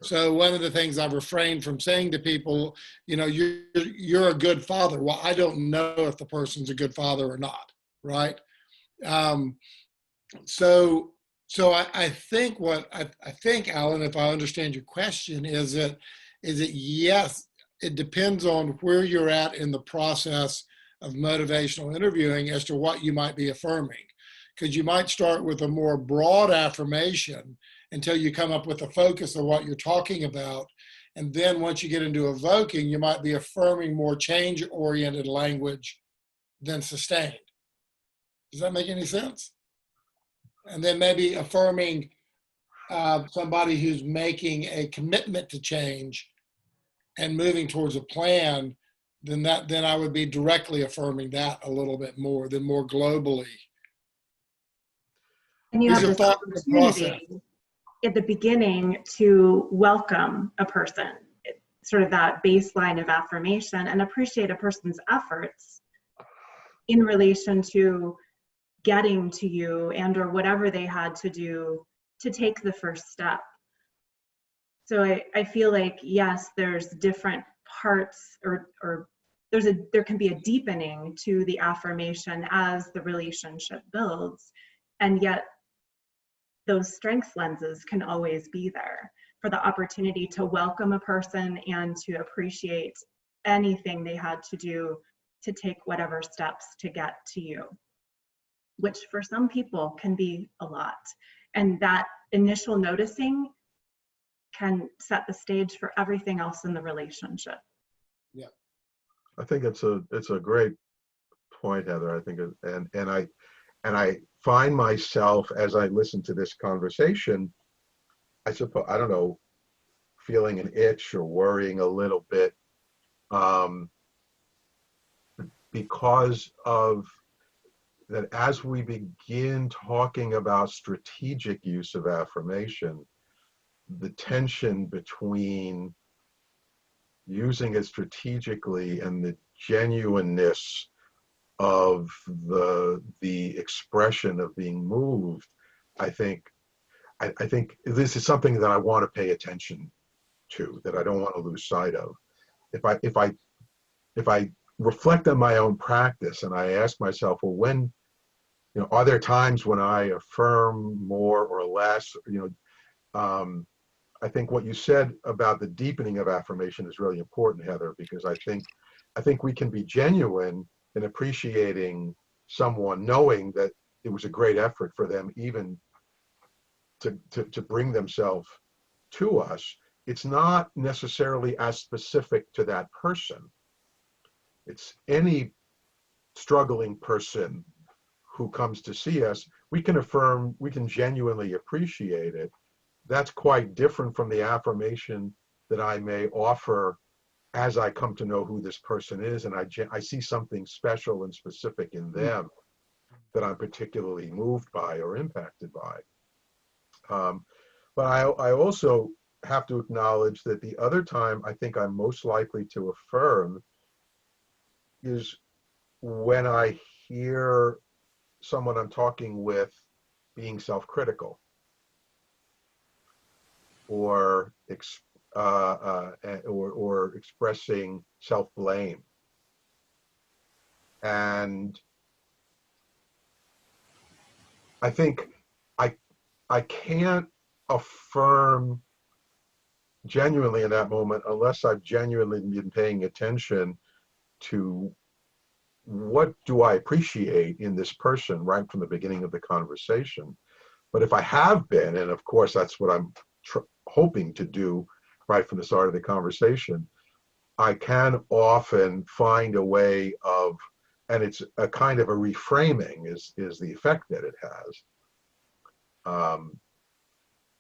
So one of the things I've refrained from saying to people, you know, you're a good father. Well, I don't know if the person's a good father or not, right? So I think I think, Allan, if I understand your question, is that yes, it depends on where you're at in the process of motivational interviewing as to what you might be affirming. Because you might start with a more broad affirmation until you come up with a focus of what you're talking about. And then once you get into evoking, you might be affirming more change-oriented language than sustained. Does that make any sense? And then maybe affirming somebody who's making a commitment to change and moving towards a plan, then I would be directly affirming that a little bit more, than more globally. And you have this opportunity at the beginning to welcome a person, sort of that baseline of affirmation, and appreciate a person's efforts in relation to getting to you and or whatever they had to do to take the first step. So I feel like, yes, there's different parts, or there can be a deepening to the affirmation as the relationship builds, and yet those strengths lenses can always be there for the opportunity to welcome a person and to appreciate anything they had to do to take whatever steps to get to you, which for some people can be a lot. And that initial noticing can set the stage for everything else in the relationship. Yeah, I think it's a great point, Heather. I think, and I find myself, as I listen to this conversation, I suppose, I don't know, feeling an itch or worrying a little bit because of that. As we begin talking about strategic use of affirmation, the tension between using it strategically and the genuineness of the expression of being moved, I think this is something that I want to pay attention to, that I don't want to lose sight of. If I reflect on my own practice and I ask myself, well, when, you know, are there times when I affirm more or less? You know, I think what you said about the deepening of affirmation is really important, Heather, because I think we can be genuine in appreciating someone, knowing that it was a great effort for them even to bring themselves to us. It's not necessarily as specific to that person. It's any struggling person who comes to see us. We can affirm, we can genuinely appreciate it. That's quite different from the affirmation that I may offer as I come to know who this person is, and I see something special and specific in them that I'm particularly moved by or impacted by. But I also have to acknowledge that the other time I think I'm most likely to affirm is when I hear someone I'm talking with being self-critical or expressing self-blame. And I think I can't affirm genuinely in that moment unless I've genuinely been paying attention to what do I appreciate in this person right from the beginning of the conversation. But if I have been, and of course that's what I'm hoping to do right from the start of the conversation, I can often find a way of, and it's a kind of a reframing is the effect that it has,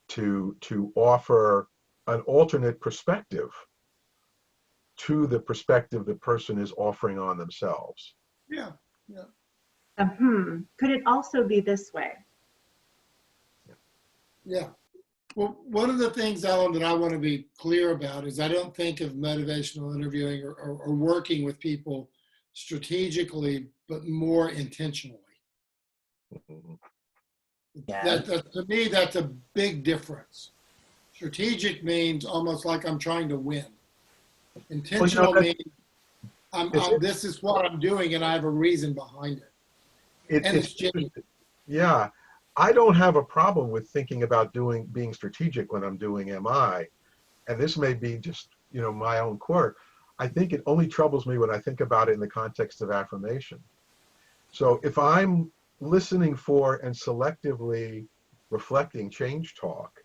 to offer an alternate perspective to the perspective the person is offering on themselves. Yeah, yeah. could it also be this way? Yeah. Well, one of the things, Alan, that I want to be clear about is I don't think of motivational interviewing or working with people strategically, but more intentionally. Yeah. To me, that's a big difference. Strategic means almost like I'm trying to win. Intentional means this is what I'm doing and I have a reason behind it. And it's genuine. Yeah. I don't have a problem with thinking about being strategic when I'm doing MI. And this may be just, my own quirk. I think it only troubles me when I think about it in the context of affirmation. So if I'm listening for and selectively reflecting change talk,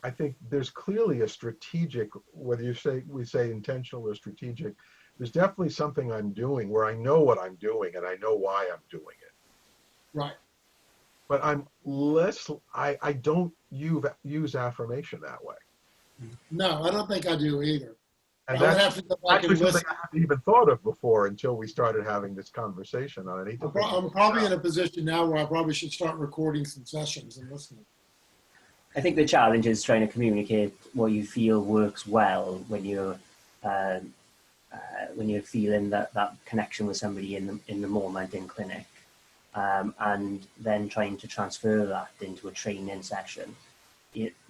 I think there's clearly a strategic, whether we say intentional or strategic, there's definitely something I'm doing where I know what I'm doing and I know why I'm doing it. Right. But I don't use affirmation that way. No, I don't think I do either. And I would have to go back and listen. Something I haven't even thought of before until we started having this conversation. I'm probably in a position now where I probably should start recording some sessions and listening. I think the challenge is trying to communicate what you feel works well when you're feeling that connection with somebody in the moment in clinic, and then trying to transfer that into a training session,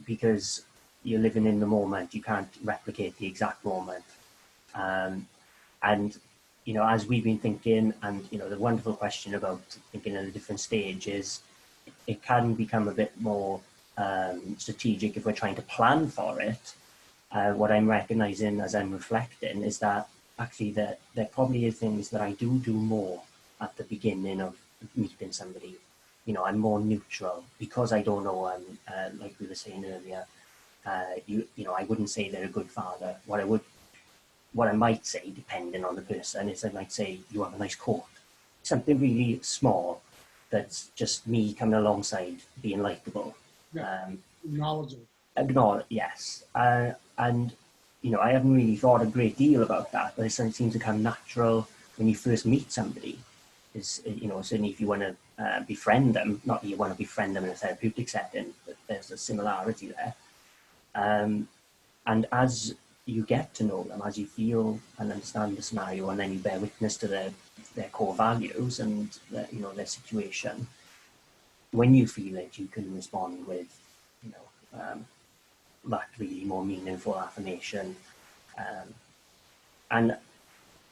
because you're living in the moment. You can't replicate the exact moment. And, as we've been thinking, and, the wonderful question about thinking at a different stage is, it can become a bit more strategic if we're trying to plan for it. What I'm recognizing as I'm reflecting is that actually there probably are things that I do more at the beginning of meeting somebody. I'm more neutral because I don't know. Like we were saying earlier, I wouldn't say they're a good father. What I might say, depending on the person, is I might say, you have a nice coat. Something really small that's just me coming alongside being likable. Yeah. Knowledgeable. Yes. And, I haven't really thought a great deal about that, but it seems to come natural when you first meet somebody. Certainly if you want to befriend them, not that you want to befriend them in a therapeutic setting, but there's a similarity there. And as you get to know them, as you feel and understand the scenario, and then you bear witness to their core values and their situation, when you feel it, you can respond with that really more meaningful affirmation. And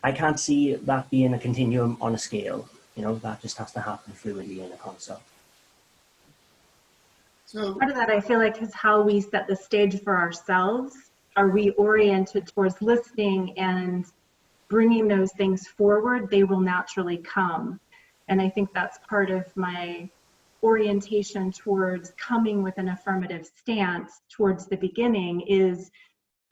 I can't see that being a continuum on a scale. That just has to happen fluidly in a consult. So part of that, I feel like, is how we set the stage for ourselves. Are we oriented towards listening and bringing those things forward? They will naturally come. And I think that's part of my orientation towards coming with an affirmative stance towards the beginning, is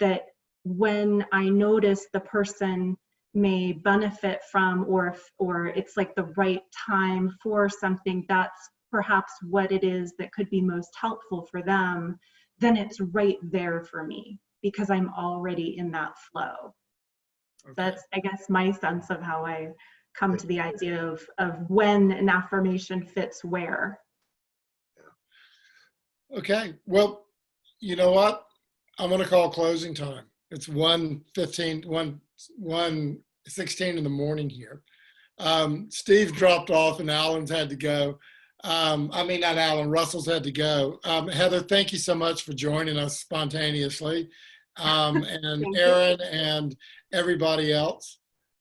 that when I notice the person may benefit from, or it's like the right time for something, that's perhaps what it is that could be most helpful for them, then it's right there for me because I'm already in that flow. Okay. That's, I guess, my sense of how I come to the idea of when an affirmation fits where. Okay, well, you know what? I'm going to call closing time. It's 1:15, 1:16 in the morning here. Steve dropped off and Alan's had to go. Not Alan, Russell's had to go. Heather, thank you so much for joining us spontaneously. And Aaron and everybody else.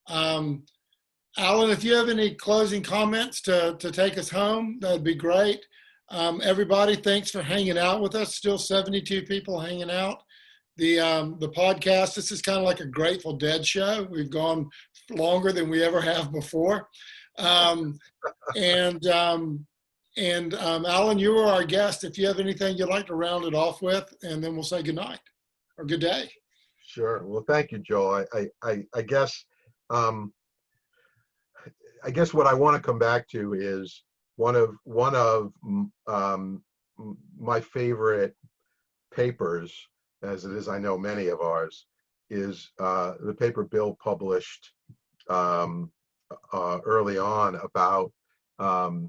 Alan, if you have any closing comments to take us home, that'd be great. Everybody, thanks for hanging out with us. Still 72 people hanging out. The podcast, this is kind of like a Grateful Dead show. We've gone longer than we ever have before. Alan, you were our guest. If you have anything you'd like to round it off with, and then we'll say good night or good day. Sure. Well, thank you, Joe. I guess what I want to come back to is one of my favorite papers, as it is, I know many of ours, is the paper Bill published early on about about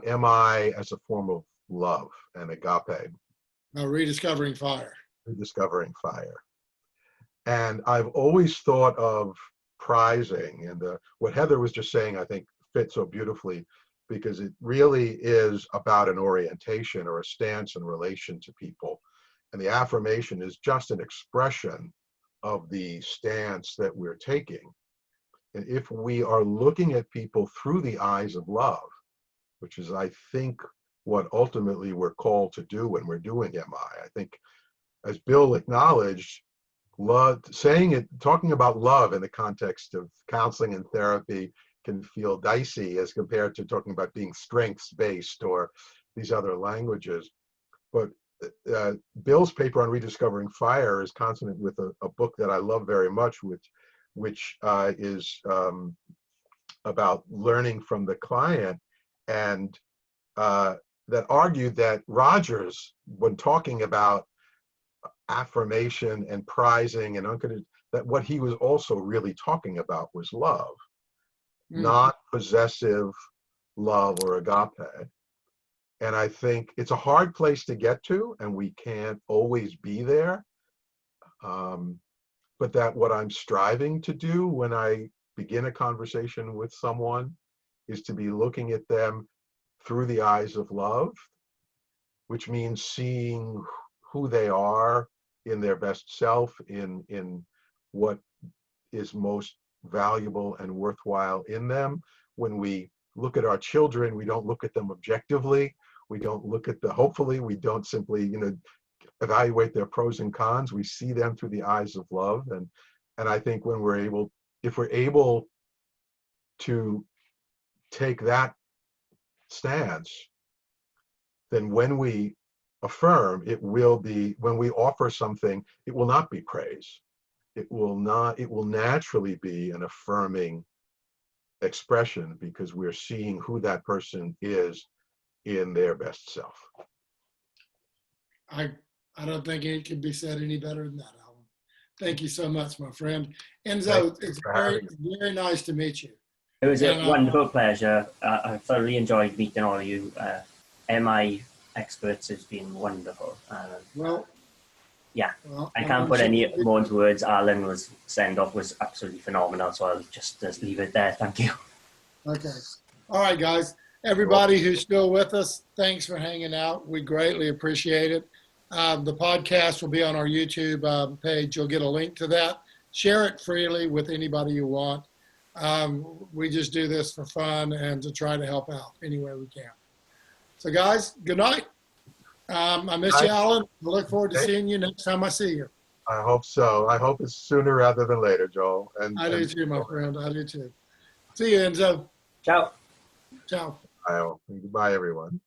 MI as a form of love and agape. Rediscovering fire. Rediscovering fire. And I've always thought of prizing, and what Heather was just saying, I think fits so beautifully, because it really is about an orientation or a stance in relation to people. And the affirmation is just an expression of the stance that we're taking. And if we are looking at people through the eyes of love, which is, I think, what ultimately we're called to do when we're doing MI. I think, as Bill acknowledged, love, talking about love in the context of counseling and therapy can feel dicey as compared to talking about being strengths-based or these other languages. But Bill's paper on rediscovering fire is consonant with a book that I love very much, which is about learning from the client, and that argued that Rogers, when talking about affirmation and prizing and that what he was also really talking about was love, not possessive love or agape. And I think it's a hard place to get to, and we can't always be there. But that what I'm striving to do when I begin a conversation with someone is to be looking at them through the eyes of love, which means seeing who they are in their best self, in what is most valuable and worthwhile in them. When we look at our children, we don't look at them objectively. We don't look at hopefully we don't simply, evaluate their pros and cons. We see them through the eyes of love. And I think when if we're able to take that stance, then when we affirm, it will be, when we offer something, it will not be praise. It will naturally be an affirming expression, because we're seeing who that person is in their best self. I don't think it could be said any better than that, Alan. Thank you so much, my friend. Enzo, it's very nice to meet you. It was a wonderful pleasure. I thoroughly enjoyed meeting all of you. MI experts has been wonderful. I can't put any more into words. Alan was send-off was absolutely phenomenal, so I'll just leave it there. Thank you. Okay. All right, guys. Everybody who's still with us, thanks for hanging out. We greatly appreciate it. The podcast will be on our YouTube page. You'll get a link to that. Share it freely with anybody you want. We just do this for fun and to try to help out any way we can. So, guys, good night. I miss you, Alan. I look forward to seeing you next time I see you. I hope so. I hope it's sooner rather than later, Joel. I do too, my friend. I do too. See you, Enzo. Ciao. Ciao. Goodbye, everyone.